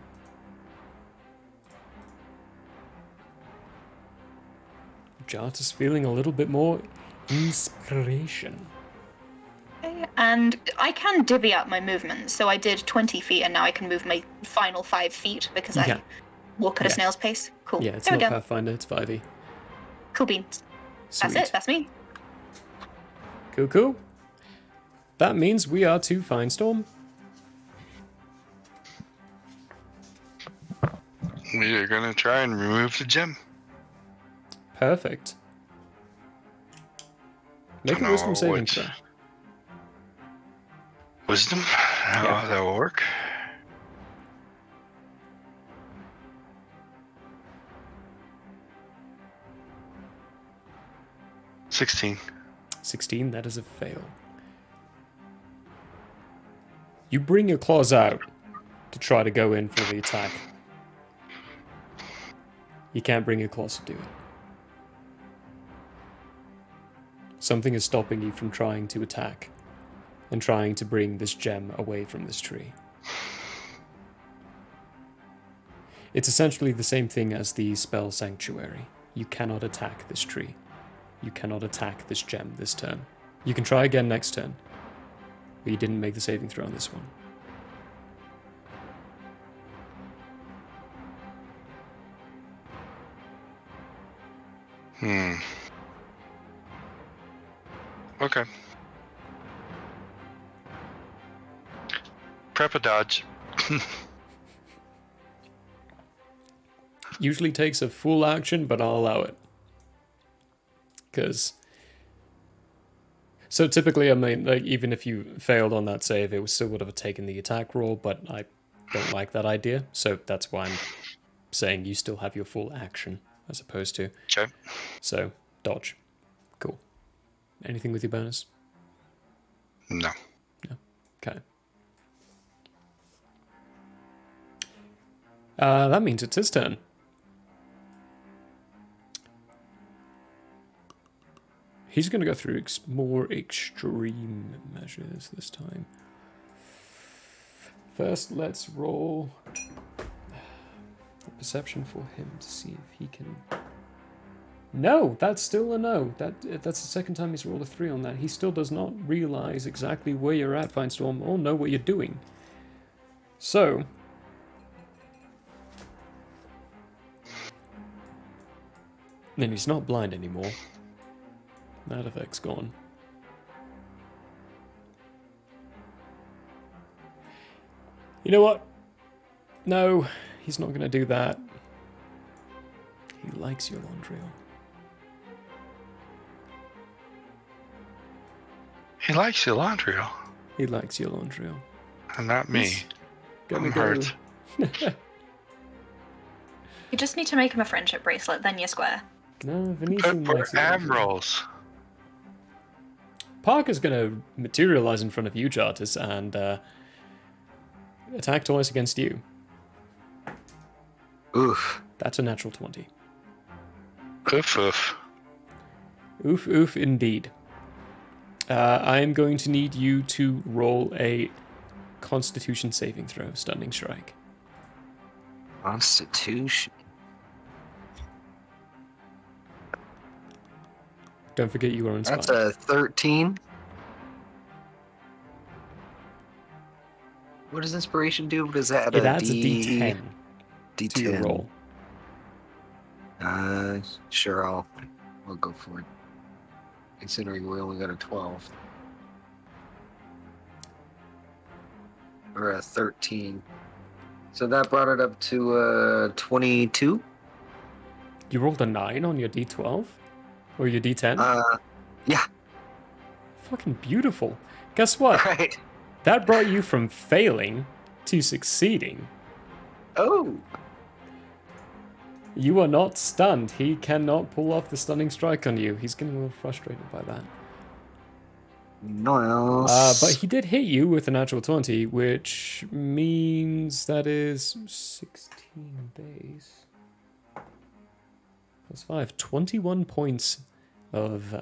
Jartus feeling a little bit more inspiration. Okay, and I can divvy up my movement, so I did 20 feet, and now I can move my final 5 feet because Yeah. I walk at a Yeah. snail's pace. Cool. Yeah, it's there we not go. Pathfinder, it's 5e. Cool beans. Sweet. That's it. That's me. Cool, cool. That means we are to Firestorm. We are gonna try and remove the gem. Perfect. Make a Don't wisdom know saving what- throw. Wisdom? How Yeah. that will work? $16. 16, that is a fail. You bring your claws out to try to go in for the attack. You can't bring your claws to do it. Something is stopping you from trying to attack and trying to bring this gem away from this tree. It's essentially the same thing as the spell Sanctuary. You cannot attack this tree. You cannot attack this gem this turn. You can try again next turn, but you didn't make the saving throw on this one. Okay. Prep a dodge. Usually takes a full action, but I'll allow it. Because... So typically, I mean, like, even if you failed on that save, it still would have taken the attack roll, but I don't like that idea, so that's why I'm saying you still have your full action, as opposed to... Okay. So, dodge. Cool. Anything with your bonus? No. Okay. That means it's his turn. He's going to go through more extreme measures this time. First, let's roll a perception for him to see if he can... No, that's still a no. That's the second time he's rolled a 3 on that. He still does not realize exactly where you're at, Finestorm, or know what you're doing. So... then he's not blind anymore. That effect's gone. You know what? No, he's not going to do that. He likes your Andrea. He likes Elandriel, He likes your Andrea. and not me. He's gonna I'm go- hurt. You just need to make him a friendship bracelet, then you're square. No, But Venetian we're likes your Andrea. admirals. Parker's going to materialize in front of you, Jartis, and attack twice against you. Oof. That's a natural 20. Oof, oof. Oof, oof, indeed. I am going to need you to roll a Constitution saving throw, Stunning Strike. Constitution. Don't forget you are inspired. That's a 13. What does inspiration do? Does that It a adds a D10 D10. to your roll. Sure, I'll go for it. Considering we only got a 12. Or a 13. So that brought it up to 22. You rolled a 9 on your D12? Or your D10? Yeah, Fucking beautiful. Guess what? right. That brought you from failing to succeeding. Oh, You are not stunned. He cannot pull off the stunning strike on you. He's getting a little frustrated by that. nice. But he did hit you with a natural 20, which means that is 16 base. Plus 5. 21 points of...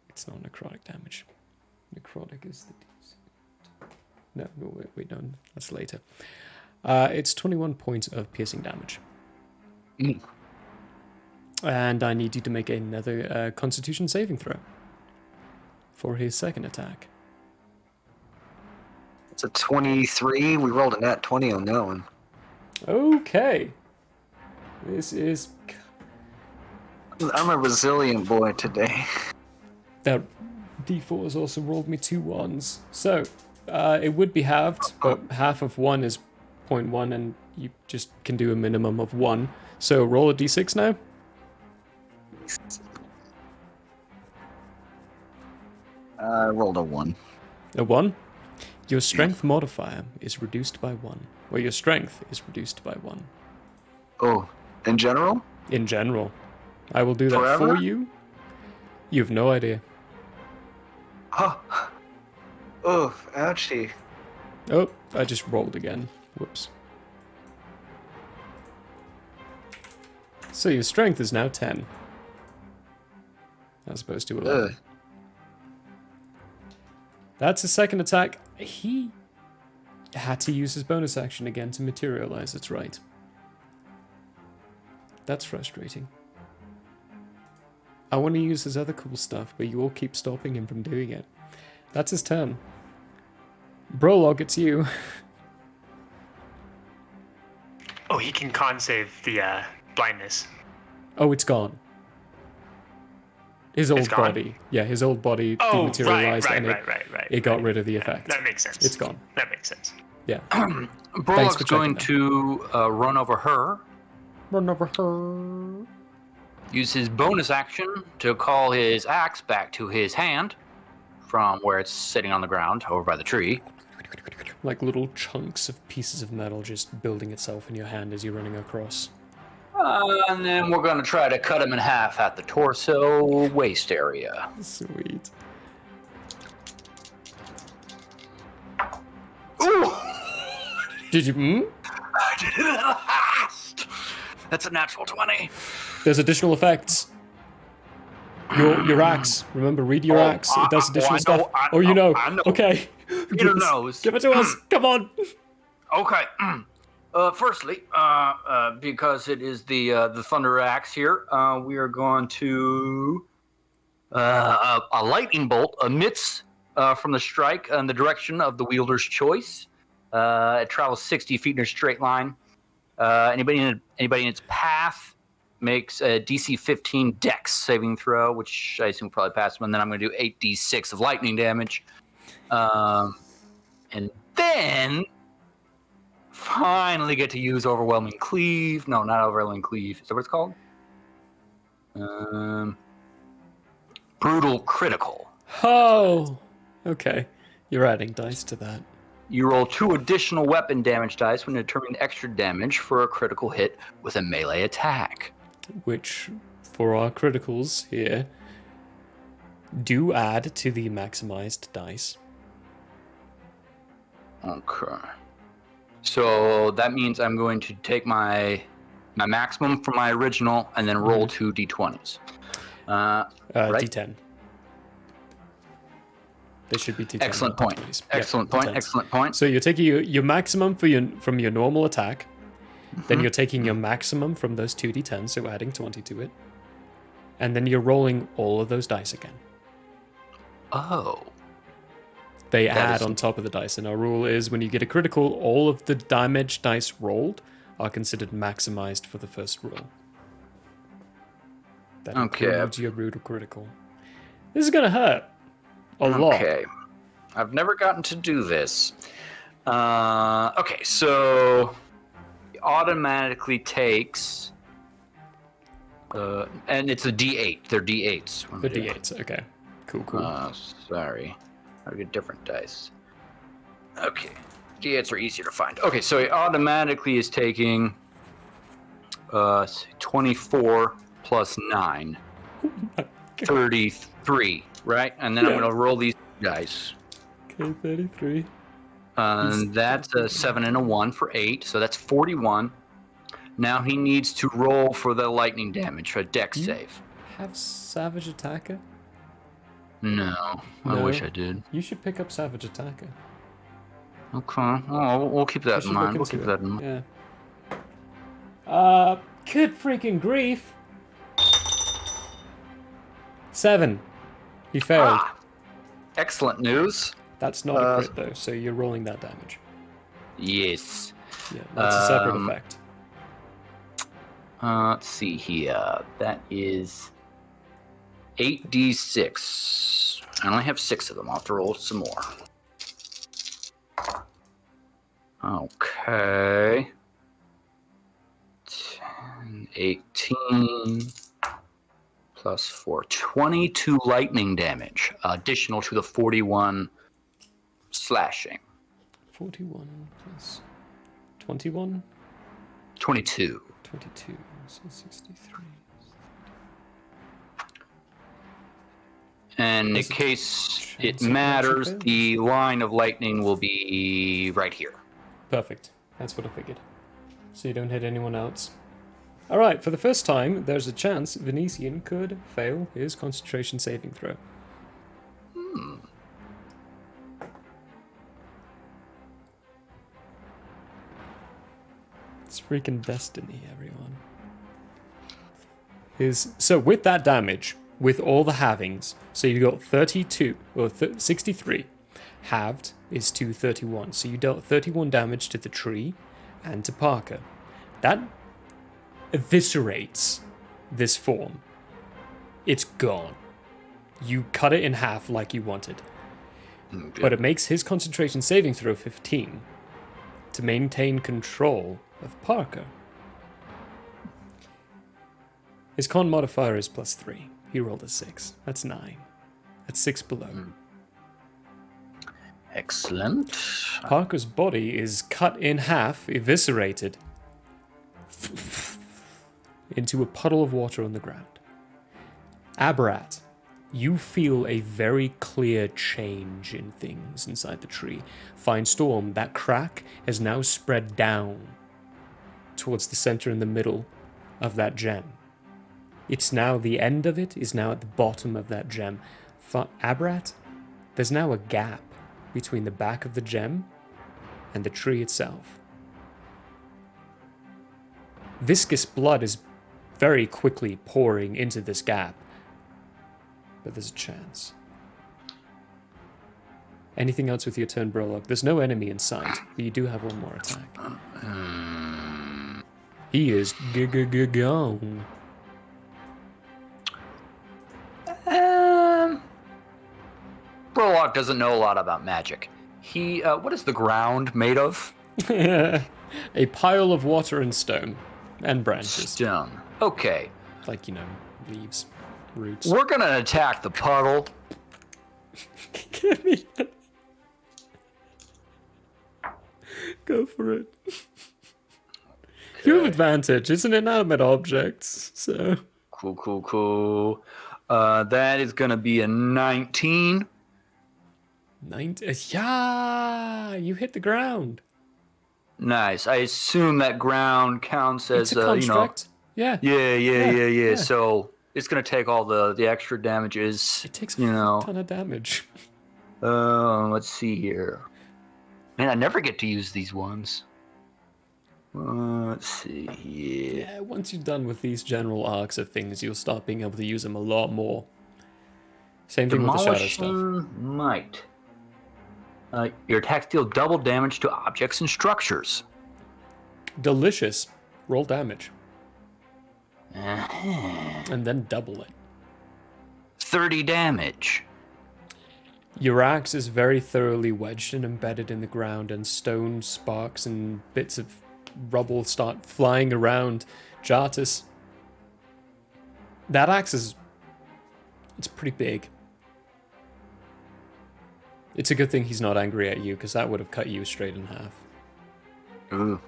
it's not necrotic damage. Necrotic is the D6. No, wait, no, that's later. It's 21 points of piercing damage. Mm. And I need you to make another Constitution saving throw for his second attack. It's a 23. We rolled a nat 20 on that one. Okay. This is... I'm a resilient boy today. that D4 has also rolled me 2 1s. So, it would be halved, but half of 1 is 0.1, and you just can do a minimum of 1. So roll a D6 now. I rolled a 1. A 1. Your strength modifier is reduced by 1. Or your strength is reduced by 1. Oh, in general? In general. I will do that Forever? for you. You have no idea. Oh, ouchie. Oh, I just rolled again. Whoops. So your strength is now 10. As opposed to 11. Ugh. That's his second attack. He had to use his bonus action again to materialize, that's right. That's frustrating. I want to use his other cool stuff, but you all keep stopping him from doing it. That's his turn. Brolog, it's you. Oh, he can con save the blindness. Oh, it's gone. His old It's gone? body. Yeah, his old body Oh, dematerialized and right. it got rid of the effect. That makes sense. It's gone. That makes sense. Yeah. Brolog's for going checking to run over her, Run over her. use his bonus action to call his axe back to his hand from where it's sitting on the ground over by the tree. Like little chunks of pieces of metal just building itself in your hand as you're running across. And then we're going to try to cut him in half at the torso waist area. Sweet. Ooh! Did you? I did it at last! That's a natural 20. There's additional effects. Your axe. Remember, read your axe. It does additional stuff. You know. I know. Okay. Peter knows. Give it to us. Come on. Okay. Firstly, because it is the Thunder Axe here, we are going to a lightning bolt emits from the strike in the direction of the wielder's choice. It travels 60 feet in a straight line. Anybody in its path makes a DC 15 Dex saving throw, which I assume will probably pass them. And then I'm going to do 8d6 of lightning damage. And then finally get to use Overwhelming Cleave. No, not Overwhelming Cleave. Is that what it's called? Brutal Critical. Oh. Okay. You're adding dice to that. You roll 2 additional weapon damage dice when determining extra damage for a critical hit with a melee attack. Which, for our criticals here, do add to the maximized dice. Okay. So that means I'm going to take my maximum from my original and then roll 2 d20s. Right? D10. They should be D10. Excellent point. Excellent point. D10s. Excellent point. So you're taking your maximum from your normal attack. Then you're taking your maximum from those 2 d10s, so adding 20 to it. And then you're rolling all of those dice again. Oh. They add on top of the dice, and our rule is when you get a critical, all of the damage dice rolled are considered maximized for the first roll. That includes your brutal critical. This is gonna hurt a lot. Okay. I've never gotten to do this. Okay, so it automatically takes, and it's a D8. They're D8s. The D8s. Okay. Cool. Sorry. I get different dice. Okay. D8s are easier to find. Okay, so it automatically is taking 24 plus 9. 33, right? And then I'm going to roll these dice. Okay, 33. And that's a 7 and a 1 for 8, so that's 41. Now he needs to roll for the lightning damage for a dex save. Have Savage Attacker? No, I wish I did. You should pick up Savage Attacker. Okay, we'll keep that in mind. We'll keep that in mind. Yeah. Good freaking grief. 7. He failed. Excellent news. That's not a crit though, so you're rolling that damage. Yes. Yeah, that's a separate effect. Let's see here. That is 8d6. I only have 6 of them. I'll have to roll some more. Okay. 10, 18 plus 4. 22 lightning damage, additional to the 41 slashing. 41 plus 21? 22. 22, so 63. And in case it matters, the line of lightning will be right here. Perfect. That's what I figured. So you don't hit anyone else. Alright, for the first time, there's a chance Venetian could fail his concentration saving throw. It's freaking destiny, everyone. So with that damage, with all the halvings, so you got 32, or 63. Halved is 231. So you dealt 31 damage to the tree and to Parker. That eviscerates this form. It's gone. You cut it in half like you wanted. Okay. But it makes his concentration saving throw 15 to maintain control of Parker. His con modifier is +3. He rolled a 6. That's 9. That's 6 below. Excellent. Parker's body is cut in half, eviscerated, into a puddle of water on the ground. Aberrat, you feel a very clear change in things inside the tree. Fine Storm, that crack has now spread down towards the center in the middle of that gem. It's now, the end of it is now at the bottom of that gem. Abrat, there's now a gap between the back of the gem and the tree itself. Viscous blood is very quickly pouring into this gap, but there's a chance. Anything else with your turn, Brolock? There's no enemy in sight, but you do have one more attack. He is gone. Brolock doesn't know a lot about magic. He, what is the ground made of? A pile of water and stone and branches. Stone. Okay. Like, leaves, roots. We're gonna attack the puddle. Give me that. Go for it. You have advantage. It's an inanimate object, so... Cool. That is gonna be a 19. 19. Yeah! You hit the ground. Nice. I assume that ground counts as, It's a construct. Yeah. Yeah. So it's gonna take all the extra damages. It takes a ton of damage. Let's see here. Man, I never get to use these ones. Let's see here. Yeah, once you're done with these general arcs of things, you'll start being able to use them a lot more. Same thing with the shadow stuff. Demolishing might. Your attacks deal double damage to objects and structures. Delicious. Roll damage. Uh-huh. And then double it. 30 damage. Your axe is very thoroughly wedged and embedded in the ground, and stone sparks and bits of rubble start flying around. Jartis. That axe is... It's pretty big. It's a good thing he's not angry at you, because that would have cut you straight in half. Ooh.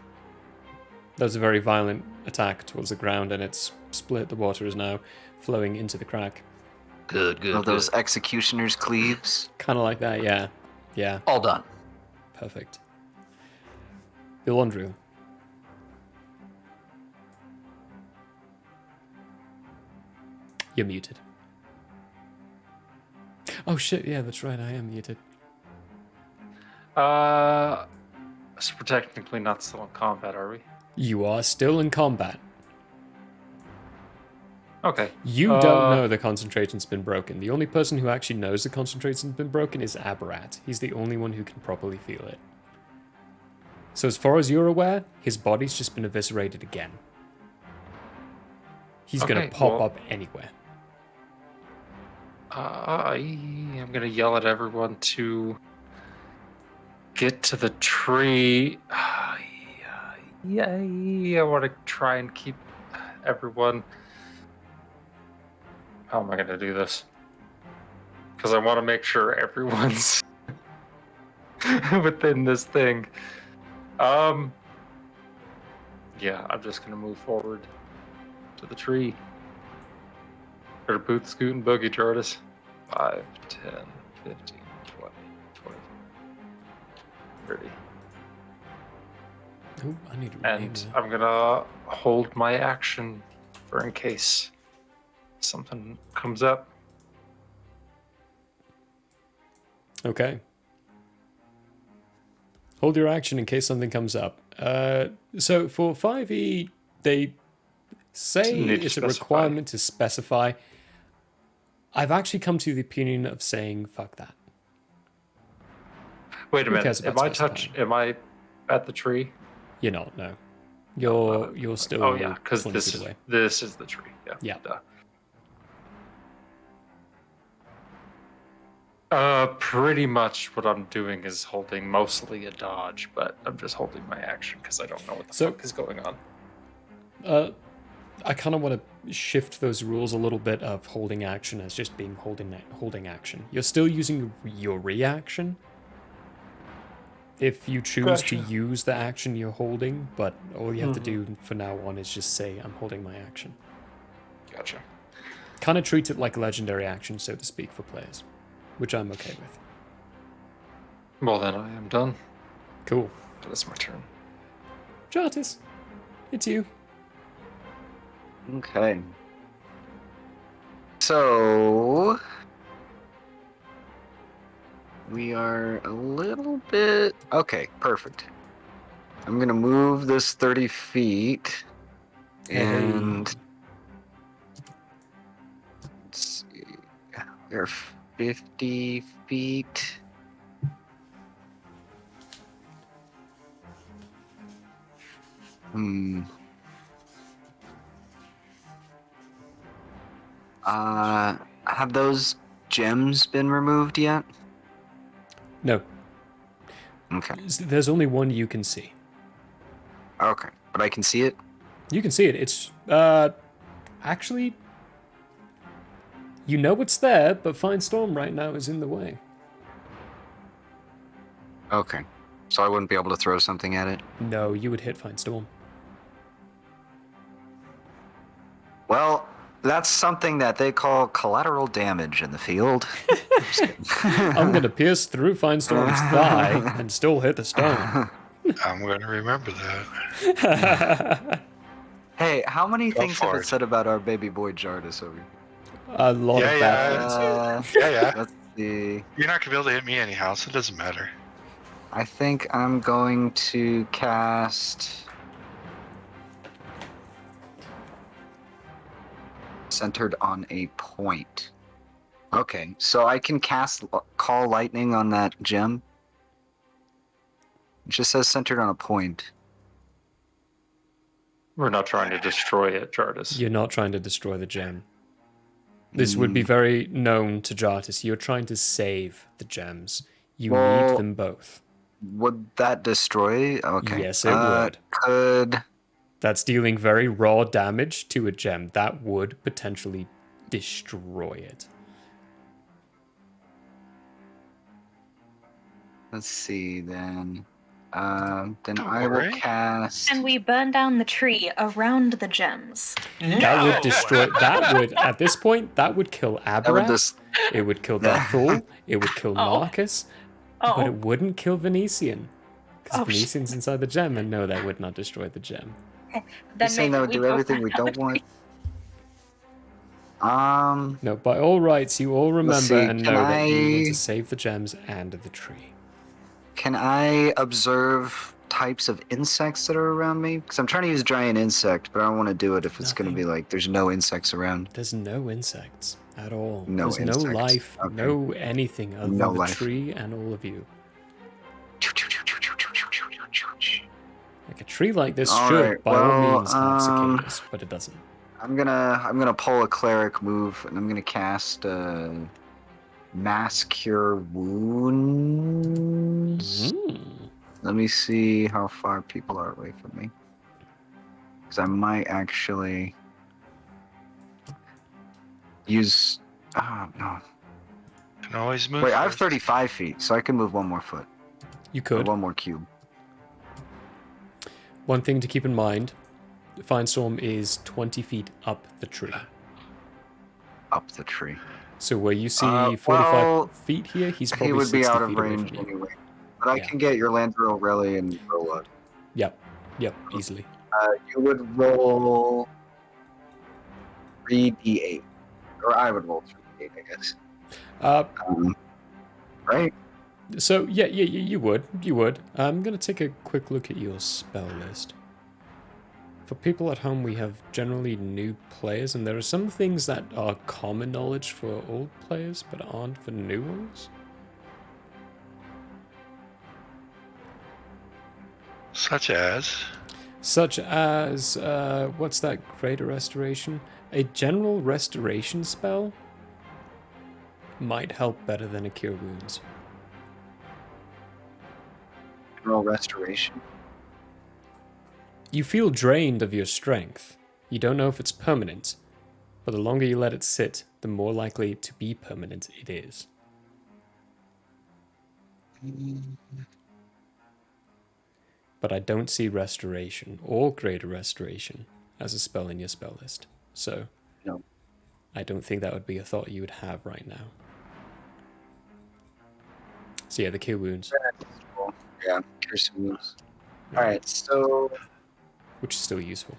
That was a very violent attack towards the ground, and it's split. The water is now flowing into the crack. Good. Those executioner's cleaves. Kind of like that, yeah. Yeah, All done. perfect. Ilondru. You're muted. Oh shit, yeah, that's right, I am muted. So we're technically not still in combat, are we? You are still in combat. Okay. You don't know the concentration's been broken. The only person who actually knows the concentration's been broken is Aberrat. He's the only one who can properly feel it. So as far as you're aware, his body's just been eviscerated again. He's gonna Okay, pop well- up anywhere. I'm gonna yell at everyone to get to the tree. I want to try and keep everyone. How am I gonna do this? Because I want to make sure everyone's within this thing. Yeah, I'm just gonna move forward to the tree. Or boot, scoot, and boogie, Jardis. 5, 10, 15, 20, 25, 30. Oh, I need to rename And that. I'm gonna hold my action for in case something comes up. Okay. Hold your action in case something comes up. So for 5e, they say Need to it's a specify. requirement to specify. I've actually come to the opinion of saying fuck that. Wait a Who cares minute. about Am I at the tree? You're not, no. You're still Oh yeah, because 20 this feet is away. this is the tree. Yeah. Yeah. Duh. Pretty much what I'm doing is holding mostly a dodge, but I'm just holding my action because I don't know what the So- fuck is going on. I kind of want to shift those rules a little bit of holding action as just being holding action. You're still using your reaction if you choose to Gotcha. use the action you're holding, but all you have to do for now on is just say, I'm holding my action. Gotcha. Kind of treat it like a legendary action, so to speak, for players, which I'm okay with. Well, then I am done. Cool. That's my turn. Jartis, it's you. Okay. So we are a little bit okay. Perfect. I'm gonna move this 30 feet, and let's see. They're 50 feet. Hmm. Have those gems been removed yet? No, Okay. there's only one you can see. Okay. But I can see it? You can see it. It's actually, you know it's there, but Fine Storm right now is in the way. Okay. So I wouldn't be able to throw something at it? No, you would hit Fine Storm. Well, that's something that they call collateral damage in the field. I'm gonna pierce through Fine Storm's thigh and still hit the stone. I'm going to remember that. Hey, how many Go things have for it it. said about our baby boy Jardis over here? A lot of bad Yeah, things. yeah. Let's see. You're not going to be able to hit me anyhow, so it doesn't matter. I think I'm going to cast centered on a point. Okay, so I can cast Call Lightning on that gem. It just says centered on a point. We're not trying to destroy it, Jardis. You're not trying to destroy the gem. This would be very known to Jartis. You're trying to save the gems. You need them both. Would that destroy? Okay. Yes, it would. Could. That's dealing very raw damage to a gem. That would potentially destroy it. Let's see then. Then Don't I will worry. cast. And we burn down the tree around the gems. That would destroy. That would, at this point, that would kill That would Aberrath. just. It would kill Yeah. that fool. It would kill Oh. Marcus. But Oh, it wouldn't kill Venetian. Because Oh, Venetian's inside the gem, and no, that would not destroy the gem. You're then saying that maybe would we do both everything we burn down don't the want. tree. No, by all rights, you all remember see, and can know that you want I- to save the gems and the tree. Can I observe types of insects that are around me? Because I'm trying to use giant insect, but I don't want to do it if it's going to be like there's no insects around. There's no insects at all. No There's no insects. life, Okay. no anything other No than the life. tree and all of you. Like a tree like this All should, right, by all well, means, have cicadas, but it doesn't. I'm gonna pull a cleric move, and I'm gonna cast Mass Cure Wounds. Let me see how far people are away from me, because I might actually use. Oh no! Can always move. Wait, I have first. 35 feet, so I can move one more foot, You or could. one more cube. One thing to keep in mind, Fine Storm is 20 feet up the tree. Up the tree. So where you see 45 well, feet here, he's He probably would 60 be out of feet away range from you. anyway. But I Yeah. can get your Landrill Rally and roll up. Yep, easily. You would roll 3d8. Or I would roll 3d8, I guess. Right? So yeah, you would. I'm gonna take a quick look at your spell list. For people at home, we have generally new players, and there are some things that are common knowledge for old players, but aren't for new ones. Such as. What's that greater restoration? A general restoration spell might help better than a cure wounds. Roll restoration. You feel drained of your strength. You don't know if it's permanent, but the longer you let it sit, the more likely to be permanent it is. But I don't see restoration or greater restoration as a spell in your spell list. So No. I don't think that would be a thought you would have right now. So yeah, the cure wounds, Yeah, cure some wounds. Alright, so which is still useful.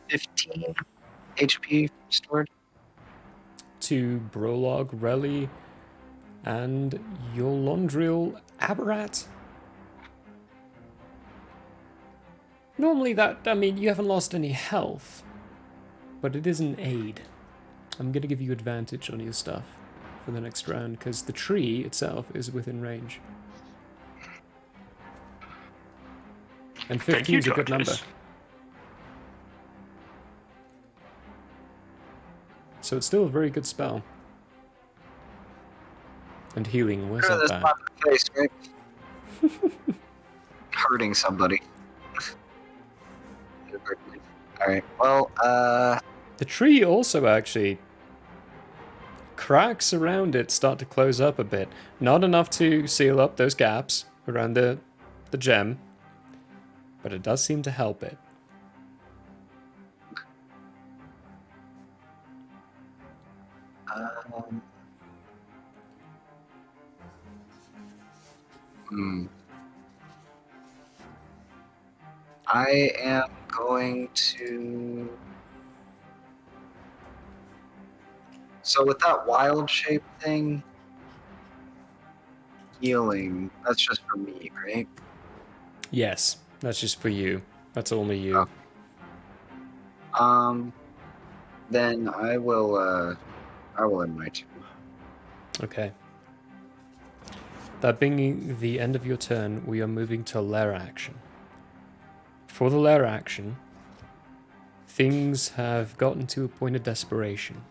15 HP stored? To Brolog, Relly, and Yolondril Aberrat. Normally you haven't lost any health, but it is an aid. I'm going to give you advantage on your stuff for the next round, because the tree itself is within range. And 15 is a good number. So it's still a very good spell. And healing was Sure, not that's bad. not the face, right? Hurting somebody. Alright, well, The tree also actually cracks around it start to close up a bit. Not enough to seal up those gaps around the gem, but it does seem to help it. I am going to... So with that wild shape thing, healing, that's just for me, right? Yes, that's just for you. That's only you. Oh. Then I will end my turn. Okay. That being the end of your turn, we are moving to lair action. For the lair action, things have gotten to a point of desperation.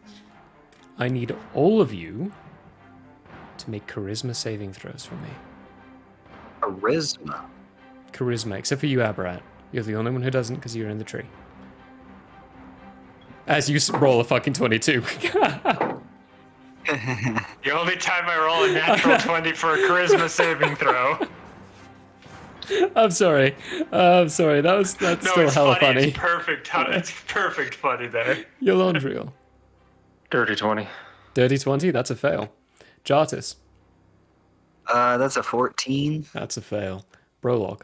I need all of you to make charisma saving throws for me. Charisma? Charisma, except for you, Aberrat. You're the only one who doesn't because you're in the tree. As you roll a fucking 22. The only time I roll a natural 20 for a charisma saving throw. I'm sorry. That's No, still it's hella funny. funny. It's perfect. It's perfect funny there. Yolondriel. Dirty 20. Dirty 20, that's a fail. Jartis, That's a 14. that's a fail. Brolog.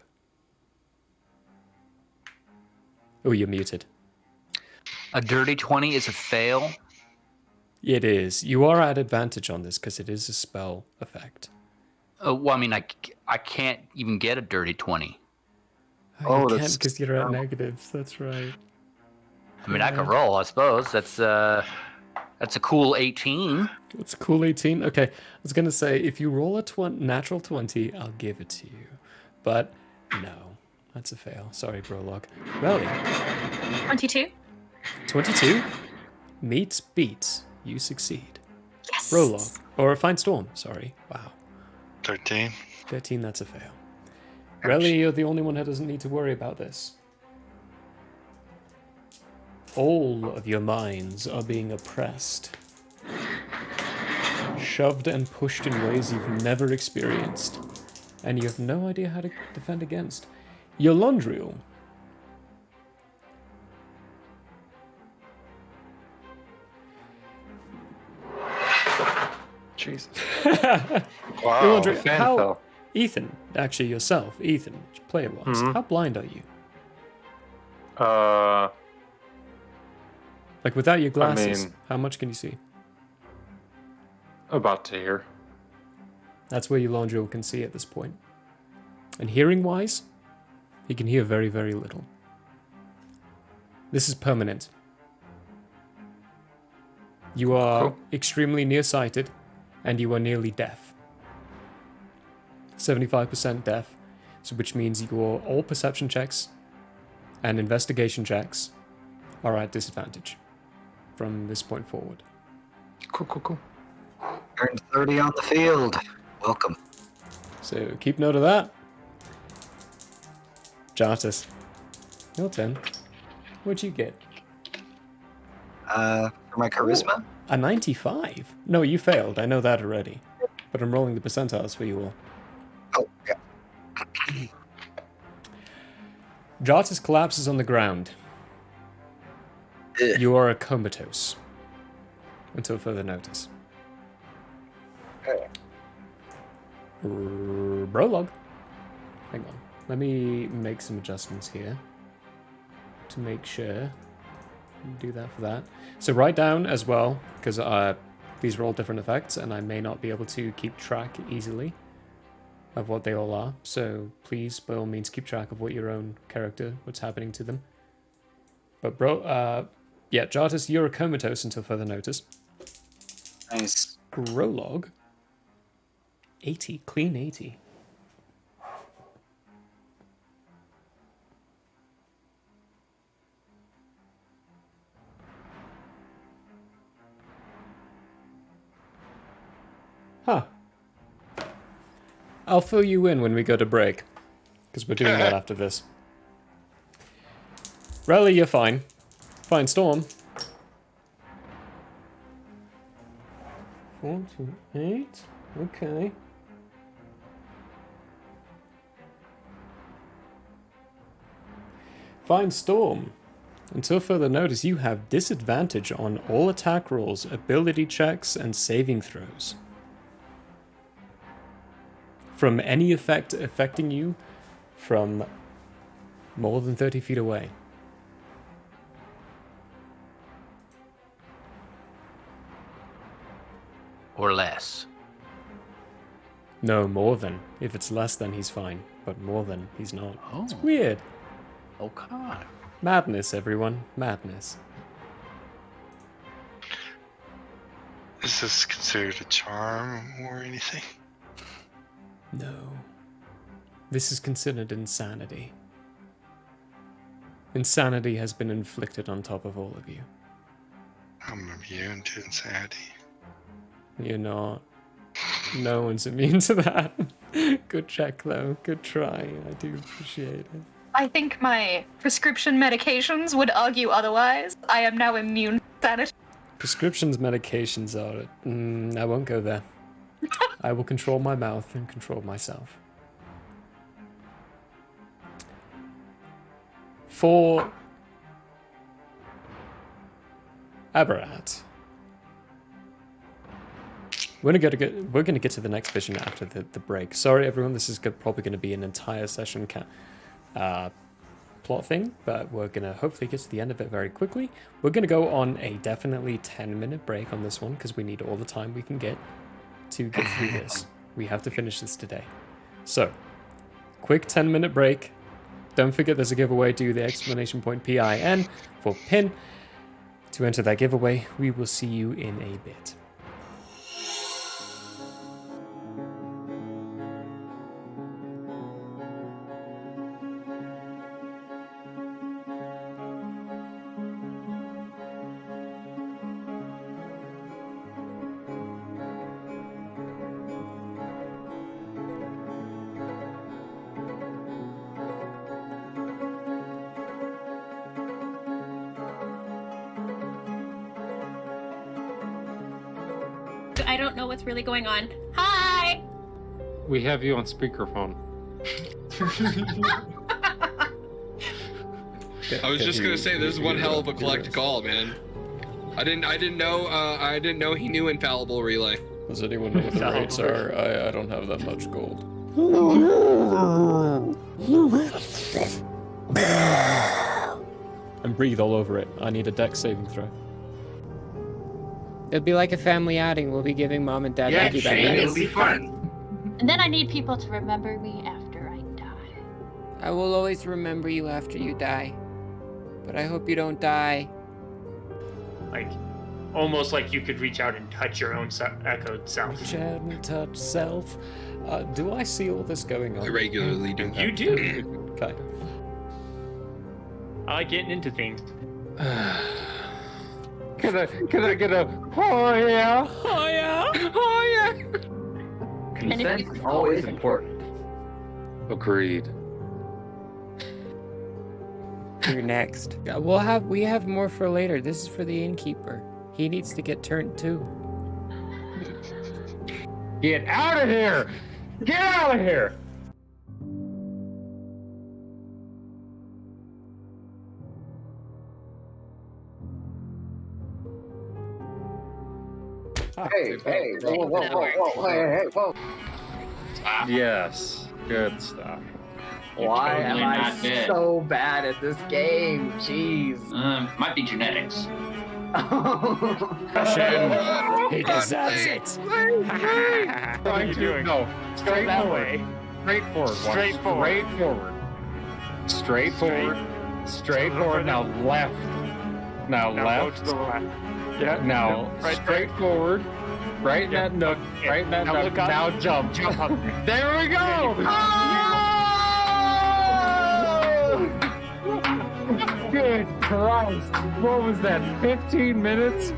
Oh, you're muted. A dirty 20 is a fail. It is. You are at advantage on this because it is a spell effect. Well, I mean, I can't even get a dirty 20. Oh, you that's- can't because you're at negatives. That's right. I mean, I could roll, I suppose. That's a cool 18. It's a cool 18. Okay, I was going to say, if you roll a natural 20, I'll give it to you. But no, that's a fail. Sorry, Brolog. Relly, 22. 22 meets beats. You succeed. Yes. Brolog. Or a Fine Storm, sorry. Wow. 13. 13, that's a fail. Relly, you're the only one who doesn't need to worry about this. All of your minds are being oppressed. Shoved and pushed in ways you've never experienced. And you have no idea how to defend against. Yolondriel. Jesus. Wow. Yolondriel, Fan how... fell. Ethan, actually yourself, Ethan, player-wise, how blind are you? Like, without your glasses, mean- how much can you see? About to hear. That's where Yolondriel can see at this point. And hearing-wise, he can hear very, very little. This is permanent. You are Cool. extremely nearsighted, and you are nearly deaf. 75% deaf, so which means your all perception checks and investigation checks are at disadvantage from this point forward. Cool. Earned 30 on the field. Welcome. So keep note of that. Jartis, your turn. What'd you get? For my charisma? A 95? No, you failed. I know that already. But I'm rolling the percentiles for you all. Oh, yeah. Jartis collapses on the ground. Ugh. You are comatose. Until further notice. Brolog. Hang on. Let me make some adjustments here. To make sure do that for that. So write down as well, because these are all different effects, and I may not be able to keep track easily of what they all are. So please, by all means, keep track of what your own character, what's happening to them. But yeah, Jartus, you're comatose until further notice. Nice. Prologue. 80, clean 80. Huh. I'll fill you in when we go to break, because we're doing that after this. Rally, you're fine. Fine, Storm. 4, 2, 8. Okay. Fine, Storm. Until further notice, you have disadvantage on all attack rolls, ability checks, and saving throws. From any effect affecting you from more than 30 feet away. Or less. No, more than. If it's less than, he's fine. But more than, he's not. Oh. It's weird. Okay. Madness, everyone. Madness. Is this considered a charm or anything? No. This is considered insanity. Insanity has been inflicted on top of all of you. I'm immune to insanity. You're not. No one's immune to that. Good check, though. Good try. I do appreciate it. I think my prescription medications would argue otherwise. I am now immune to sanity. Prescriptions, medications are... I won't go there. I will control my mouth and control myself. For Aberrat, we're gonna get to the next vision after the break. Sorry, everyone. This is probably going to be an entire session plot thing, but we're gonna hopefully get to the end of it very quickly. We're gonna go on a definitely 10-minute break on this one because we need all the time we can get to get through this. We have to finish this today. So, quick 10-minute break. Don't forget there's a giveaway. Do the exclamation point PIN for PIN to enter that giveaway. We will see you in a bit. I don't know what's really going on. Hi! We have you on speakerphone. I was just gonna say, this is one hell of a collect call, man. I didn't know he knew infallible relay. Does anyone know what the rates are? I don't have that much gold. And breathe all over it. I need a dex saving throw. It'll be like a family outing. We'll be giving mom and dad piggy bank. It'll be fun. And then I need people to remember me after I die. I will always remember you after you die. But I hope you don't die. Like, almost like you could reach out and touch your own echoed self. Reach out and touch self. Do I see all this going on? I regularly do. You do. Okay. I like getting into things. Can I get a oh yeah? Oh yeah! Oh yeah! Consent is always important. Agreed. You're next. We have more for later. This is for the innkeeper. He needs to get turned too. Get out of here! Get out of here! Hey, whoa, hey, whoa. Yes, good stuff. Why am totally I not dead. so bad at this game? Jeez. Might be genetics. He deserves it. What are you doing? No, straightforward. Straightforward. Straightforward. Now left. Now left. Go to the left. Yeah. Now right straightforward. Right in that nook. Right in that Now nook. look up. Now jump. Jump up. There we go. Good Christ. What was that? 15 minutes?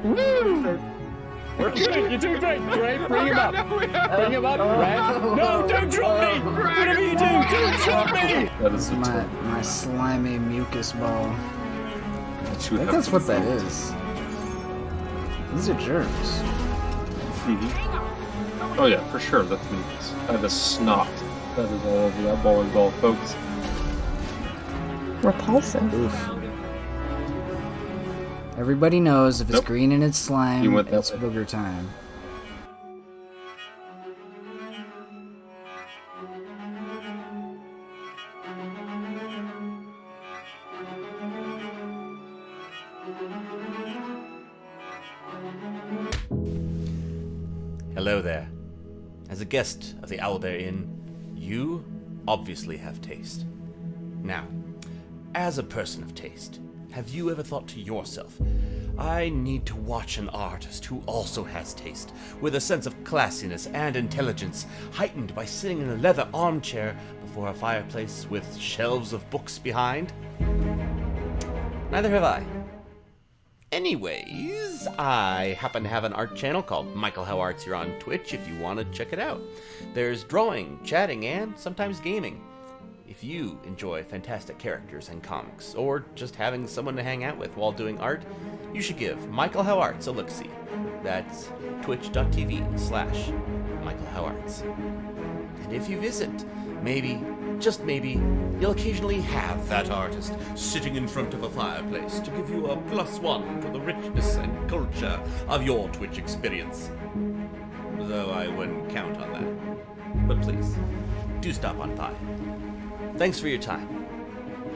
Woo! You're doing great. Great. Bring him up. Bring him up. Red. No, don't drop me. Whatever you do, don't drop me. That is My slimy mucus ball. I that you think have that's to what that follow. is. These are germs. Mm-hmm. Oh yeah, for sure. That's mucus. That is snot. That is all over that bowling ball, folks. Repulsive. Oof. Everybody knows if it's Nope. green and it's slime, You went that it's way. booger time. Hello there. As a guest of the Owlbear Inn, you obviously have taste. Now, as a person of taste, have you ever thought to yourself, I need to watch an artist who also has taste, with a sense of classiness and intelligence, heightened by sitting in a leather armchair before a fireplace with shelves of books behind? Neither have I. Anyways, I happen to have an art channel called Michael How Arts here on Twitch if you want to check it out. There's drawing, chatting, and sometimes gaming. If you enjoy fantastic characters and comics, or just having someone to hang out with while doing art, you should give Michael How Arts a look-see. That's twitch.tv/Michael How Arts. And if you visit, maybe, just maybe, you'll occasionally have that artist sitting in front of a fireplace to give you a +1 for the richness and culture of your Twitch experience. Though I wouldn't count on that. But please, do stop on by. Thanks for your time,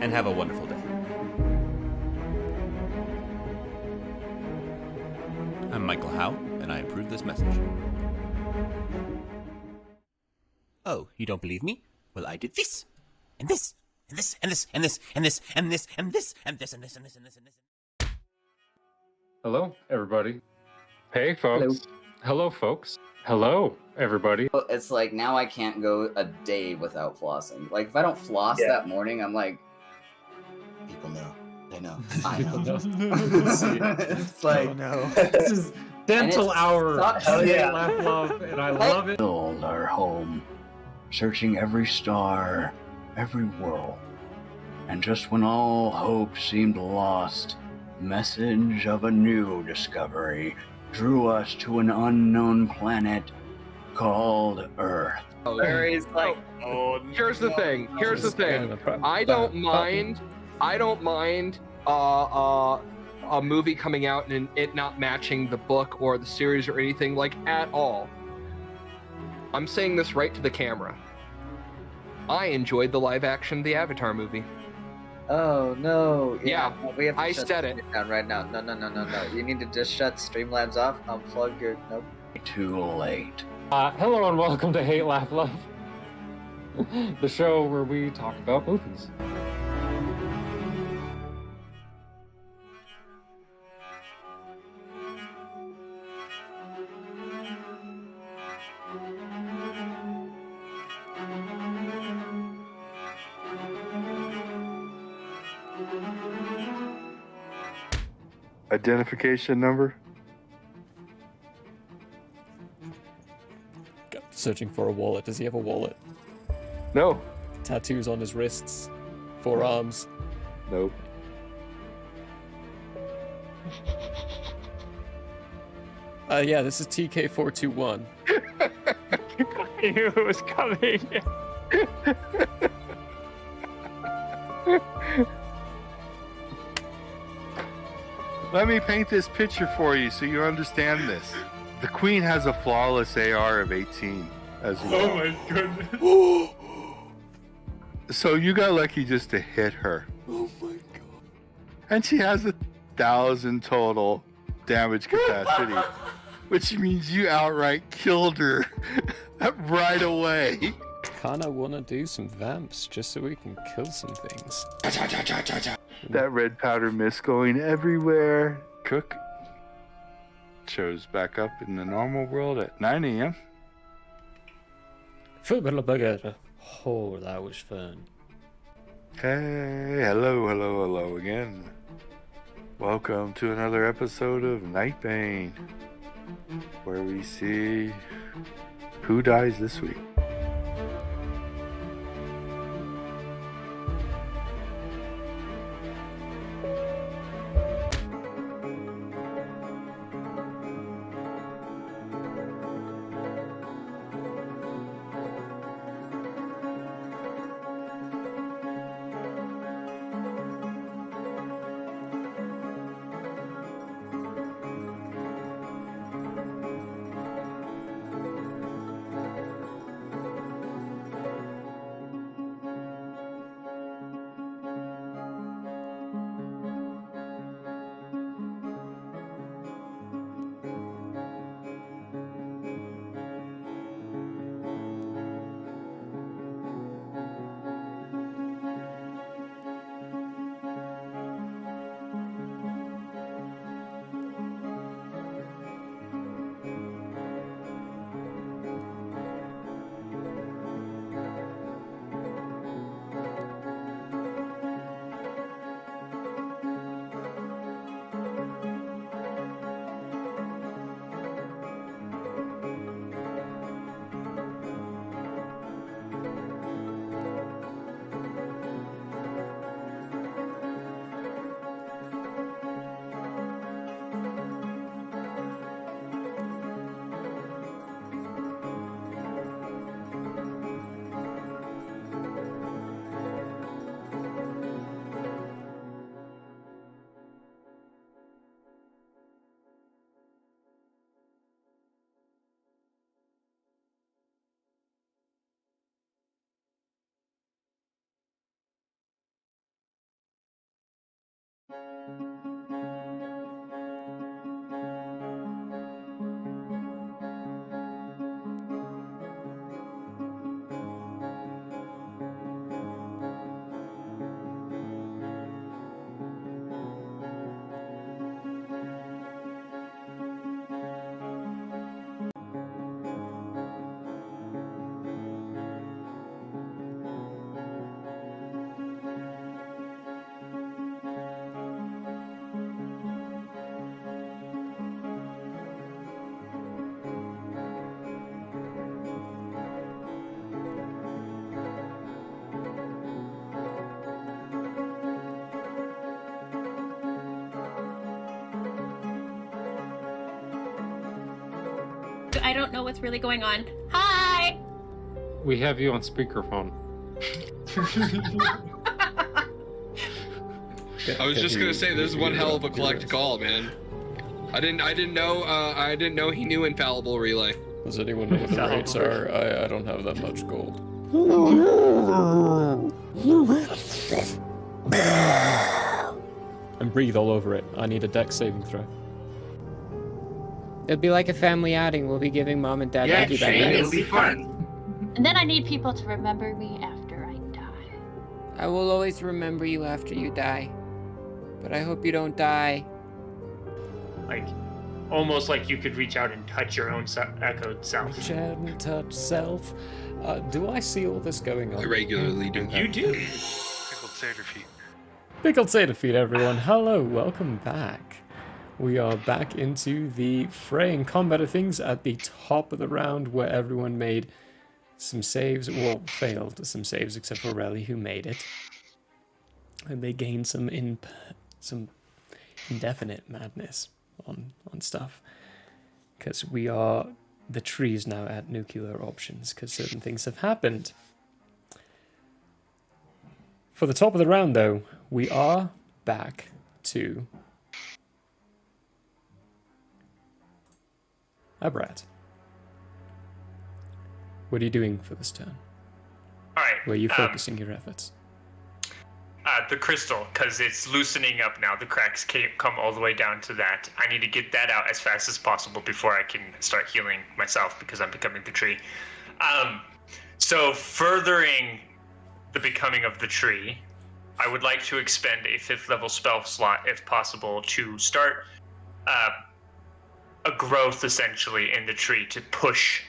and have a wonderful day. I'm Michael Howe, and I approve this message. Oh, you don't believe me? Well, I did this, and this, and this, and this, and this, and this, and this, and this, and this, and this, and this, and this, and this. Hello, everybody. Hey, folks. Hello, folks. Hello, everybody. It's like now I can't go a day without flossing. Like if I don't floss that morning, I'm like, people know. They know. I know. It's like, Oh, no. This is dental hour. Hell yeah. Laugh, love, and I love it. Build our home, searching every star, every world. And just when all hope seemed lost, message of a new discovery drew us to an unknown planet called Earth. where he's like, Here's the thing. I don't mind a movie coming out and it not matching the book or the series or anything like at all. I'm saying this right to the camera. I enjoyed the live action The Avatar movie. oh no. Yeah, we have to I shut said this it. down right now. No. You need to just shut Streamlabs off. Unplug your. Nope. Too late. Hello and welcome to Hate, Laugh, Love, the show where we talk about movies. Identification number? Searching for a wallet. Does he have a wallet? No. Tattoos on his wrists, forearms. Nope. Yeah, this is TK421. I knew it was coming. Let me paint this picture for you so you understand this. The Queen has a flawless AR of 18 as well. Oh my goodness. So you got lucky just to hit her. Oh my god. And she has 1,000 total damage capacity, which means you outright killed her right away. Kinda wanna do some vamps just so we can kill some things. That red powder mist going everywhere. Cook shows back up in the normal world at 9 a.m. Oh, that was fun. Hey, hello again. Welcome to another episode of Night Bane, where we see who dies this week. I don't know what's really going on. Hi! We have you on speakerphone. I was just gonna say, this is one hell of a collect call, man. I didn't know he knew infallible relay. Does anyone know what the rates are? I don't have that much gold. And breathe all over it. I need a dex saving throw. It'll be like a family outing. We'll be giving mom and dad Yeah, piggyback Shane, rides. it'll be fun. And then I need people to remember me after I die. I will always remember you after you die. But I hope you don't die. Like, almost like you could reach out and touch your own echoed self. Reach out and touch self. Do I see all this going on? I regularly do. You do. Pickled satyr feet. Pickled satyr feet, everyone. Hello, welcome back. We are back into the fray and combat of things at the top of the round, where everyone made some saves, well, failed some saves, except for Relly, who made it. And they gained some indefinite madness on stuff. Because we are the trees now at nuclear options, because certain things have happened. For the top of the round, though, we are back to Abrat. What are you doing for this turn? Alright, Where are you focusing your efforts? The crystal, because it's loosening up now. The cracks can't come all the way down to that. I need to get that out as fast as possible before I can start healing myself because I'm becoming the tree. So furthering the becoming of the tree, I would like to expend a 5th level spell slot, if possible, to start a growth, essentially, in the tree to push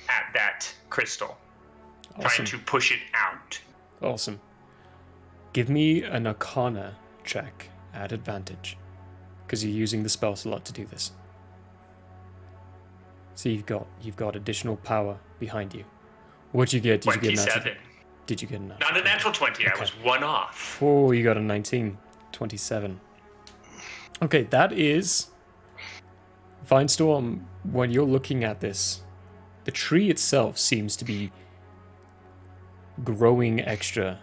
at that crystal. Awesome. Trying to push it out. Awesome. Give me an Arcana check at advantage, because you're using the spell slot to do this. So you've got additional power behind you. What'd you get? Did you get a natural? 27. Did you get a natural? Not a natural 20. Okay. I was 1 off. Oh, you got a 19. 27. Okay, that is... Finestorm, when you're looking at this, the tree itself seems to be growing extra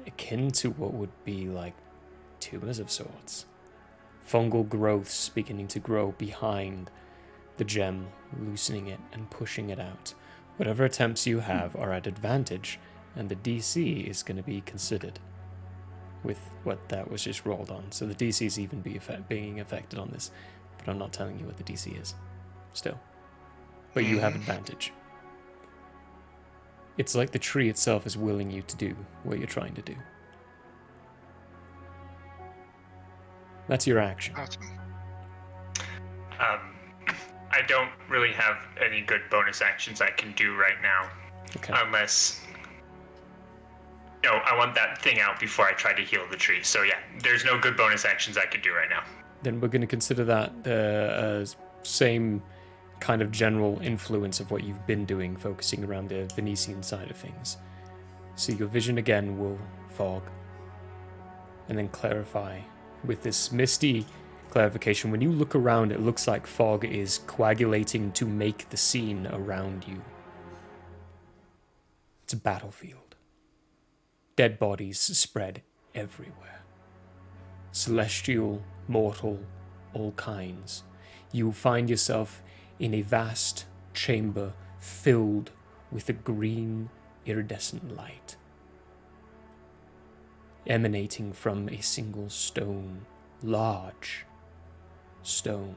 akin to what would be like tumors of sorts. Fungal growths beginning to grow behind the gem, loosening it and pushing it out. Whatever attempts you have are at advantage, and the DC is going to be considered with what that was just rolled on. So the DC is even being affected on this, but I'm not telling you what the DC is still. But you have advantage. It's like the tree itself is willing you to do what you're trying to do. That's your action. Awesome. I don't really have any good bonus actions I can do right now. Okay. Unless... No, I want that thing out before I try to heal the tree. So yeah, there's no good bonus actions I can do right now. Then we're going to consider that the same kind of general influence of what you've been doing, focusing around the Venetian side of things. So your vision again will fog and then clarify with this misty clarification. When you look around, it looks like fog is coagulating to make the scene around you. It's a battlefield. Dead bodies spread everywhere. Celestial, mortal, all kinds. You find yourself in a vast chamber filled with a green, iridescent light, emanating from a single stone, large stone.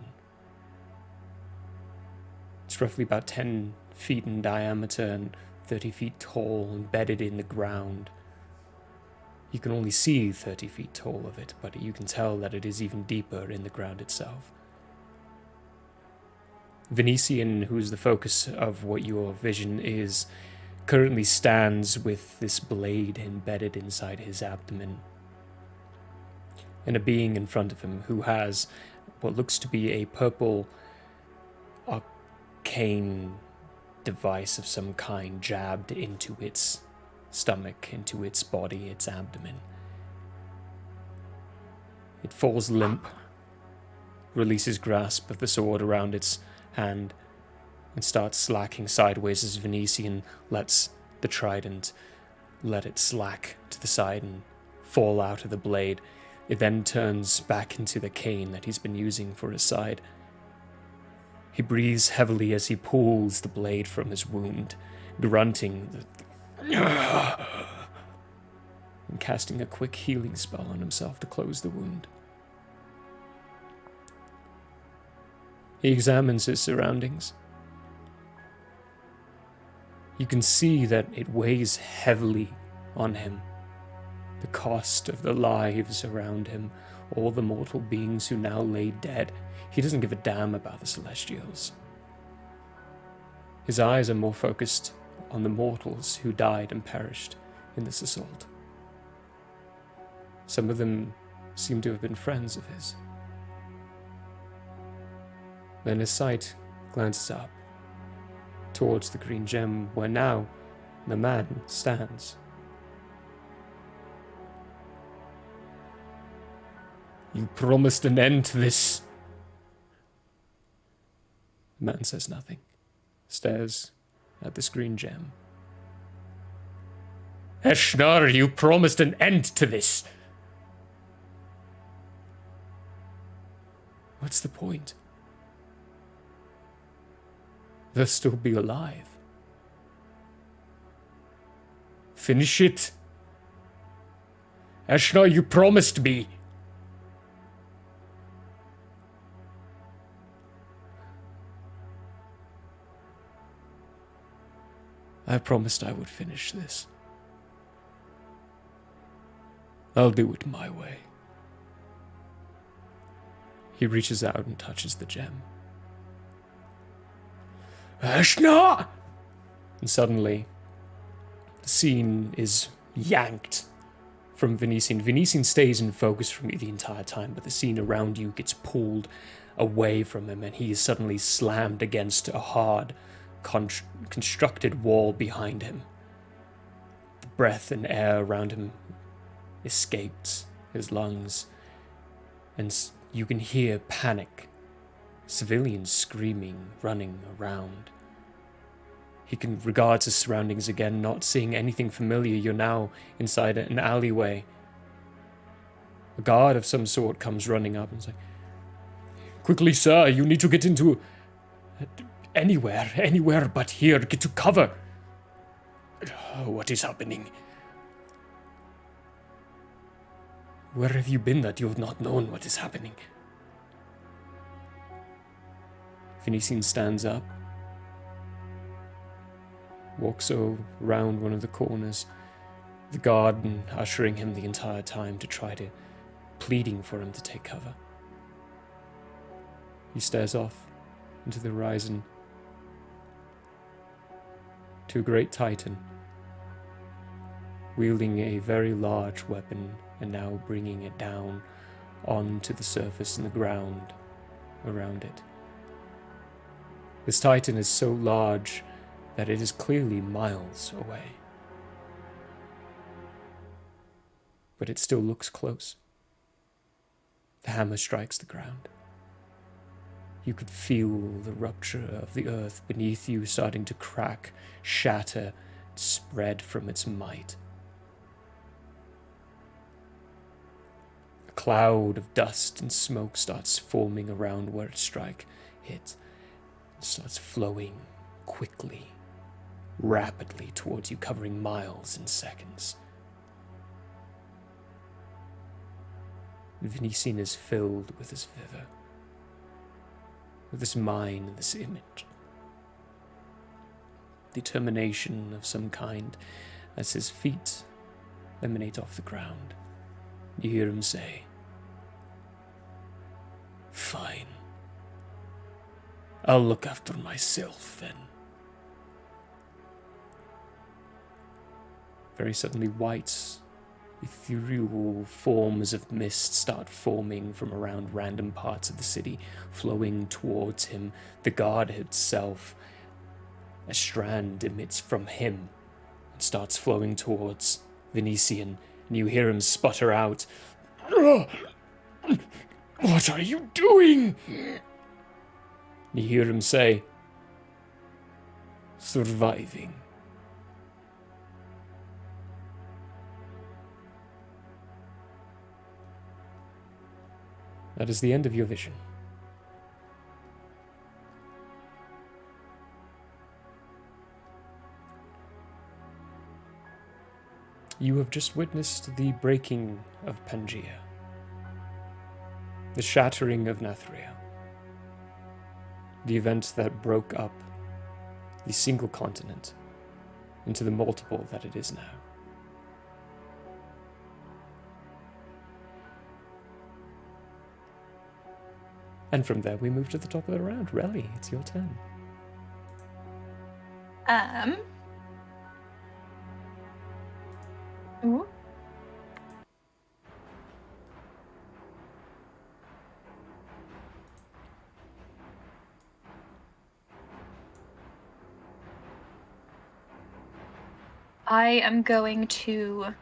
It's roughly about 10 feet in diameter and 30 feet tall, embedded in the ground. You can only see 30 feet tall of it, but you can tell that it is even deeper in the ground itself. Venetian, who's the focus of what your vision is, currently stands with this blade embedded inside his abdomen. And a being in front of him who has what looks to be a purple arcane device of some kind jabbed into its stomach, into its body, its abdomen. It falls limp, releases grasp of the sword around its hand, and starts slacking sideways as Venetian lets the trident let it slack to the side and fall out of the blade. It then turns back into the cane that he's been using for his side. He breathes heavily as he pulls the blade from his wound, grunting and casting a quick healing spell on himself to close the wound. He examines his surroundings. You can see that it weighs heavily on him. The cost of the lives around him, all the mortal beings who now lay dead. He doesn't give a damn about the Celestials. His eyes are more focused on the mortals who died and perished in this assault. Some of them seem to have been friends of his. Then his sight glances up, towards the green gem where now the man stands. You promised an end to this. The man says nothing, stares at this green gem. Eshnar, you promised an end to this. What's the point? They'll still be alive. Finish it. Ashna, you promised me. I promised I would finish this. I'll do it my way. He reaches out and touches the gem. Ashna! And suddenly, the scene is yanked from Venetian. Venetian stays in focus from you the entire time, but the scene around you gets pulled away from him, and he is suddenly slammed against a hard, constructed wall behind him. The breath and air around him escapes his lungs, and you can hear panic, civilians screaming, running around. He regards his surroundings again, not seeing anything familiar. You're now inside an alleyway. A guard of some sort comes running up and is like, "Quickly, sir, you need to get into anywhere but here. Get to cover." What is happening? Where have you been that you have not known what is happening? Venetian stands up, walks around one of the corners, the guard and ushering him the entire time to try to, pleading for him to take cover. He stares off into the horizon to a great titan, wielding a very large weapon and now bringing it down onto the surface and the ground around it. This titan is so large that it is clearly miles away. But it still looks close. The hammer strikes the ground. You could feel the rupture of the earth beneath you starting to crack, shatter, spread from its might. A cloud of dust and smoke starts forming around where its strike hit. It starts flowing quickly, rapidly towards you, covering miles in seconds. Venetian is filled with this viver, with this mind, this image. Determination of some kind as his feet emanate off the ground. You hear him say, "Fine. I'll look after myself then." Very suddenly, white, ethereal forms of mist start forming from around random parts of the city, flowing towards him. The guard itself, a strand emits from him and starts flowing towards Venetian, and you hear him sputter out, "What are you doing?" You hear him say, "Surviving." That is the end of your vision. You have just witnessed the breaking of Pangea, the shattering of Nathria, the event that broke up the single continent into the multiple that it is now. And from there, we move to the top of the round. Relly, it's your turn. Ooh. I am going to,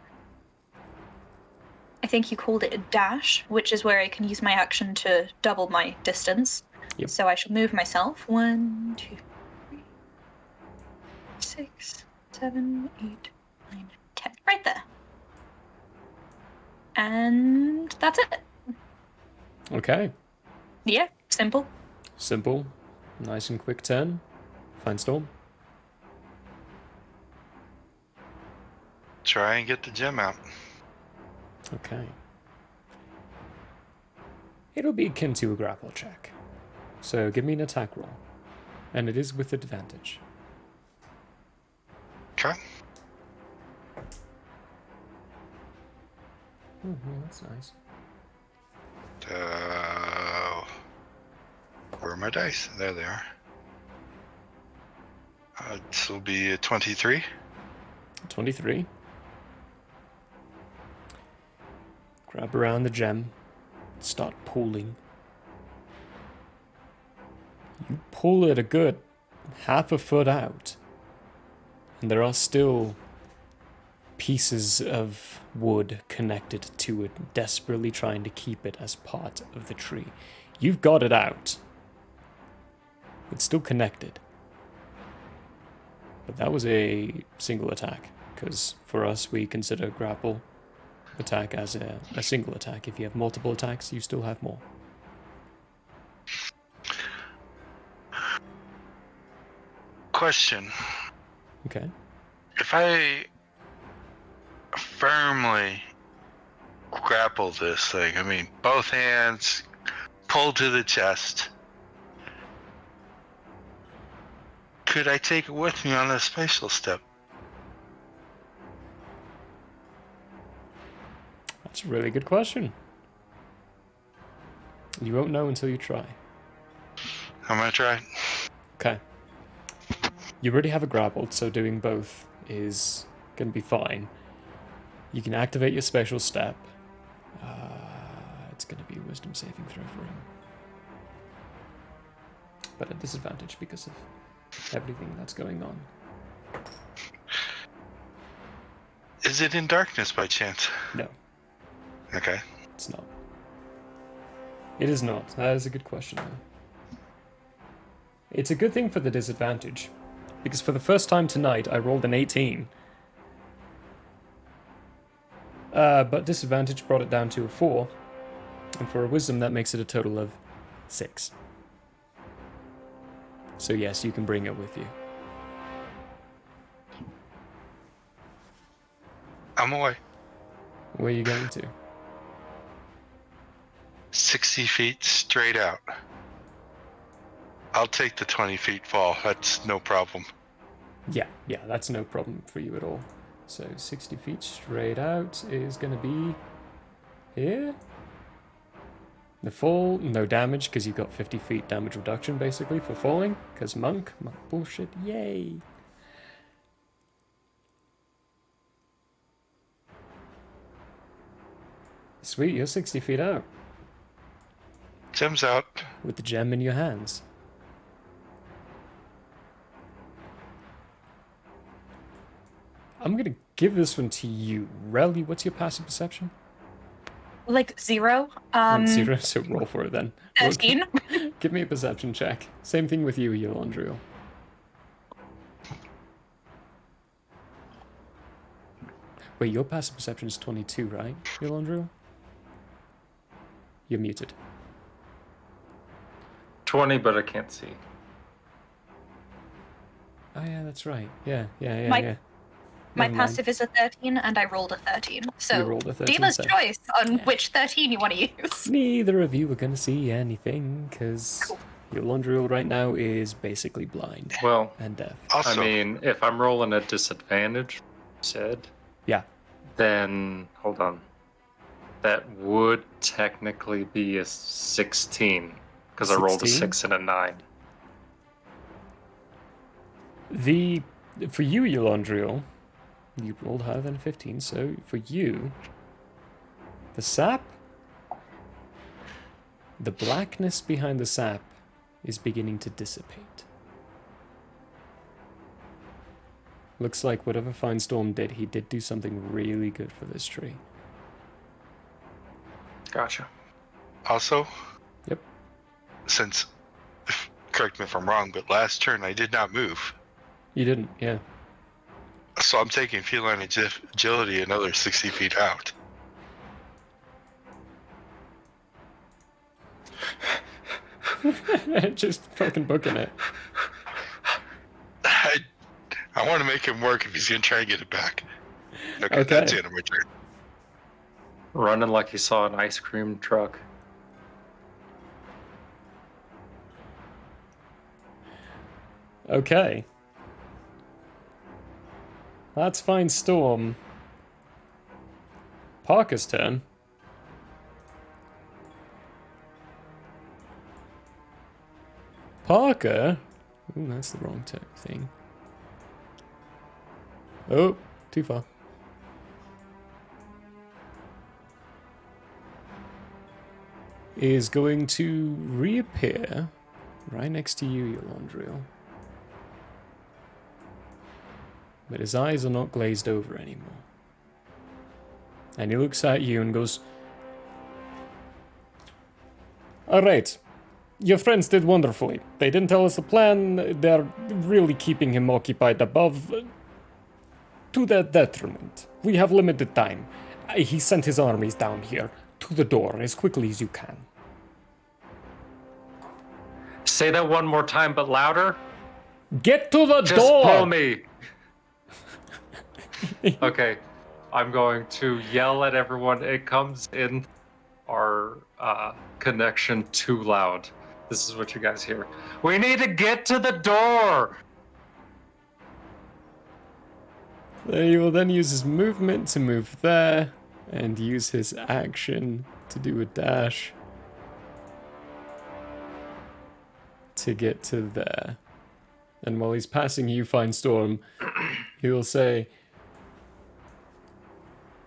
I think you called it a dash, which is where I can use my action to double my distance. Yep. So I shall move myself 1, 2, 3, 6, 7, 8, 9, 10. Right there. And that's it. Okay. Yeah, simple. Simple. Nice and quick turn. Fine storm. try and get the gem out. Okay. It'll be akin to a grapple check. So give me an attack roll. And it is with advantage. Okay. Oh, that's nice. Where are my dice? There they are. This will be a 23. 23. Grab around the gem. Start pulling. You pull it a good half a foot out. And there are still pieces of wood connected to it, desperately trying to keep it as part of the tree. You've got it out. It's still connected. But that was a single attack, because for us we consider grapple attack as a single attack. If you have multiple attacks, you still have more. Question. Okay. If I firmly grapple this thing, I mean, both hands pull to the chest, could I take it with me on a spatial step? That's a really good question. You won't know until you try. I'm gonna try. Okay. You already have a grapple, so doing both is going to be fine. You can activate your special step. It's going to be a wisdom saving throw for him. But at disadvantage because of everything that's going on. Is it in darkness by chance? No. Okay. It's not. It is not. That is a good question, though. It's a good thing for the disadvantage. Because for the first time tonight, I rolled an 18. But disadvantage brought it down to a 4. And for a wisdom, that makes it a total of 6. So yes, you can bring it with you. I'm away. Where are you going to? 60 feet straight out. I'll take the 20 feet fall. That's no problem. Yeah, that's no problem for you at all. So 60 feet straight out is going to be here. The fall, no damage, because you've got 50 feet damage reduction, basically, for falling. Because monk bullshit, yay. Sweet, you're 60 feet out. Gem's out. With the gem in your hands. I'm going to give this one to you. Relly, what's your passive perception? Like 0. 0, so roll for it then. 13. Give me a perception check. Same thing with you, Yolandriel. Wait, your passive perception is 22, right, Yolandriel? You're muted. 20, but I can't see. Oh yeah, that's right. Yeah. My Never mind. passive is a 13, and I rolled a 13. You So, rolled a 13, Diva's so- choice on which 13 you want to use. Neither of you are going to see anything, because Yolandriel right now is basically blind. Well, and deaf. I mean, if I'm rolling at disadvantage, said, Yeah. then hold on. That would technically be a 16, because I rolled a 16? 6 and a 9. For you, Yolandriel, you rolled higher than 15, so for you, the sap, the blackness behind the sap is beginning to dissipate. Looks like whatever Finestorm did, he did do something really good for this tree. Gotcha. Also, Yep. Since, correct me if I'm wrong, but last turn I did not move. You didn't, yeah. So I'm taking feline agility another 60 feet out. Just fucking booking it. I want to make him work if he's going to try and get it back. Okay, that's the end of my turn. Running like he saw an ice cream truck. Okay. That's fine, Storm. Parker's turn. Parker? Ooh, that's the wrong thing. Oh, too far. Is going to reappear right next to you, Yolandriel. But his eyes are not glazed over anymore. And he looks at you and goes, "Alright, your friends did wonderfully. They didn't tell us the plan. They're really keeping him occupied above to their detriment. We have limited time. He sent his armies down here to the door as quickly as you can." Say that one more time, but louder. Get to the Just door! pull me. Okay, I'm going to yell at everyone. It comes in our connection too loud. This is what you guys hear. We need to get to the door. He will then use his movement to move there, and use his action to do a dash to get to there. And while he's passing you, Fine Storm, he will say,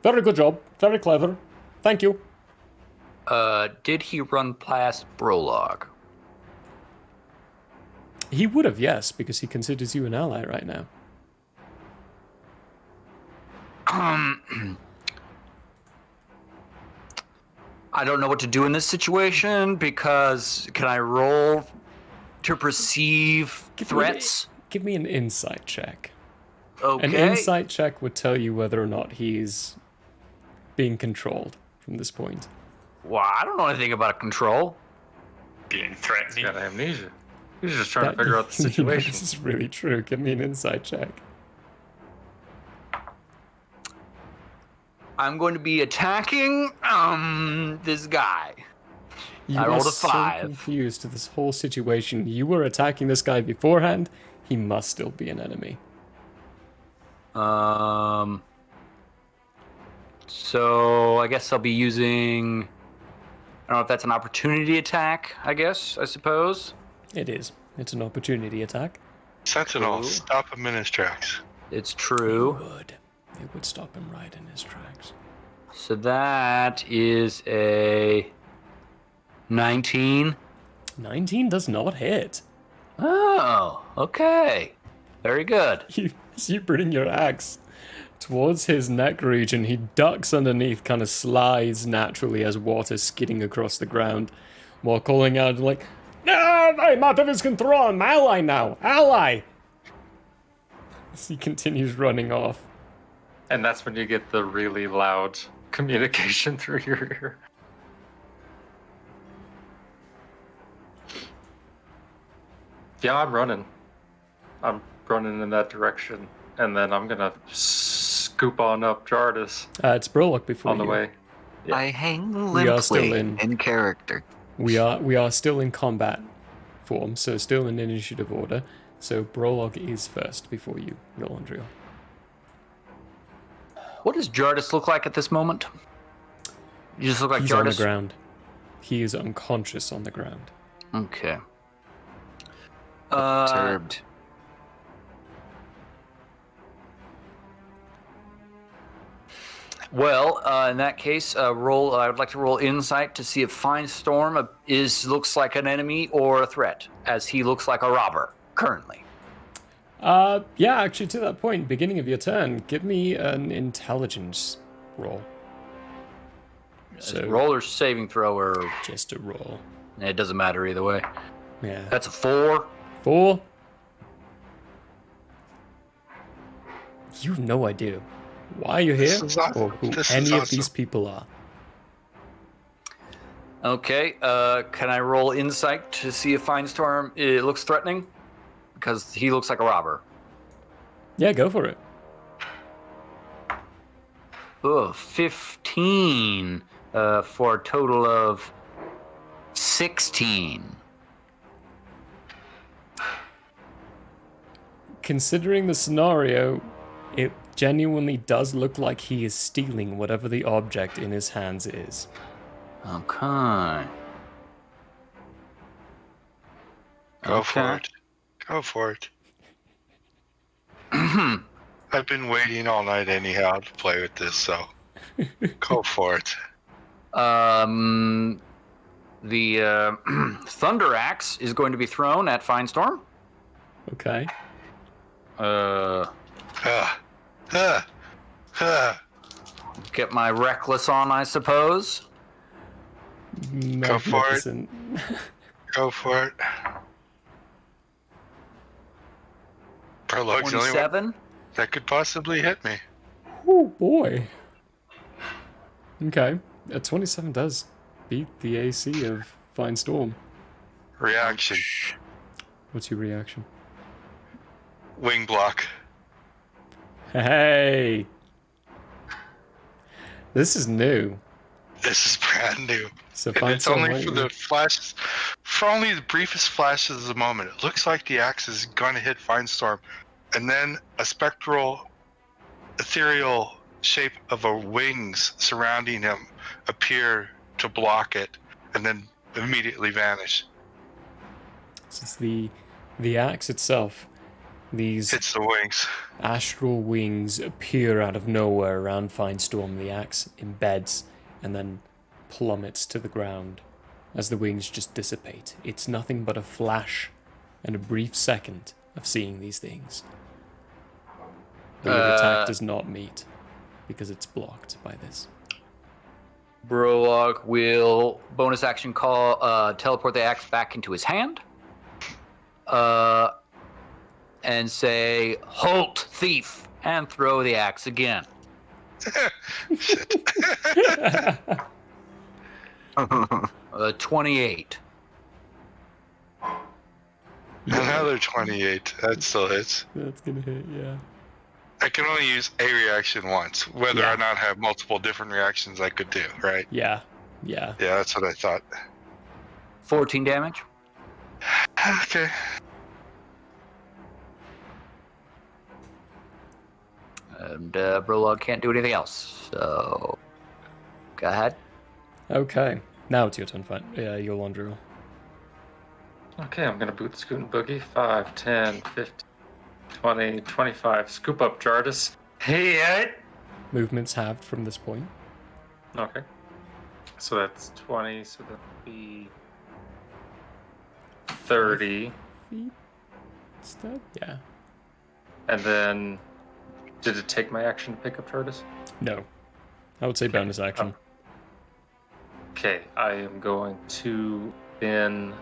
"Very good job, very clever, thank you." Did he run past Brolog? He would have, yes, because he considers you an ally right now. I don't know what to do in this situation because can I roll to perceive threats? Give me an insight check. Okay. An insight check would tell you whether or not he's being controlled from this point. Well, I don't know anything about control. Being threatening. He's got amnesia. He's just trying to figure out the situation. This is really true. Give me an insight check. I'm going to be attacking this guy. You I rolled are a 5. so confused to this whole situation. You were attacking this guy beforehand. He must still be an enemy. So I guess I'll be using. I don't know if that's an opportunity attack. I suppose. It is. It's an opportunity attack. Sentinel, stop him in his tracks. It's true. It would stop him right in his tracks. So that is a 19. 19 does not hit. Oh, okay. Very good. You bring your axe towards his neck region. He ducks underneath, kind of slides naturally as water skidding across the ground, while calling out like, "No, I'm out of his control. I'm ally now. Ally!" As he continues running off. And that's when you get the really loud communication through your ear. Yeah, I'm running. I'm running in that direction. And then I'm going to scoop on up Jardis. It's Brolok before on the you. way. I hang We are still limply in character. We are still in combat form, so still in initiative order. So Brolog is first before you, Yolandriel. What does Jardis look like at this moment? You just look like He's Jardis? on the ground. He is unconscious on the ground. Okay. Perturbed. Well, in that case, I would like to roll insight to see if Fine Storm looks like an enemy or a threat, as he looks like a robber currently. Yeah, actually, to that point, beginning of your turn, give me an intelligence roll. So, roll or saving throw or just a roll. It doesn't matter either way. Yeah. That's a 4. 4. You have no idea why you're here or who any of these people are. Okay, can I roll insight to see if Fine Storm looks threatening? Because he looks like a robber. Yeah, go for it. 15 for a total of 16. Considering the scenario, it genuinely does look like he is stealing whatever the object in his hands is. Okay. Go for it. Go for it. I've been waiting all night anyhow to play with this, so go for it. The Thunder Axe is going to be thrown at Finestorm. Okay. Get my Reckless on, I suppose. Go for it. Go for it. Prologue's the only one 27. that could possibly hit me. Oh boy. Okay. A 27 does beat the AC of Fine Storm. Reaction. What's your reaction? Wing block. Hey! This is new. This is brand new. So and it's only for the flashes, for only the briefest flashes of the moment. It looks like the axe is going to hit Finestorm, and then a spectral, ethereal shape of a wings surrounding him appear to block it, and then immediately vanish. So it's the axe itself. These hits the wings. Astral wings appear out of nowhere around Finestorm. The axe embeds and then plummets to the ground as the wings just dissipate. It's nothing but a flash and a brief second of seeing these things. The attack does not meet because it's blocked by this. Brolog will bonus action call teleport the axe back into his hand. And say, "Halt, thief!" and throw the axe again. 28. Another 28. That still hits. That's gonna hit, yeah. I can only use a reaction once. Whether or not have multiple different reactions I could do, right? Yeah. Yeah. Yeah, that's what I thought. 14 damage. Okay. And Brolog can't do anything else. So, go ahead. Okay. Now it's your turn, fine. Yeah, you're Andrea. Okay, I'm going to boot Scoot and Boogie. 5, 10, 15, 20, 25. Scoop up Jardis. Hey, Movement's halved from this point. Okay. So that's 20, so that'll be 30. Feet instead? Yeah. And then, did it take my action to pick up Jardis? No. I would say bonus action. Okay, I am going to then,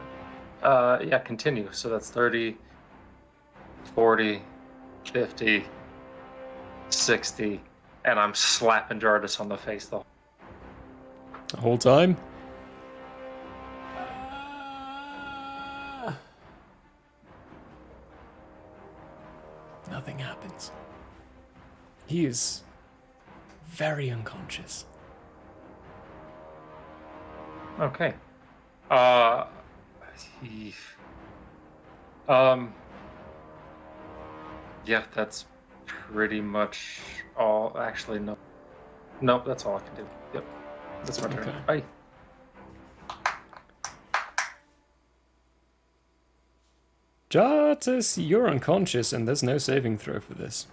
continue. So that's 30, 40, 50, 60, and I'm slapping Jardis on the face the whole time? Nothing happens. He is very unconscious. Okay. Yeah, that's pretty much all. Actually, no. Nope, that's all I can do. Yep. That's my turn. Okay. Bye. Jartus, you're unconscious and there's no saving throw for this.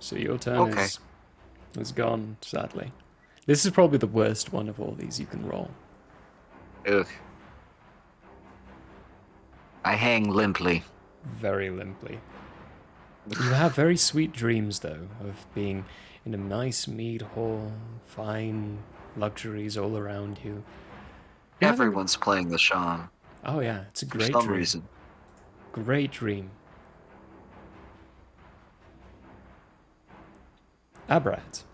So your turn is gone, sadly. This is probably the worst one of all these you can roll. Ugh. I hang limply. Very limply. You have very sweet dreams, though, of being in a nice mead hall, fine luxuries all around you. Everyone's playing the Sean. Oh yeah, it's a great For some dream. reason. Great dream. Abrat.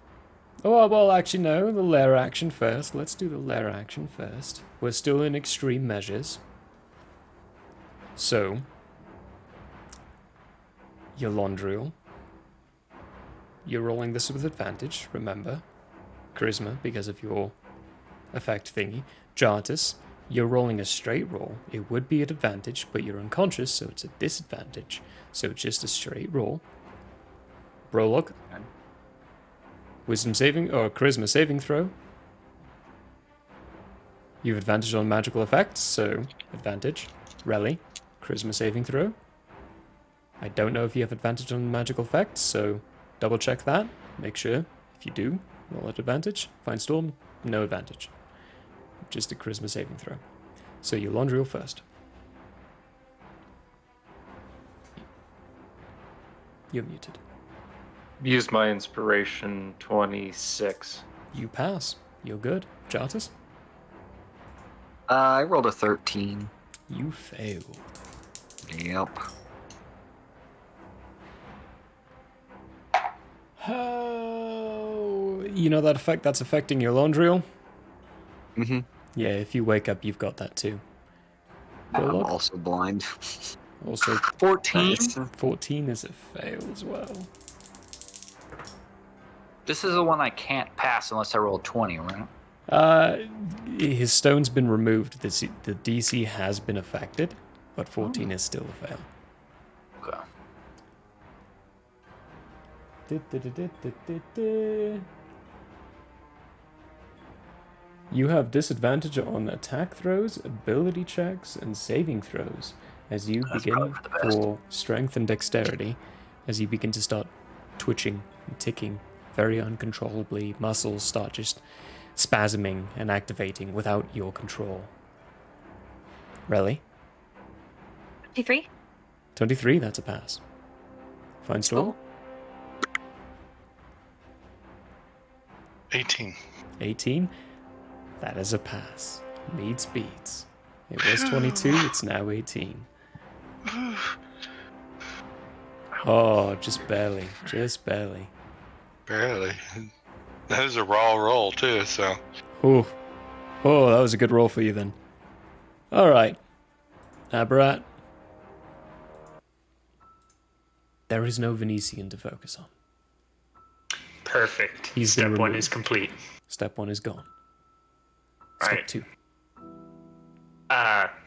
Oh, well, actually, no. The lair action first. Let's do the lair action first. We're still in extreme measures. So, Yolondriel. You're rolling this with advantage, remember. charisma because of your effect thingy. Jartis, you're rolling a straight roll. It would be an advantage, but you're unconscious, so it's a disadvantage. So it's just a straight roll. Brolog, wisdom saving or charisma saving throw. You have advantage on magical effects, so advantage. Rally, charisma saving throw. I don't know if you have advantage on magical effects, so double check that. Make sure. If you do, roll at advantage. Find Storm, no advantage. Just a charisma saving throw. So you Londriel first. You're muted. Use my inspiration 26. You pass. You're good. Jartis? I rolled a 13. You fail. Yep. Oh, you know that effect that's affecting your Londriel? Mm-hmm. Yeah, if you wake up, you've got that too. I'm also blind. Also, 14? 14 is a fail as well. This is the one I can't pass unless I roll 20, right? His stone's been removed. The DC has been affected, but 14 is still a fail. Okay. You have disadvantage on attack throws, ability checks, and saving throws as you begin for strength and dexterity, as you begin to start twitching and ticking very uncontrollably. Muscles start just spasming and activating without your control. Relly? 23. 23, that's a pass. Fine Storm? 18. 18, that is a pass. Meets beats. It was 22, it's now 18. Oh, just barely. Just barely. Barely. That was a raw roll, too, so. Oh, that was a good roll for you then. Alright. Aberrat. There is no Venetian to focus on. Perfect. He's Step been 1 removed. is complete. Step 1 is gone. Right. Step 2.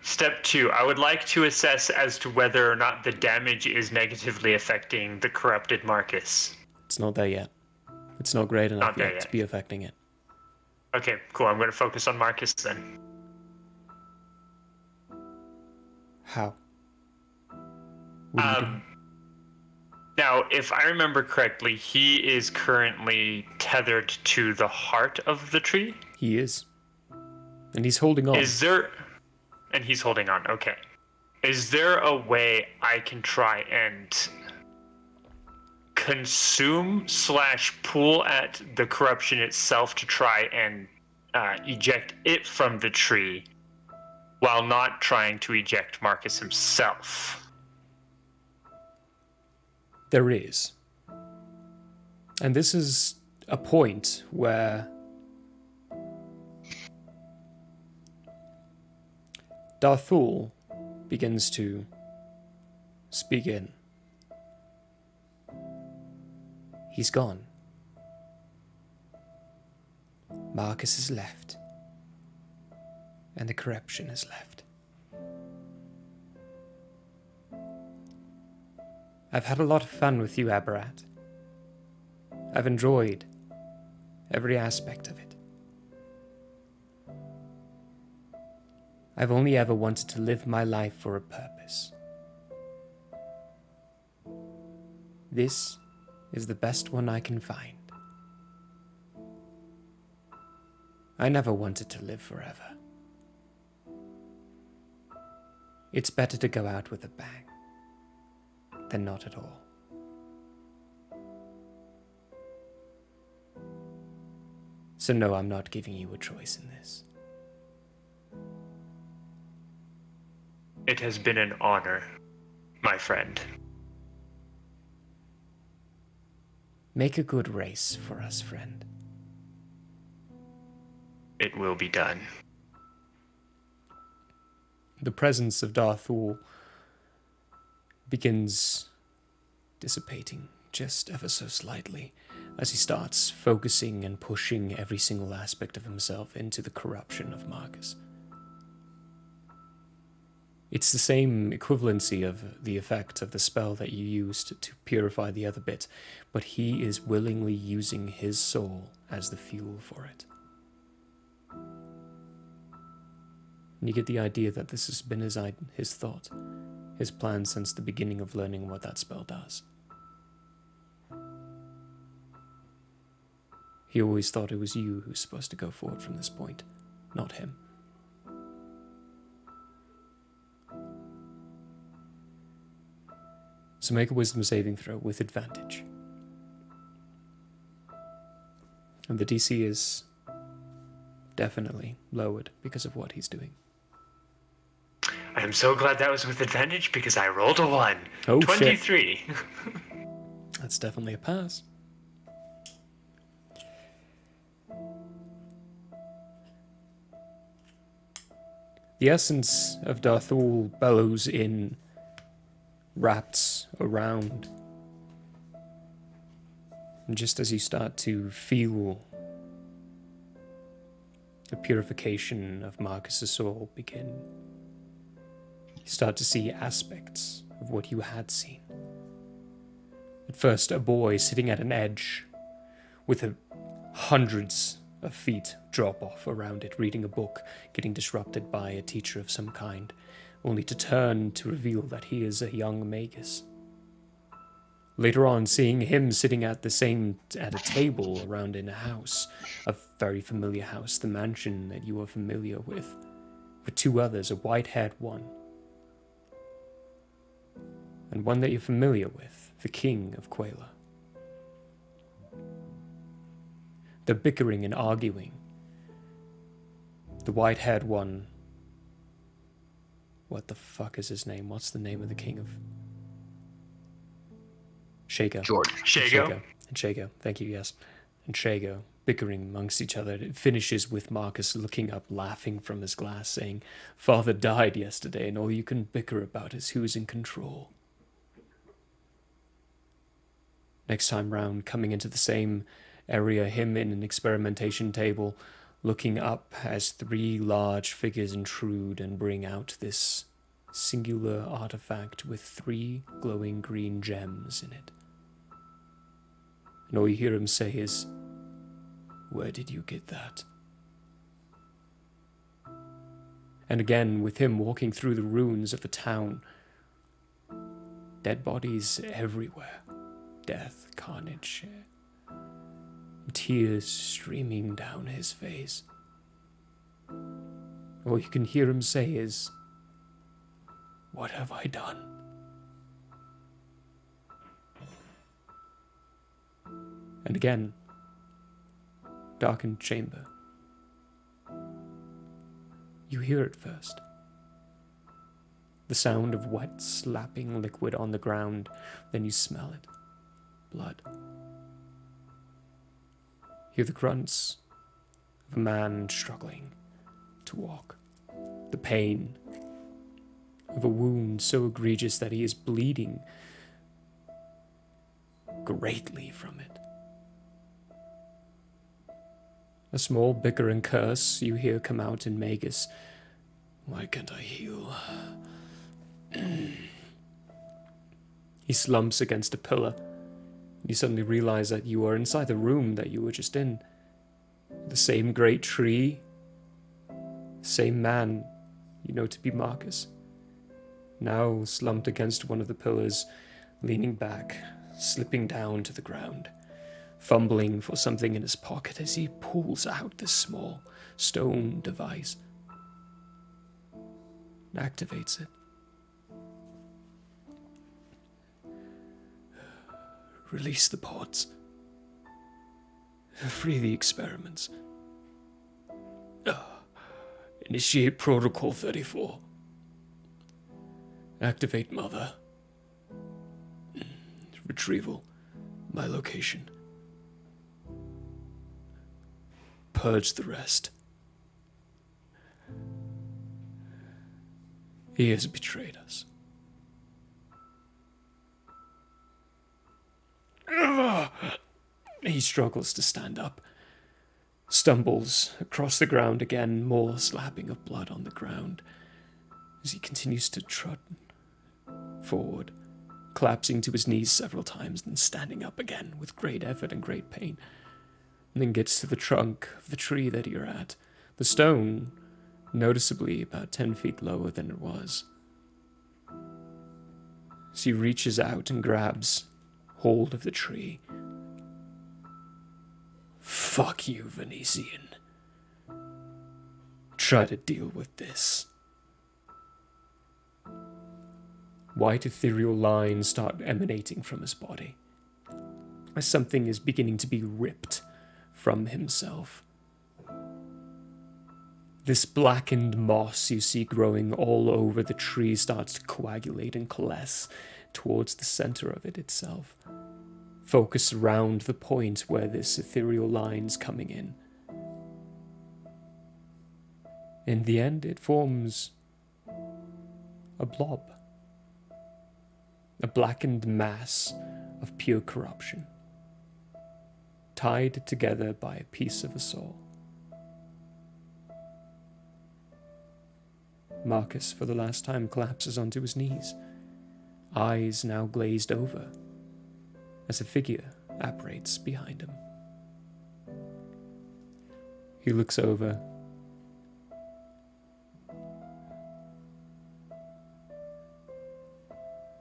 Step 2, I would like to assess as to whether or not the damage is negatively affecting the corrupted Marcus. It's not there yet. It's not great enough Not there yet to yet. be affecting it. Okay, cool. I'm going to focus on Marcus then. How? What are you doing? Now, if I remember correctly, he is currently tethered to the heart of the tree. He is. And he's holding on. And he's holding on, okay. Is there a way I can try and consume/pull at the corruption itself to try and eject it from the tree while not trying to eject Marcus himself? There is. And this is a point where Darthul begins to speak in. He's gone. Marcus is left. And the corruption is left. I've had a lot of fun with you, Aberrat. I've enjoyed every aspect of it. I've only ever wanted to live my life for a purpose. This is the best one I can find. I never wanted to live forever. It's better to go out with a bang than not at all. So no, I'm not giving you a choice in this. It has been an honor, my friend. Make a good race for us, friend. It will be done. The presence of Darthul begins dissipating, just ever so slightly, as he starts focusing and pushing every single aspect of himself into the corruption of Marcus. It's the same equivalency of the effect of the spell that you used to purify the other bit, but he is willingly using his soul as the fuel for it. And you get the idea that this has been his thought, his plan since the beginning of learning what that spell does. He always thought it was you who's supposed to go forward from this point, not him. So make a wisdom saving throw with advantage. And the DC is definitely lowered because of what he's doing. I am so glad that was with advantage because I rolled a 1. Oh, 23. Shit. That's definitely a pass. The essence of Darthul bellows in, wraps around. And just as you start to feel the purification of Marcus's soul begin, you start to see aspects of what you had seen. At first, a boy sitting at an edge with hundreds of feet drop off around it, reading a book, getting disrupted by a teacher of some kind, only to turn to reveal that he is a young magus. Later on, seeing him sitting at a table around in a house, a very familiar house, the mansion that you are familiar with two others, a white-haired one, and one that you're familiar with, the king of Quela. They're bickering and arguing. The white-haired one... What the fuck is his name? What's the name of the king of... Shago. George. Shago. And Shago. Thank you, yes. And Shago, bickering amongst each other. It finishes with Marcus looking up, laughing from his glass, saying, "Father died yesterday, and all you can bicker about is who's in control." Next time round, coming into the same area, him in an experimentation table, looking up as 3 large figures intrude and bring out this singular artifact with 3 glowing green gems in it. And all you hear him say is, "Where did you get that?" And again, with him walking through the ruins of the town, dead bodies everywhere, death, carnage, tears streaming down his face. All you can hear him say is, "What have I done?" And again, darkened chamber. You hear it first. The sound of wet, slapping liquid on the ground, then you smell it. Blood. Hear the grunts of a man struggling to walk. The pain of a wound so egregious that he is bleeding greatly from it. A small bicker and curse you hear come out in Magus. "Why can't I heal?" He slumps against a pillar. You suddenly realize that you are inside the room that you were just in. The same great tree. Same man you know to be Marcus. Now slumped against one of the pillars, leaning back, slipping down to the ground, fumbling for something in his pocket as he pulls out this small stone device and activates it. "Release the pods. Free the experiments. Initiate Protocol 34. Activate Mother. Retrieval. My location. Purge the rest. He has betrayed us." He struggles to stand up, stumbles across the ground again, more slapping of blood on the ground as he continues to trot forward, collapsing to his knees several times, then standing up again with great effort and great pain, and then gets to the trunk of the tree that you're at. The stone, noticeably about 10 feet lower than it was. As he reaches out and grabs hold of the tree. Fuck you, Venetian. Try to deal with this. White ethereal lines start emanating from his body, as something is beginning to be ripped from himself. This blackened moss you see growing all over the tree starts to coagulate and coalesce towards the center of it itself. Focus around the point where this ethereal line's coming in. In the end, it forms a blob. A blackened mass of pure corruption, tied together by a piece of a soul. Marcus, for the last time, collapses onto his knees, eyes now glazed over, as a figure apparates behind him. He looks over.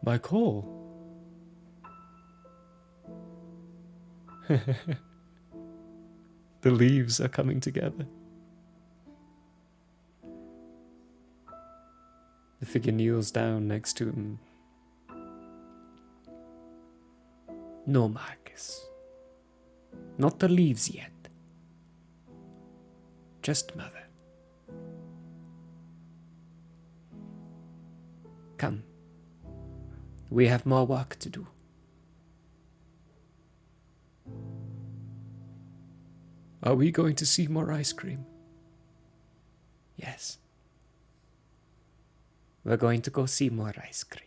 My call. The leaves are coming together. The figure kneels down next to him. No, Marcus. Not the leaves yet. Just Mother. Come. We have more work to do. Are we going to see more ice cream? Yes. We're going to go see more ice cream.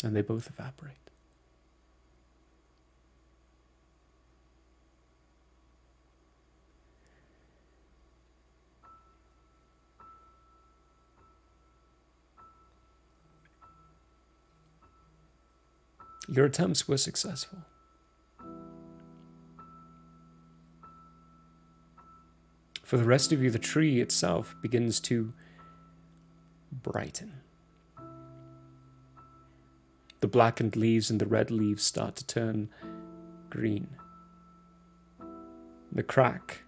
And they both evaporate. Your attempts were successful. For the rest of you, the tree itself begins to brighten. The blackened leaves and the red leaves start to turn green. The crack,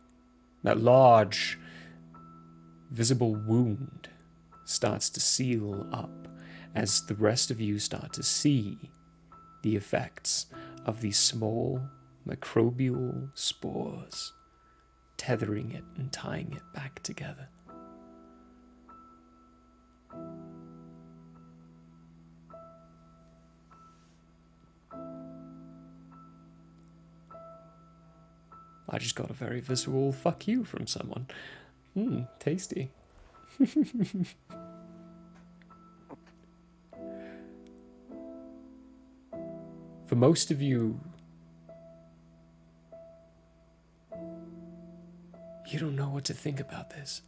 that large, visible wound, starts to seal up as the rest of you start to see the effects of these small microbial spores tethering it and tying it back together. I just got a very visceral fuck you from someone. Tasty. For most of you, you don't know what to think about this.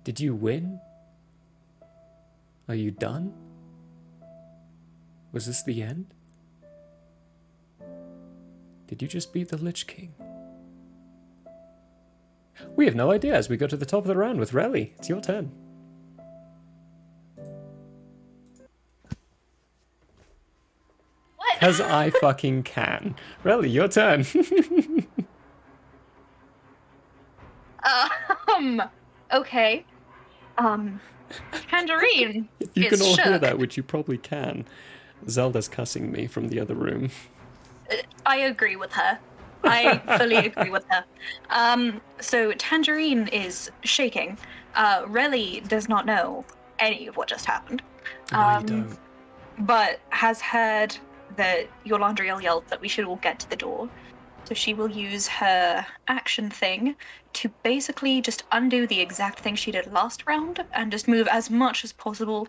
Did you win? Are you done? Was this the end? Did you just beat the Lich King? We have no idea as we go to the top of the round with Relly. It's your turn. What? Because I fucking can. Relly, your turn. Okay. Tangerine If you is can all shook. hear that, which you probably can. Zelda's cussing me from the other room. I agree with her. I fully agree with her. So Tangerine is shaking. Relly does not know any of what just happened. No, you don't. But has heard that Yolandriel yelled that we should all get to the door. So she will use her action thing to basically just undo the exact thing she did last round and just move as much as possible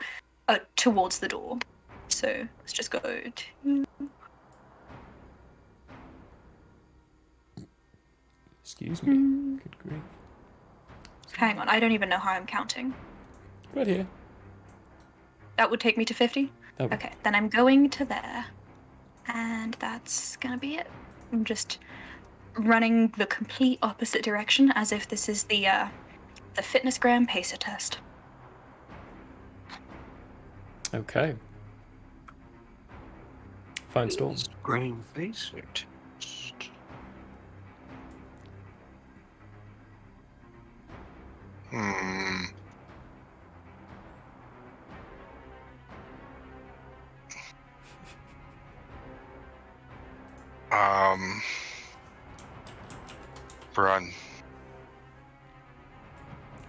towards the door. So let's just go to... Excuse me. Good grief. Hang on, I don't even know how I'm counting. Right here. That would take me to 50? Okay, then I'm going to there. And that's gonna be it. I'm just running the complete opposite direction as if this is the fitness gram pacer test. Okay. Fine storm. Gram pacer test. Run.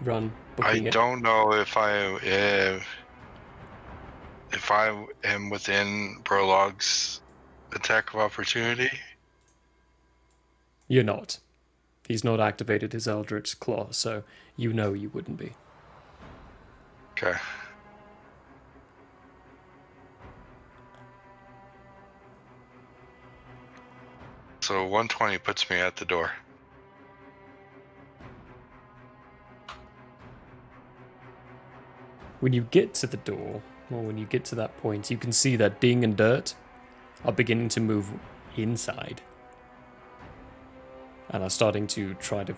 Run. I don't know if I am within Prologue's attack of opportunity. You're not. He's not activated his Eldritch Claw, so you know you wouldn't be. Okay. So 120 puts me at the door. When you get to the door, or when you get to that point, you can see that Ding and Dirt are beginning to move inside. And are starting to try to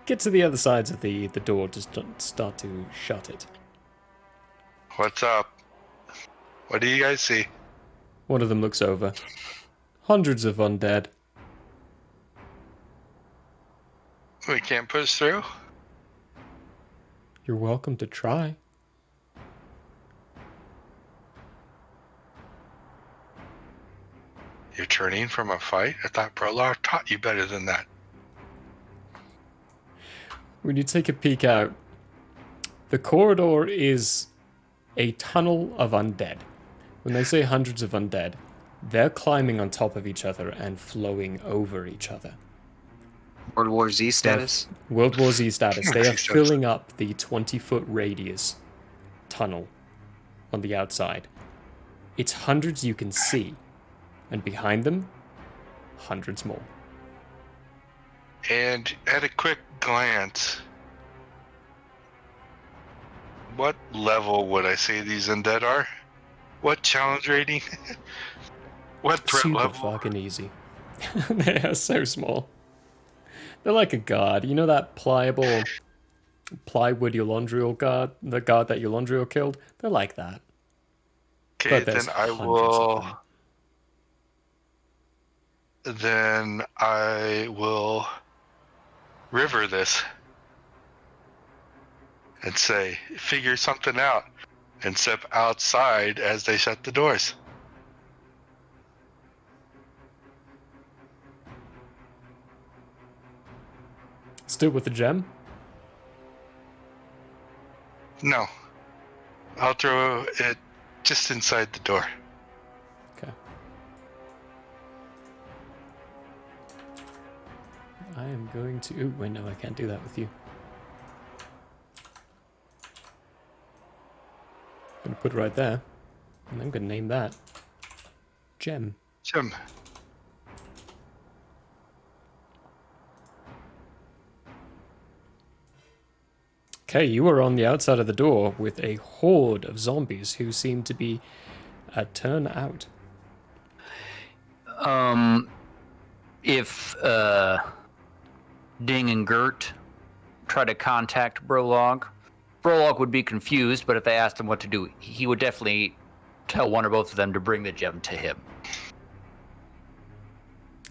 get to the other sides of the door to start to shut it. What's up? What do you guys see? One of them looks over. Hundreds of undead. We can't push through? You're welcome to try. You're turning from a fight? I thought Prologue taught you better than that. When you take a peek out, the corridor is a tunnel of undead. When they say hundreds of undead, they're climbing on top of each other and flowing over each other. World War Z status? World War Z status. They are filling up the 20-foot radius tunnel on the outside. It's hundreds you can see, and behind them, hundreds more. And at a quick glance, what level would I say these undead are? What challenge rating? What threat Super level? fucking easy. They are so small. They're like a guard. You know that pliable plywood Eulondriel guard? The guard that Eulondriel killed? They're like that. Okay, But there's then I hundreds of will. them. Then I will river this and say, figure something out, and step outside as they shut the doors. Still with the gem? No, I'll throw it just inside the door. Okay. I am going to... Ooh, wait, no, I can't do that with you. I'm going to put it right there. And I'm going to name that Gem. Gem. Okay, you are on the outside of the door with a horde of zombies who seem to be turn out. If Ding and Gert try to contact Brolog would be confused, but if they asked him what to do, he would definitely tell one or both of them to bring the gem to him.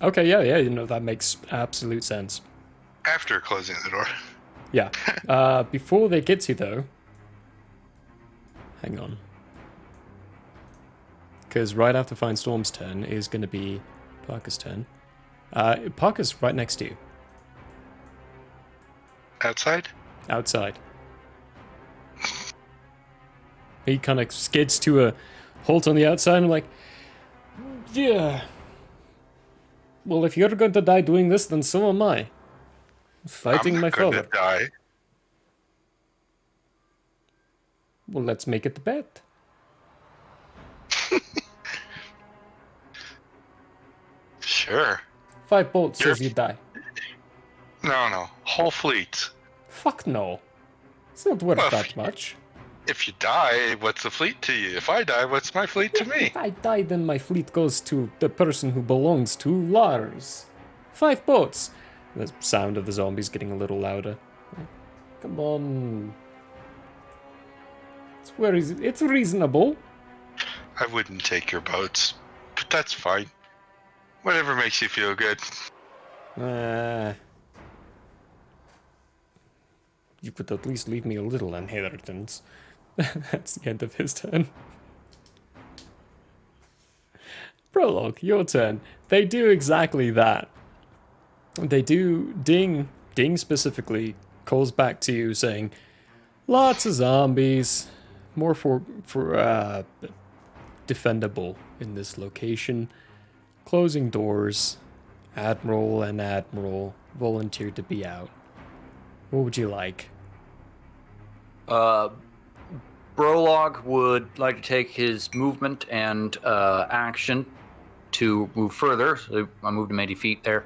Okay, yeah, you know, that makes absolute sense. After closing the door. Yeah. Before they get to, though... Hang on. Because right after Fine Storm's turn is going to be Parker's turn. Parker's right next to you. Outside? Outside. He kind of skids to a halt on the outside and like... Yeah. Well, if you're going to die doing this, then so am I. Fighting I'm my not going father. to die. Well, let's make it the bet. Sure. 5 bolts says you die. No. Whole fleet. Fuck no. It's not worth Well, that much. If you die, what's the fleet to you? If I die, what's my fleet to me? If I die, then my fleet goes to the person who belongs to Lars. 5 boats. The sound of the zombies getting a little louder. Come on. It's reasonable. I wouldn't take your boats, but that's fine. Whatever makes you feel good. You could at least leave me a little inheritance. That's the end of his turn. Prologue, your turn. They do exactly that. They do. Ding specifically calls back to you saying, lots of zombies, more for defendable in this location. Closing doors. Admiral and Admiral volunteered to be out. What would you like? Brolog would like to take his movement and action to move further. So I moved him 80 feet there.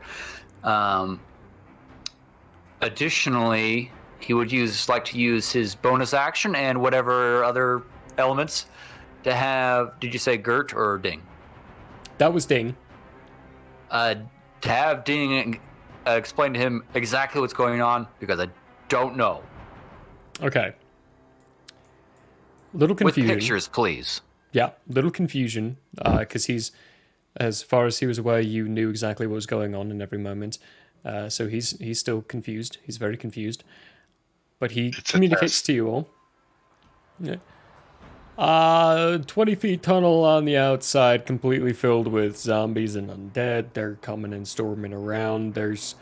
Additionally, he would like to use his bonus action and whatever other elements to have. Did you say Gert or Ding? That was Ding. To have Ding explain to him exactly what's going on, because I don't know. Okay. Little confusion. With pictures, please. Yeah, little confusion, because he's, as far as he was aware, you knew exactly what was going on in every moment. So he's still confused. He's very confused. But he communicates to you all. Yeah. 20 feet tunnel on the outside, completely filled with zombies and undead. They're coming and storming around. There's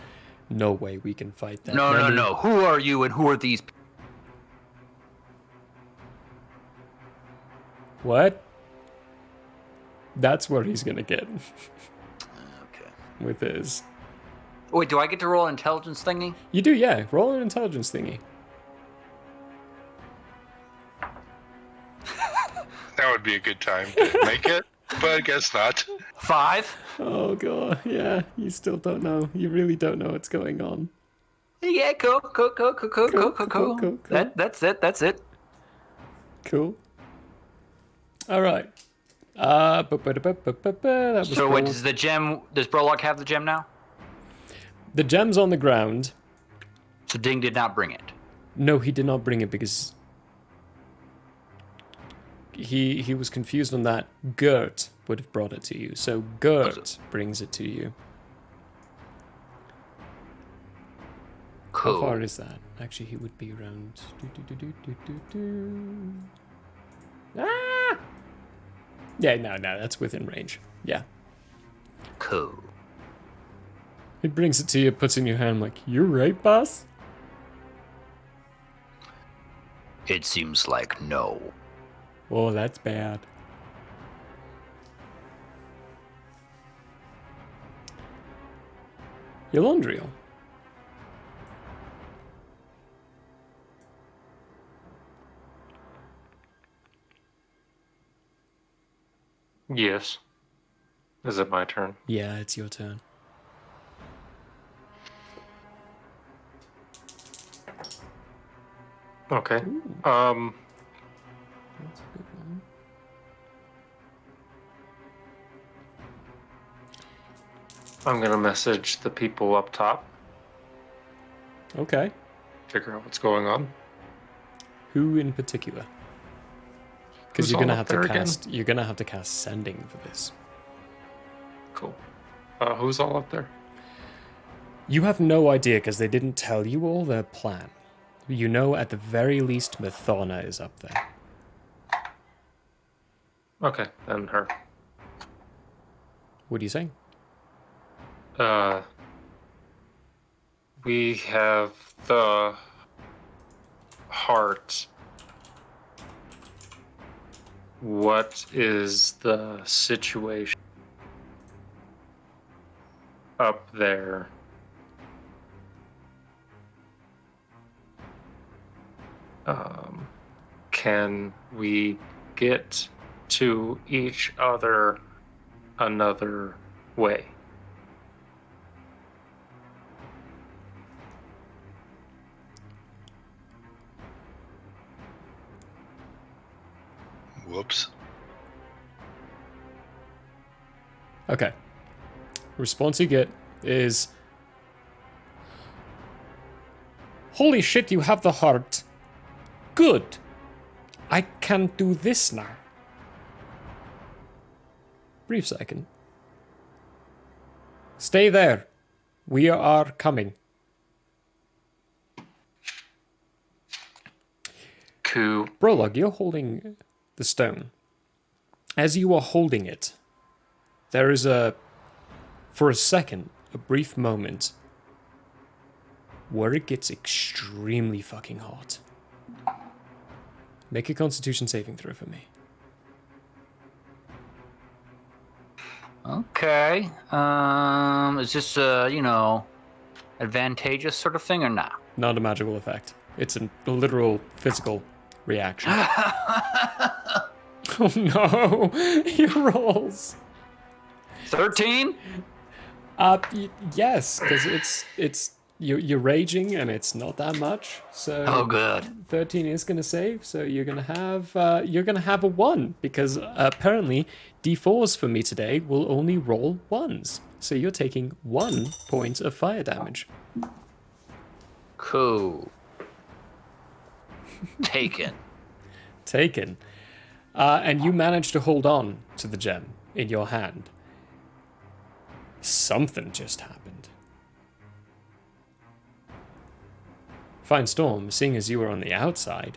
no way we can fight that. No. Who are you and who are these? What? That's where he's gonna get. Okay. With his. Wait, do I get to roll an intelligence thingy? You do, yeah. Roll an intelligence thingy. That would be a good time to make it, but I guess not. 5? Oh god, yeah. You still don't know. You really don't know what's going on. Yeah, cool. That's it. Cool. All right. That was So wait, cool. does Brolog have the gem now? The gem's on the ground. So Ding did not bring it. No, he did not bring it because he was confused on that. Gert would have brought it to you. So Gert brings it to you. Cool. How far is that? Actually, he would be around. Ah! Yeah, no, that's within range. Yeah. Cool. He brings it to you, puts it in your hand, like, you're right, boss? It seems like no. Oh, that's bad. Yolondriel. Yes. Is it my turn? Yeah, it's your turn. Okay. That's a good one. I'm gonna message the people up top. Okay. Figure out what's going on. Who in particular? Because Who's you're gonna all have up there to again? cast. You're gonna have to cast sending for this. Cool. Who's all up there? You have no idea because they didn't tell you all their plan. You know, at the very least, Mathona is up there. Okay, then her. What are you saying? We have the heart. What is the situation up there? can we get to each other another way? Whoops. Okay. Response you get is, holy shit, you have the heart. Good. I can do this now. Brief second. Stay there. We are coming. Cool. Brolog, you're holding the stone. As you are holding it, there is for a second, a brief moment, where it gets extremely fucking hot. Make a Constitution saving throw for me. Okay. Is this advantageous sort of thing or not? Not a magical effect. It's a literal physical reaction. Oh no! Your rolls. 13? Yes, because it's you're raging and it's not that much. So oh, good. 13 is gonna save. So you're gonna have a 1 because apparently D4s for me today will only roll 1s. So you're taking 1 point of fire damage. Cool. Taken. Taken. And you manage to hold on to the gem in your hand. Something just happened. Fine Storm, seeing as you were on the outside,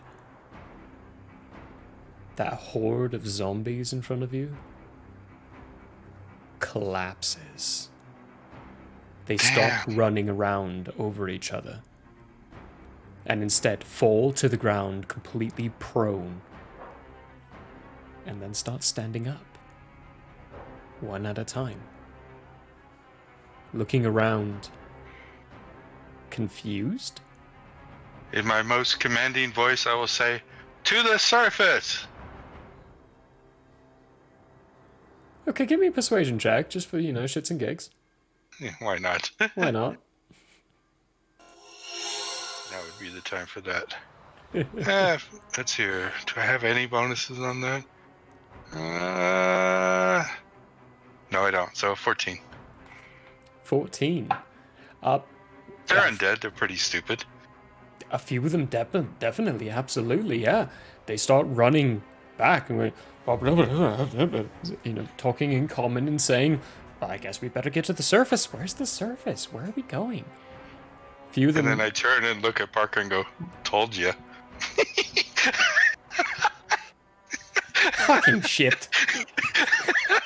that horde of zombies in front of you collapses. They stop running around over each other and instead fall to the ground completely prone and then start standing up, one at a time. Looking around, confused? In my most commanding voice, I will say, "To the surface!" Okay, give me a persuasion check, just for, shits and gigs. Yeah, why not? Why not? Now would be the time for that. Let's hear. Do I have any bonuses on that? No, I don't. So 14. 14. They're undead. They're pretty stupid. A few of them definitely, absolutely, yeah. They start running back and talking in common and saying, I guess we better get to the surface. Where's the surface? Where are we going? Few of them... And then I turn and look at Parker and go, told ya. Fucking shit.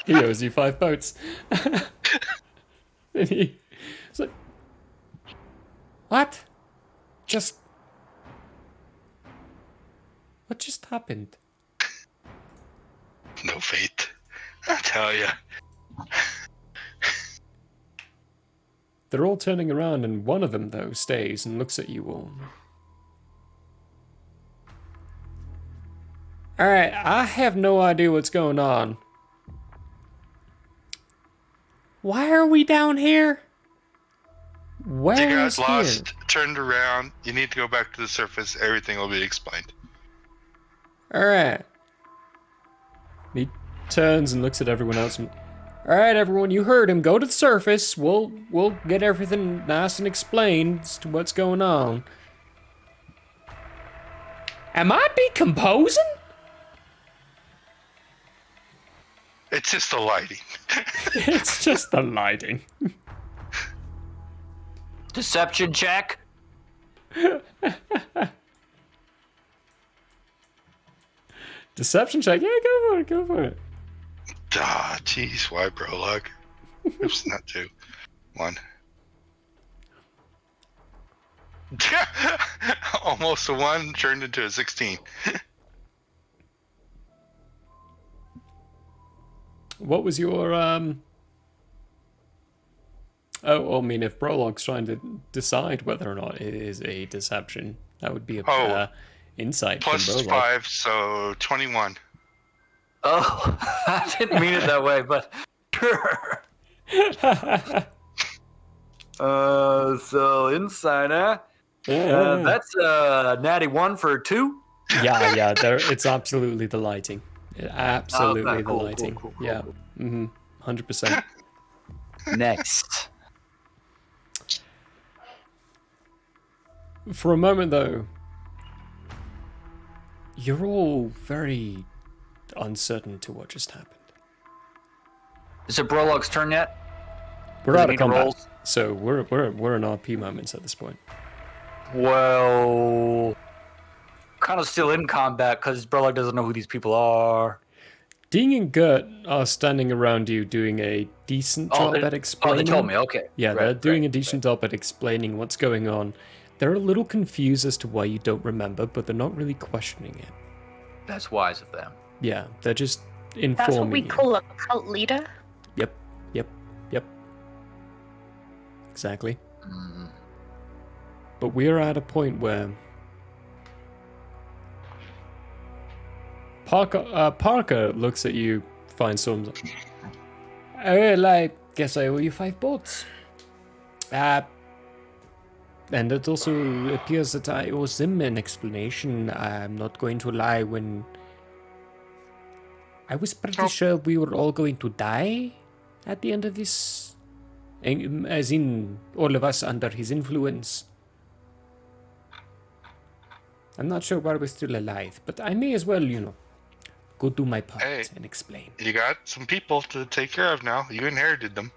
He owes you 5 boats. And he's like, what? What just happened? No fate. I tell ya. They're all turning around, and one of them, though, stays and looks at you all. Alright, I have no idea what's going on. Why are we down here? Where you got is lost, here? turned around. You need to go back to the surface. Everything will be explained. Alright. He turns and looks at everyone else. Alright, everyone, you heard him. Go to the surface. We'll get everything nice and explained as to what's going on. Am I decomposing? It's just the lighting. It's just the lighting. Deception check. Deception check? Yeah, go for it. Ah, jeez, why, bro, luck? Oops, not 2. 1. Almost a 1 turned into a 16. What was your, Oh, I mean, if Brolog's trying to decide whether or not it is a deception, that would be a Insight Plus from Brolock. 5, so 21. Oh, I didn't mean it that way, but sure. So inside, huh? That's natty 1 for 2. Yeah, it's absolutely the lighting. Absolutely the Cool, lighting. cool, Yeah. 100%. Next. For a moment, though, you're all very uncertain to what just happened. Is it Brolock's turn yet? We're Does he out of need to combat, roll? so we're in RP moments at this point. Well, kind of still in combat because Brolock doesn't know who these people are. Dean and Gert are standing around you doing a decent job at explaining. Oh, they told me, okay. Yeah, Right, they're doing right, a decent job at explaining what's going on. They're a little confused as to why you don't remember, but they're not really questioning it. That's wise of them. Yeah, they're just informing That's what we you. call a cult leader. Yep. Exactly. But we're at a point where Parker looks at you, finds some. Well, I guess I owe you 5 bolts. And it also appears that I owe them an explanation. I'm not going to lie, when I was pretty sure we were all going to die at the end of this. As in, all of us under his influence. I'm not sure why we're still alive, but I may as well, go do my part and explain. You got some people to take care of now. You inherited them.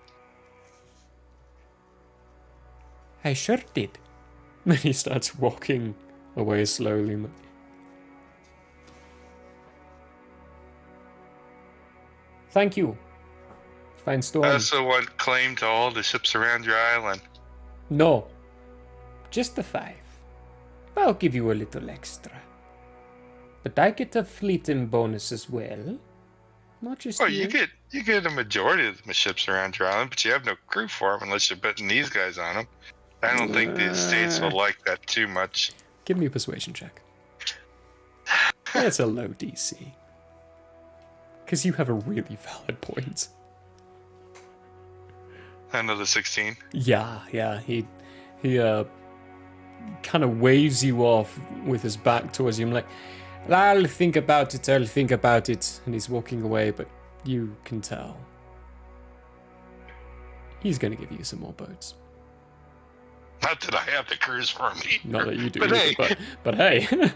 I sure did. Then he starts walking away slowly. Thank you. Fine storm. I also want claim to all the ships around your island. No. Just the 5. I'll give you a little extra. But I get a fleeting bonus as well. Not just you get a majority of the ships around your island, but you have no crew for them unless you're putting these guys on them. I don't think the estates will like that too much. Give me a persuasion check. It's a low DC. Because you have a really valid point. Another 16. Yeah. He kind of waves you off with his back towards you. I'm like, I'll think about it. And he's walking away, but you can tell he's going to give you some more boats. Not that I have the crews for me. Not that you do, but hey. But hey.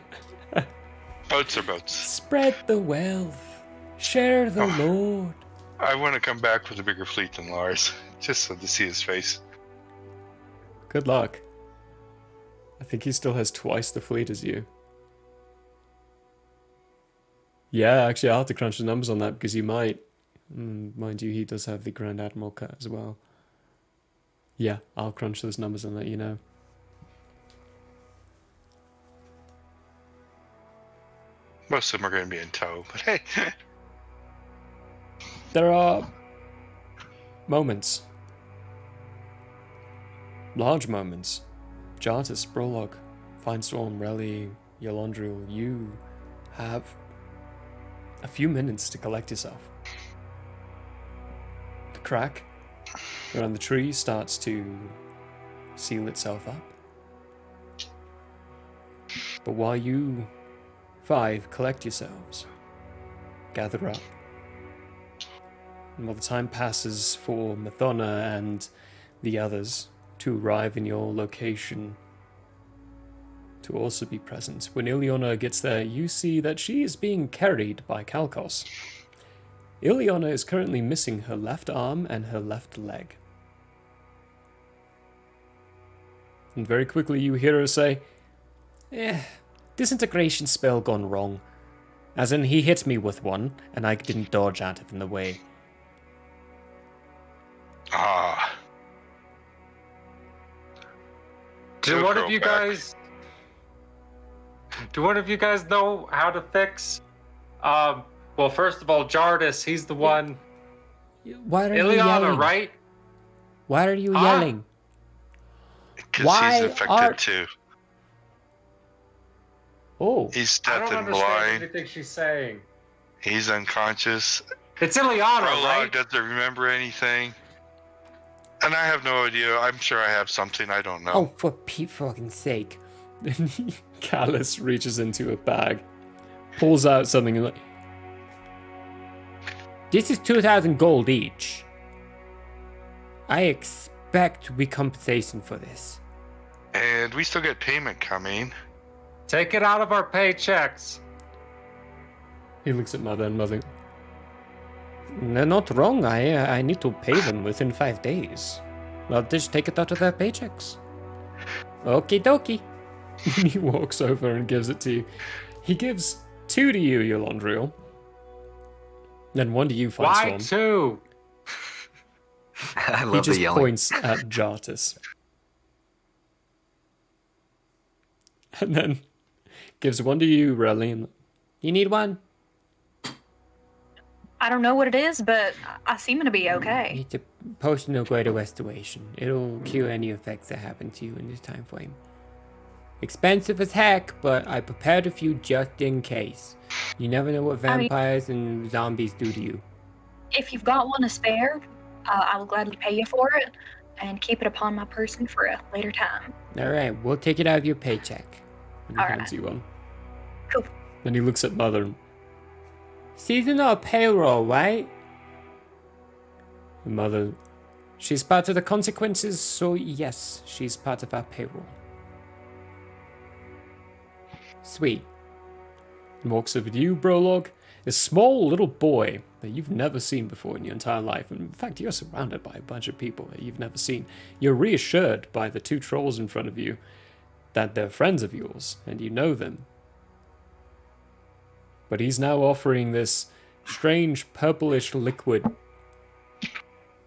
Boats are boats. Spread the wealth. Share the load. I want to come back with a bigger fleet than Lars, just so to see his face. Good luck. I think he still has twice the fleet as you. Yeah, actually, I'll have to crunch the numbers on that because you might. Mind you, he does have the Grand Admiral cut as well. Yeah, I'll crunch those numbers and let you know. Most of them are going to be in tow, but hey. There are moments. Large moments. Jartis, Brolock, Finestorm, Relly, Yolandril, you have a few minutes to collect yourself. The crack around the tree starts to seal itself up. But while you 5 collect yourselves, gather up, and while the time passes for Mathona and the others to arrive in your location to also be present, when Ileana gets there, you see that she is being carried by Kalkos. Ileana is currently missing her left arm and her left leg. And very quickly you hear her say, disintegration spell gone wrong. As in, he hit me with one, and I didn't dodge out of in the way. Do one of you guys know how to fix? Well, first of all, Jardis, he's the one. Why are you Ileana, yelling? right? Why are you yelling? Because he's infected too. Oh. He's I deaf don't and understand blind. anything she's saying. He's unconscious. It's Ileana, Prologue right? doesn't remember anything. And I have no idea. I'm sure I have something. I don't know. Oh, for Pete fucking sake. Callus reaches into a bag, pulls out something and like, This is 2,000 gold each. I expect recompensation for this. And we still get payment coming. Take it out of our paychecks. he looks at Mother and Mother. They're not wrong. I need to pay them within 5 days. I'll just take it out of their paychecks. Okie dokie. He walks over and gives it to you. He gives 2 to you, Yolandriel. Then 1 to you, Why Firestorm. 2? I He love just the yelling. points at Jartis. And then gives 1 to you, Relly. You need one? I don't know what it is, but I seem to be okay. It's a potion of greater restoration. It'll cure any effects that happen to you in this time frame. Expensive as heck, but I prepared a few just in case. You never know what I mean- vampires and zombies do to you. If you've got one to spare, I will gladly pay you for it and keep it upon my person for a later time. Alright, we'll take it out of your paycheck. And he All hands right. you one. Cool. Then he looks at Mother. Seasonal payroll, right? Mother, She's part of the consequences, so yes, she's part of our payroll. Sweet. walks over to you, Brolog. A small little boy that you've never seen before in your entire life. And in fact, you're surrounded by a bunch of people that you've never seen. You're reassured by the 2 trolls in front of you that they're friends of yours and you know them. But he's now offering this strange purplish liquid.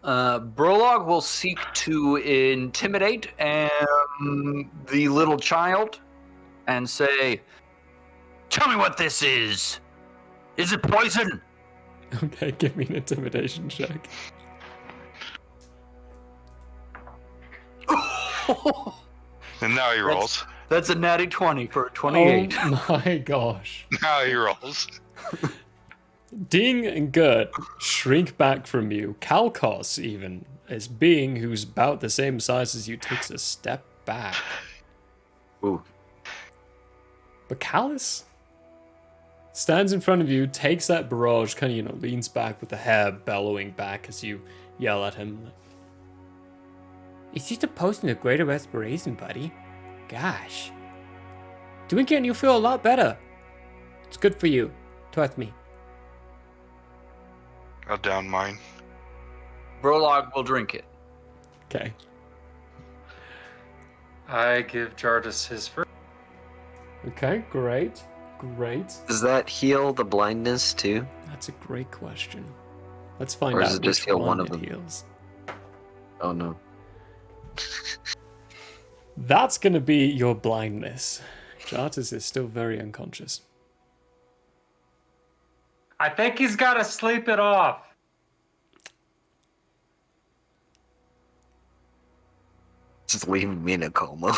Brolog will seek to intimidate the little child and say, "Tell me what this is. Is it poison?" Okay, give me an intimidation check. And now he rolls. That's a natty 20 for a 28. Oh my gosh. Now he rolls. Ding and Gert shrink back from you. Kalkos, even, as being who's about the same size as you, takes a step back. Ooh. But Callus stands in front of you, takes that barrage, kind of, leans back with the hair bellowing back as you yell at him. It's just a potion of greater respiration, buddy. Gosh. Drink it and you'll feel a lot better. It's good for you. Trust me. I'll down mine. Brolog will drink it. Okay. I give Jartis his first. Okay, great. Great. Does that heal the blindness too? That's a great question. Let's find Or out does it just which heal one one of it them? heals. Oh no. That's gonna be your blindness. Jartis is still very unconscious. I think he's got to sleep it off. Just leaving me in a coma.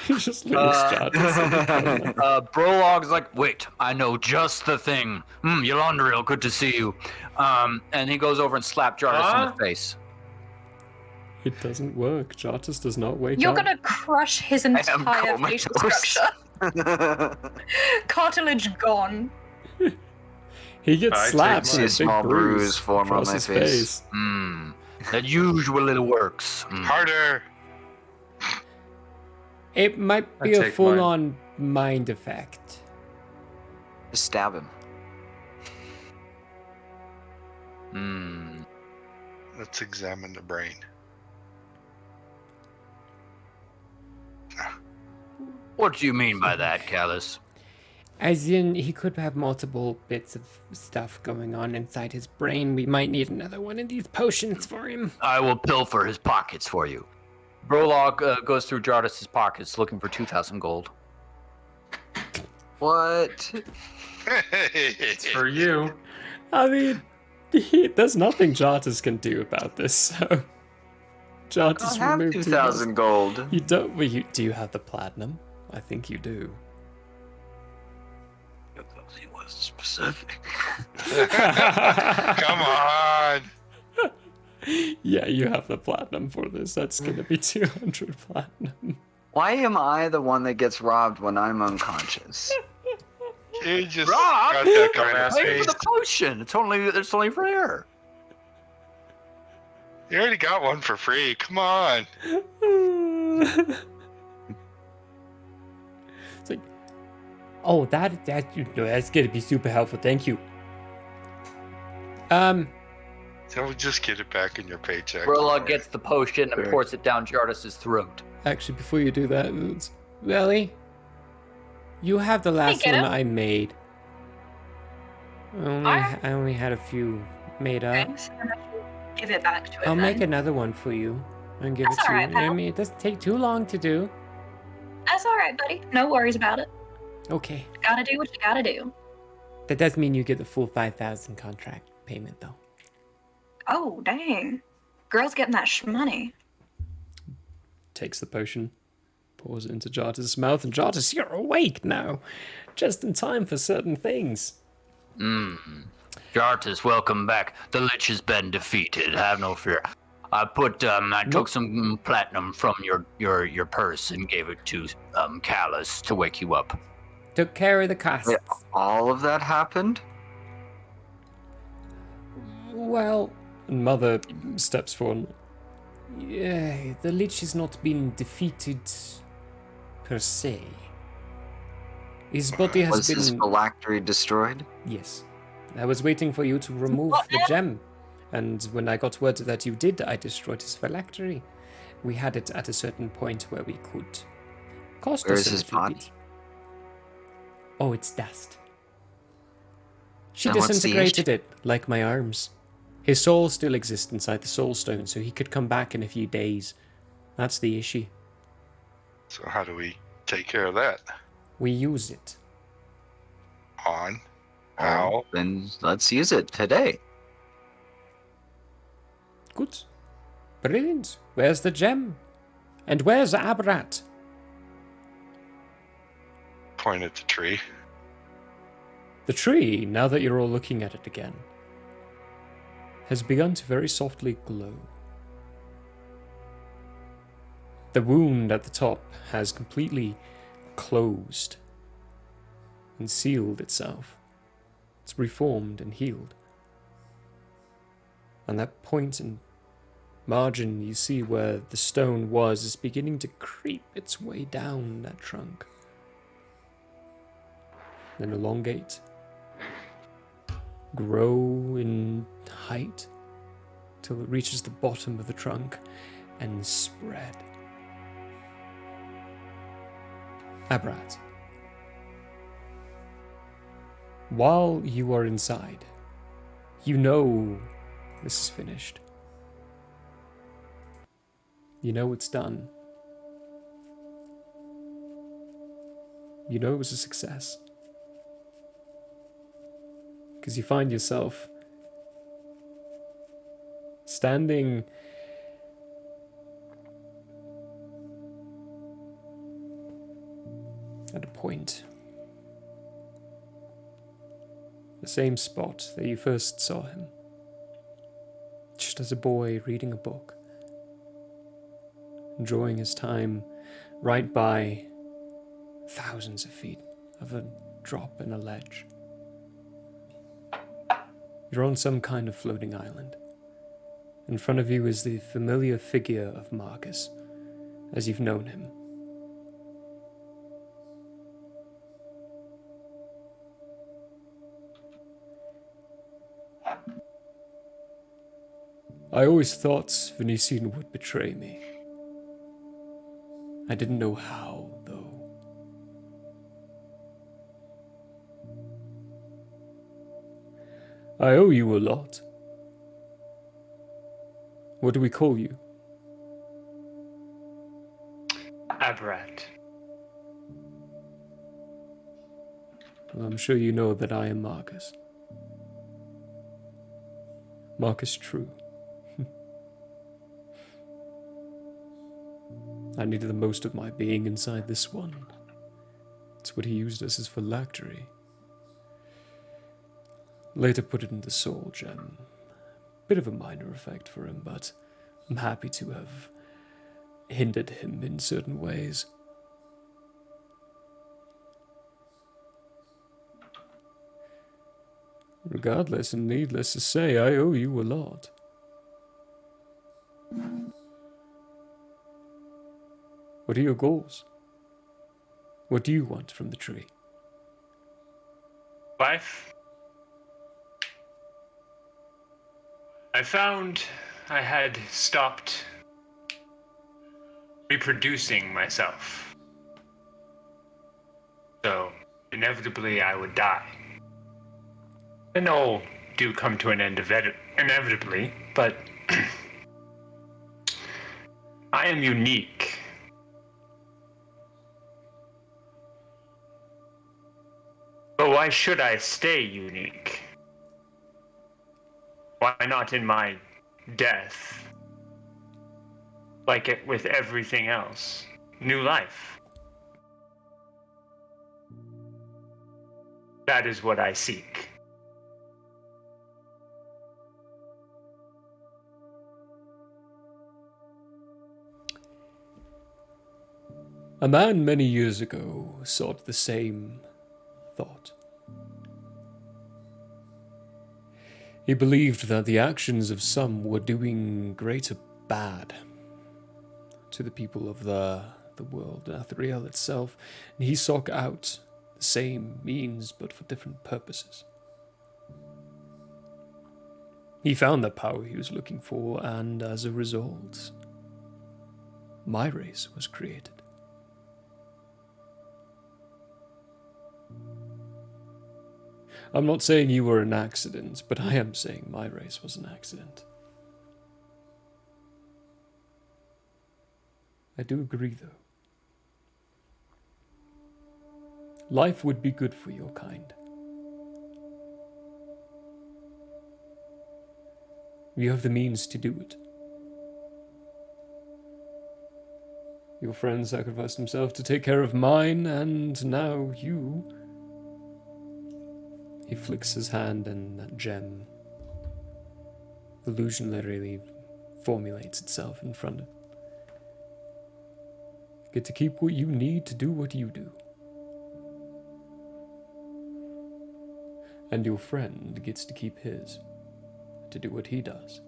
Just leaves Jartis in a coma. Brolog's like, "Wait, I know just the thing. Yolandriel, good to see you." And he goes over and slaps Jartis in the face. It doesn't work. Jartis does not wake You're up. gonna crush his am entire facial comatose. structure. Cartilage gone. He gets I slapped. take and my- See a small bruise form on across my his face. That usually works. Harder. It might I be a take full-on mind effect. Just stab him. Let's examine the brain. What do you mean by that, Callus? As in, he could have multiple bits of stuff going on inside his brain. We might need another one of these potions for him. I will pilfer his pockets for you. Brolog goes through Jartis' pockets looking for 2,000 gold. What? It's for you. I mean, there's nothing Jartis can do about this, so... Jartis I have removed 2,000 gold. You don't... Well, do you have the platinum? I think you do. was specific. Come on. Yeah, you have the platinum for this. That's gonna be 200 platinum. Why am I the one that gets robbed when I'm unconscious? You just Rob, got that kind of pay for the face. potion. It's only rare. You already got one for free. Come on. It's like, oh, that's gonna be super helpful. Thank you. So just get it back in your paycheck. Rilla gets the potion and pours it down Jardis's throat. Actually, before you do that, Really? You have the last one kiddo. I made. I only had a few made up. Thanks. I'm gonna give it back to it. I'll then. make another one for you and give That's it to alright, you. I pal. mean, it doesn't take too long to do. That's all right, buddy. No worries about it. Okay. Gotta do what you gotta do. That does mean you get the full 5,000 contract payment, though. Oh, dang. Girl's getting that money. takes the potion, pours it into Jartis' mouth, and Jartis, you're awake now. Just in time for certain things. Jartis, welcome back. The Lich has been defeated. Have no fear. I took some platinum from your purse and gave it to Callus to wake you up. Took care of the costs. Wait, all of that happened? Well, And Mother steps forward. yeah, the Lich has not been defeated per se. His body has Was been... his phylactery destroyed? Yes. I was waiting for you to remove the gem. And when I got word that you did, I destroyed his phylactery. We had it at a certain point where we could. Cost Where us is his a little body? bit. Oh, it's dust. She And what's the disintegrated it, like my arms. His soul still exists inside the soul stone, so he could come back in a few days. That's the issue. So how do we take care of that? We use it. On how? Then let's use it today. Good. Brilliant. Where's the gem? And where's Abrat? Point at the tree. The tree, now that you're all looking at it again, has begun to very softly glow. The wound at the top has completely closed and sealed itself. It's reformed and healed. And that point and margin you see where the stone was is beginning to creep its way down that trunk. Then elongate, grow in height till it reaches the bottom of the trunk and spread. Abrat, while you are inside, you know this is finished. You know it's done. You know it was a success. Because you find yourself standing at a point, the same spot that you first saw him, just as a boy reading a book, enjoying his time right by thousands of feet of a drop in a ledge. You're on some kind of floating island. In front of you is the familiar figure of Marcus, as you've known him. I always thought Venetian would betray me. I didn't know how, though. I owe you a lot. What do we call you? Abrat. Well, I'm sure you know that I am Marcus. Marcus True. I needed the most of my being inside this one. It's what he used as his phylactery. Later put it in the soul gem. Bit of a minor effect for him, but I'm happy to have hindered him in certain ways. Regardless, and needless to say, I owe you a lot. What are your goals? What do you want from the tree? Life. I found I had stopped reproducing myself. So, inevitably, I would die. And all do come to an end inevitably, but I am unique. But why should I stay unique? Why not in my death? Like it with everything else. New life. That is what I seek. A man many years ago sought the same thought. He believed that the actions of some were doing greater bad to the people of the world, Atheriel itself, and he sought out the same means but for different purposes. He found the power he was looking for, and as a result, my race was created. I'm not saying you were an accident, but I am saying my race was an accident. I do agree, though. Life would be good for your kind. You have the means to do it. Your friend sacrificed himself to take care of mine, and now you... He flicks his hand and that gem illusionarily formulates itself in front of him. Get to keep what you need to do what you do. And your friend gets to keep his to do what he does.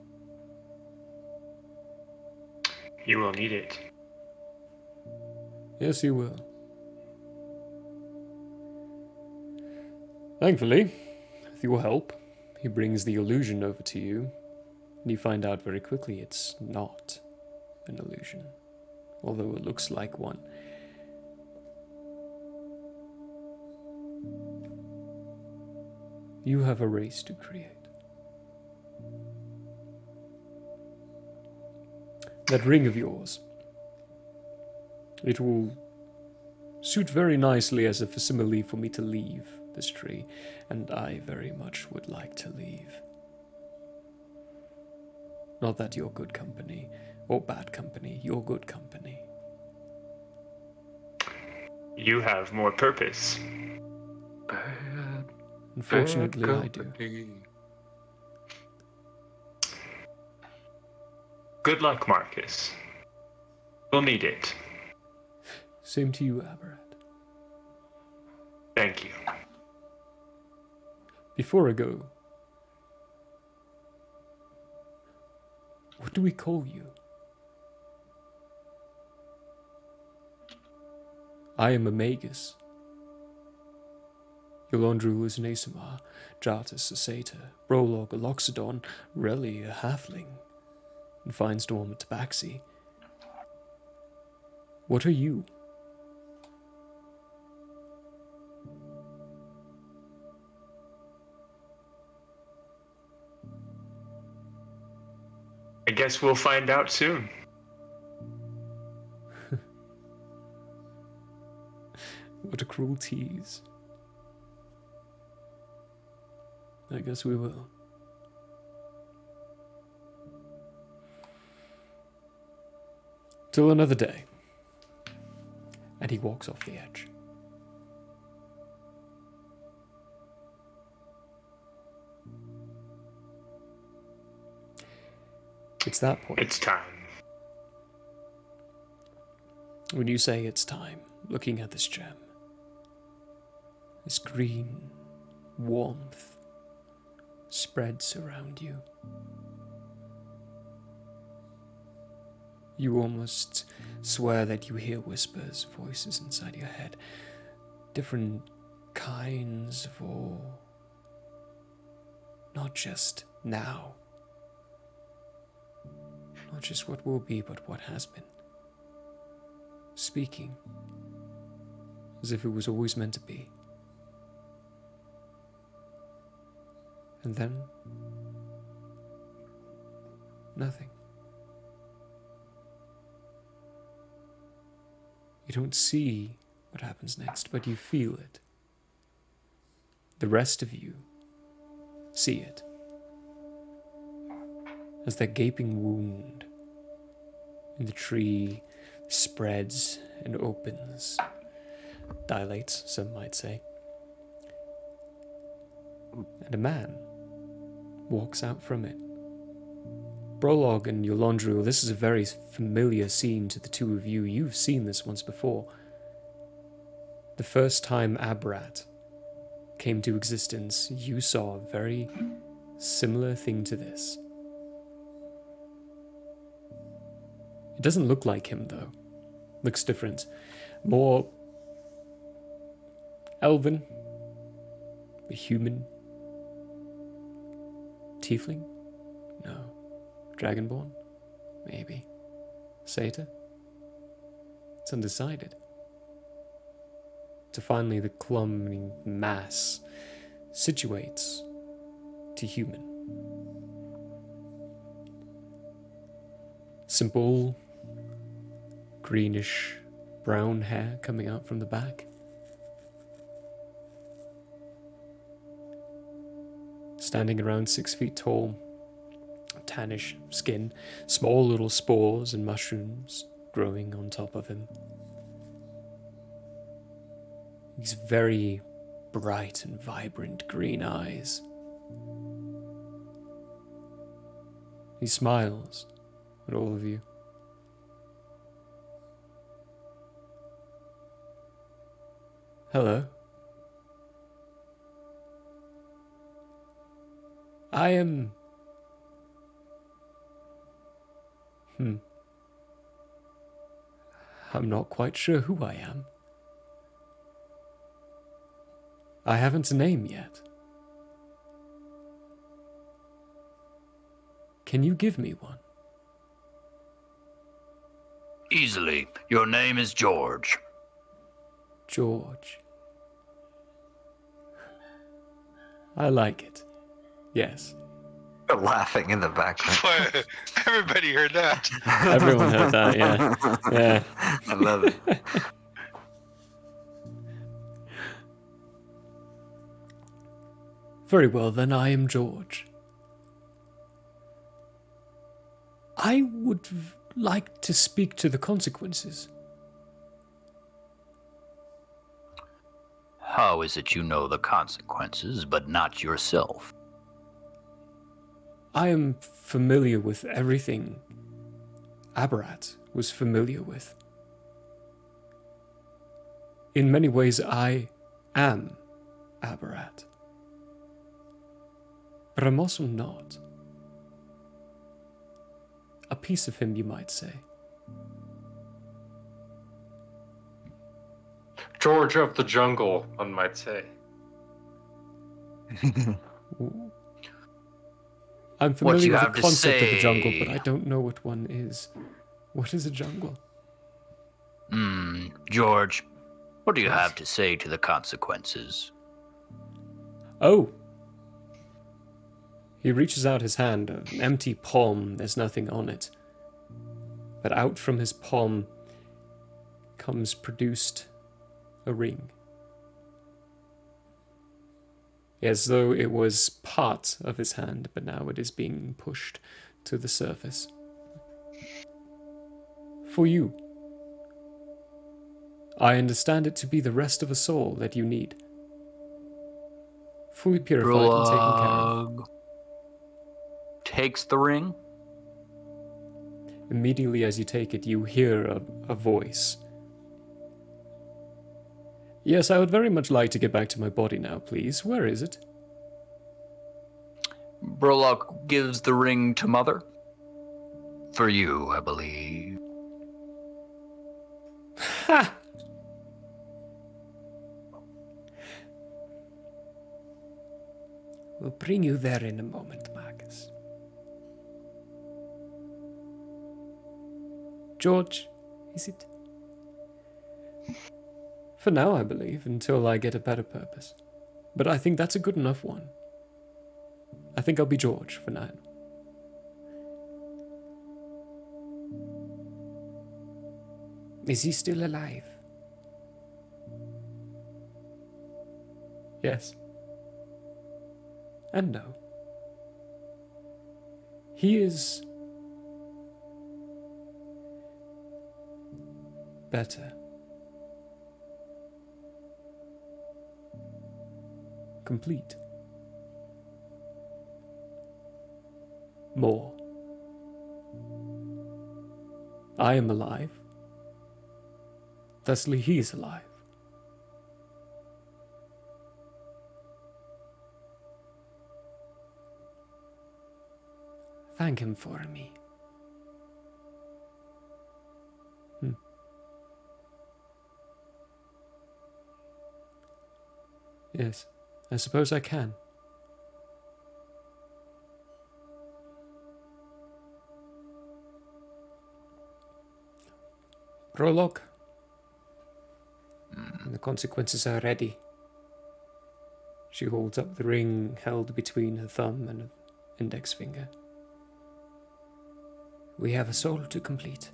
You will need it. Yes, you will. Thankfully, with your help, he brings the illusion over to you, and you find out very quickly it's not an illusion, although it looks like one. You have a race to create. That ring of yours, it will suit very nicely as a facsimile for me to leave this tree, and I very much would like to leave. Not that you're good company, or bad company, you're good company. You have more purpose. Unfortunately, I do. Good luck, Marcus. We'll need it. Same to you, Aberrat. Thank you. Before I go, what do we call you? I am a magus. Yolondru is an Asimar, Jartus a satyr, Brolog a loxodon, Relly a halfling, and Finestorm a tabaxi. What are you? I guess we'll find out soon. What a cruel tease. I guess we will. Till another day. And he walks off the edge. It's that point. It's time. When you say it's time, looking at this gem, this green warmth spreads around you. You almost swear that you hear whispers, voices inside your head, different kinds of awe. Not just now, not just what will be, but what has been. Speaking as if it was always meant to be. And then, nothing. You don't see what happens next, but you feel it. The rest of you see it. As that gaping wound in the tree spreads and opens, dilates, some might say. And a man walks out from it. Brolog and Yolondriel, this is a very familiar scene to the two of you. You've seen this once before. The first time Abrat came to existence, you saw a very similar thing to this. It doesn't look like him, though. Looks different. More elven, a human, tiefling? No. Dragonborn? Maybe. Satyr? It's undecided. To finally the clumping mass situates to human. Simple, greenish brown hair coming out from the back. Standing around 6 feet tall, tannish skin, small little spores and mushrooms growing on top of him. These very bright and vibrant green eyes. He smiles at all of you. Hello. I am... I'm not quite sure who I am. I haven't a name yet. Can you give me one? Easily. Your name is George. George. I like it. Yes. They're laughing in the background. Everybody heard that. Everyone heard that, yeah. Yeah. I love it. Very well, then I am George. I would like to speak to the consequences. How is it you know the consequences, but not yourself? I am familiar with everything Abarat was familiar with. In many ways, I am Abarat. But I'm also not. A piece of him, you might say. George of the jungle, one might say. I'm familiar with the concept of a jungle, but I don't know what one is. What is a jungle? George, what do you have to say to the consequences? Oh. He reaches out his hand, an empty palm, there's nothing on it. But out from his palm comes produced a ring. As though it was part of his hand, but now it is being pushed to the surface. For you. I understand it to be the rest of a soul that you need. Fully purified and taken care of. Takes the ring, Immediately as you take it, you hear a voice. Yes, I would very much like to get back to my body now, please. Where is it? Brolock gives the ring to Mother. For you, I believe. Ha! We'll bring you there in a moment, Marcus. George, is it? For now, I believe, until I get a better purpose. But I think that's a good enough one. I think I'll be George for now. Is he still alive? Yes. And no. He is better. Complete. More. I am alive. Thusly, he is alive. Thank him for me. Yes, I suppose I can. Prologue. The consequences are ready. She holds up the ring held between her thumb and index finger. We have a soul to complete.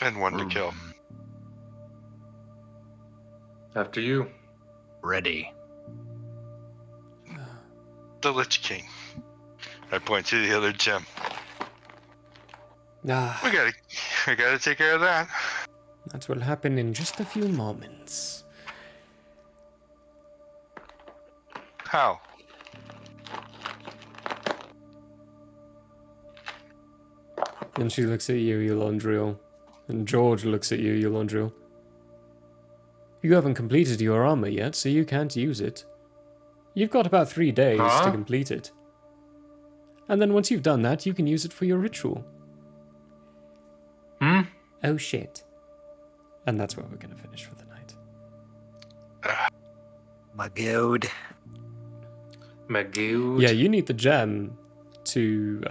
And one to kill. After you. Ready. The Lich King. I point to the other gem. We gotta take care of that. That will happen in just a few moments. How? And she looks at you, Eulondriel. And George looks at you, Eulondriel. You haven't completed your armor yet, so you can't use it. You've got about 3 days to complete it. And then once you've done that, you can use it for your ritual. Oh shit. And that's where we're going to finish for the night. My god. My god. Yeah, you need the gem to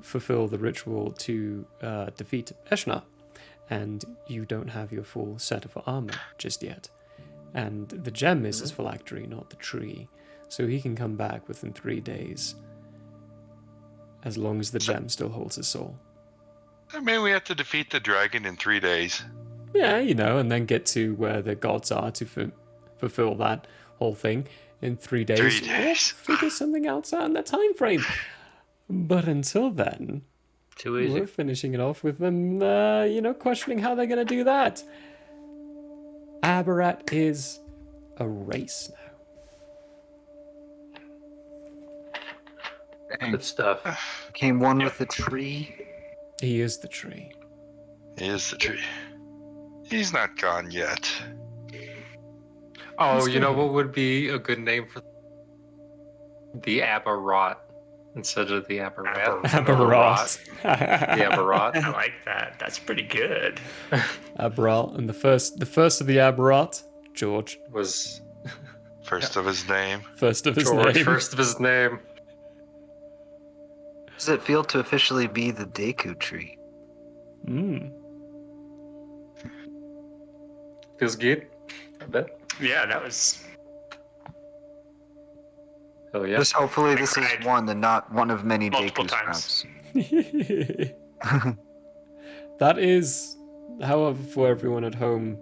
fulfill the ritual to defeat Eshna. And you don't have your full set of armor just yet. And the gem is his phylactery, not the tree. So he can come back within 3 days. As long as the gem still holds his soul. I mean, we have to defeat the dragon in 3 days. Yeah, and then get to where the gods are to fulfill that whole thing in 3 days. 3 days. Or figure something else out in that time frame. But until then, too easy. We're finishing it off with them, questioning how they're going to do that. Aberrat is a race now. Good stuff. Came one with the tree. He is the tree. He is the tree. He's not gone yet. Oh, you know what would be a good name for the Aberrat instead of the Aberrat? Aberrat. The Aberrat. I like that. That's pretty good. Aberrat, and the first of the Aberrat, George, was first of his name. First of his George, name. first of his name. How does it feel to officially be the Deku tree? Feels good. I bet. Yeah, that was. Oh yeah. Just hopefully this is one and not one of many multiple Deku times. sprouts. That is, however, for everyone at home,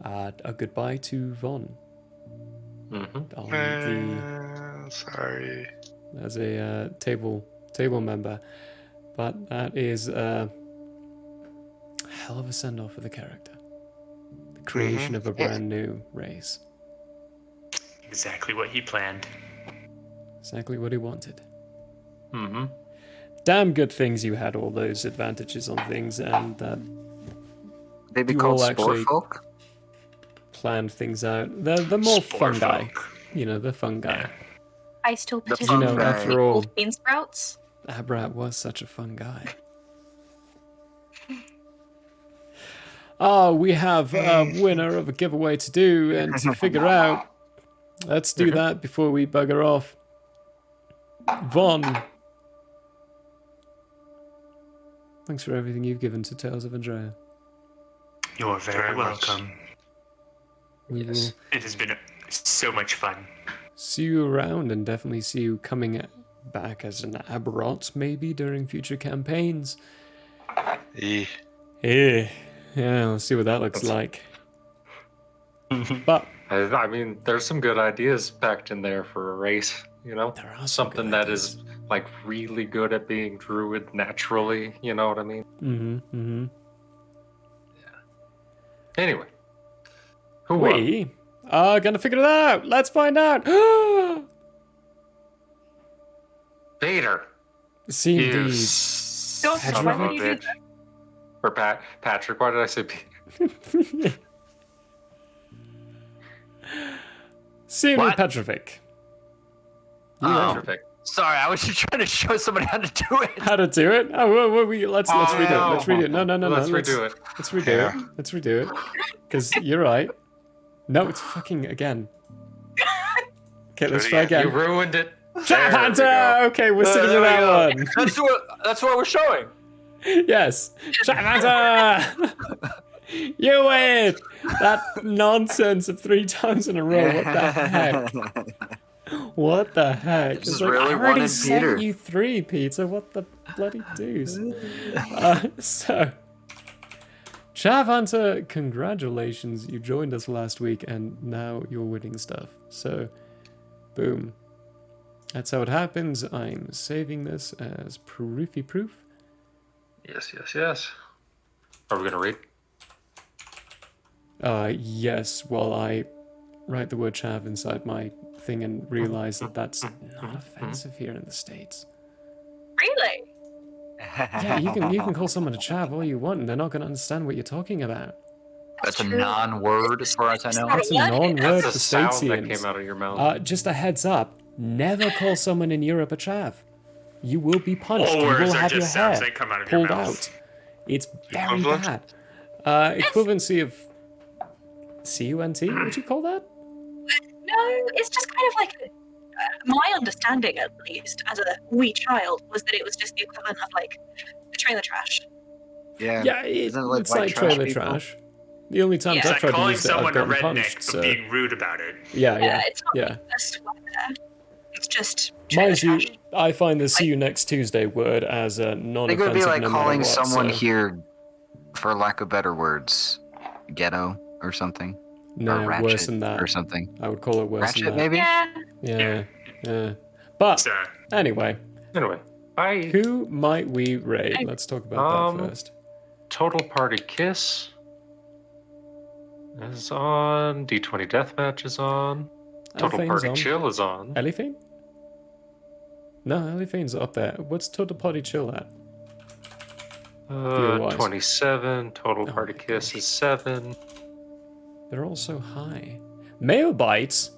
a goodbye to Von. Sorry. As a table member, but that is a hell of a send off for the character. The creation of a brand new race. Exactly what he planned. Exactly what he wanted. damn good things you had all those advantages on things, and that They be you called all spore actually folk? planned things out. The more Spore fungi. folk. You know, the fungi. I still The petition You know, fungi. after all, bean sprouts. Abrat was such a fun guy. Oh, we have a winner of a giveaway to do and to figure out. Let's do that before we bugger off. Von. Thanks for everything you've given to Tales of Andrea. You're very welcome. We will It has been so much fun. see you around and definitely see you coming back as an Aberrot maybe during future campaigns. Eh. Yeah, let's see what that looks like. But I mean, there's some good ideas packed in there for a race. You know, there are something that is like really good at being druid naturally. You know what I mean? Mm-hmm. Anyway, who won? We are gonna figure it out. Let's find out. Peter. See You indeed. son of a bitch. Or Patrick. Why did I say Peter? See What? Petrovic. Petrovic. Sorry, I was just trying to show somebody how to do it. How to do it? Oh, let's redo it. Let's redo it. No. Let's redo it. Let's redo it. Let's redo it. Because you're right. No, it's fucking again. Okay, let's try again. You ruined it. Trap Hunter! Okay, we're sticking with that one. That's what we're showing. Yes. Trap Hunter! You win! That nonsense of 3 times in a row. What the heck? What the heck? Just It's like, really I already wanted sent Peter. you 3, Peter. What the bloody deuce? So, Chav Hunter, congratulations. You joined us last week and now you're winning stuff. So, boom. That's how it happens. I'm saving this as proofy proof. Yes. Are we going to read? Yes, while I write the word chav inside my thing and realize that that's not offensive here in the States. Really? Yeah, you can call someone a chav all you want and they're not going to understand what you're talking about. That's a non-word as far as I know. That's a non-word That's for the sound that Statesians. came out of your mouth. Just a heads up, never call someone in Europe a chav. You will be punished. All You words will are have your just sounds hair that come out of your pulled mouth. out. It's very Equivalent? bad. Equivalency of CUNT, would you call that? No, it's just kind of like my understanding, at least, as a wee child, was that it was just the equivalent of like trailer trash. Yeah. Yeah, Isn't it it's white like trash trailer people? trash. The only times Yeah. It's I've like tried to calling use it, I've someone a gotten redneck punched. for So being rude about it. yeah. It's not Yeah. a swear. It's just trailer Mind you, trash. I find the "see you next Tuesday" word as a I think it non-offensive would be like no calling matter what. someone So, here, for lack of better words, ghetto or something. no, or ratchet worse than that. or something. I would call it worse Ratchet, than that. maybe? Yeah. Yeah. But So, anyway, I who might we raid? Let's talk about that first. Total Party Kiss is on. D20 Deathmatch is on. Total Eliphane's Party on. Chill is on. Elifane? No, Eliphane's up there. What's Total Party Chill at? Viewer-wise. 27. Total Party Kiss is 7. They're all so high. Mayo Bites?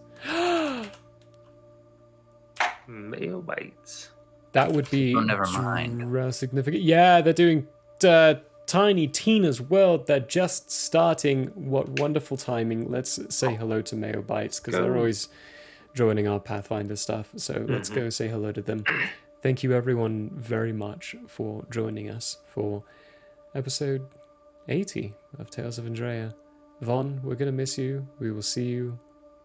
Mayo Bites. That would be Oh, never mind. significant. Yeah, they're doing Tiny Tina's World. They're just starting. What wonderful timing. Let's say hello to Mayo Bites because they're always joining our Pathfinder stuff. So let's go say hello to them. Thank you everyone very much for joining us for episode 80 of Tales of Andrea. Von, we're going to miss you. We will see you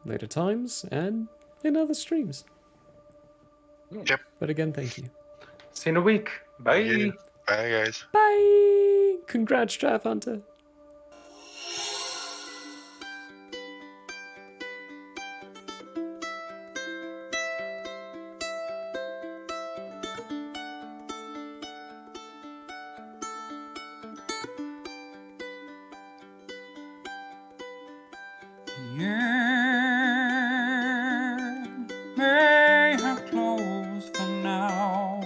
later times and in other streams. Yep. But again, thank you. See you in a week. Bye. Yeah. Bye, guys. Bye! Congrats, Draft Hunter. May have closed for now,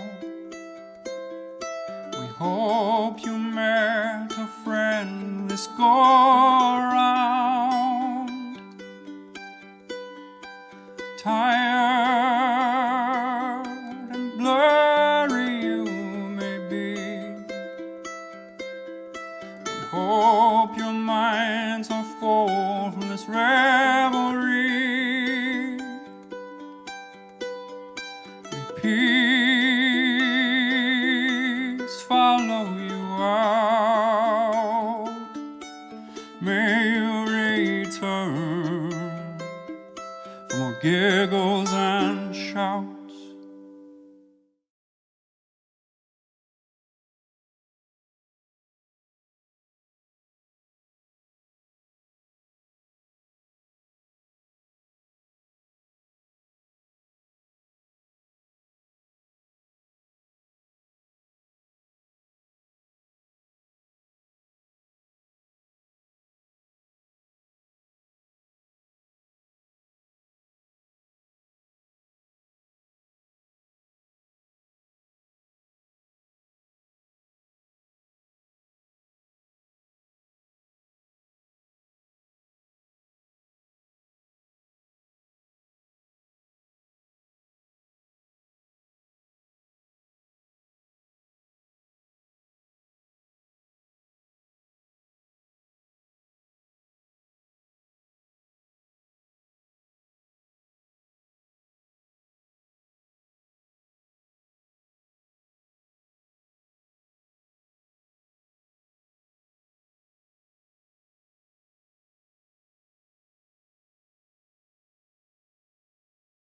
Peace.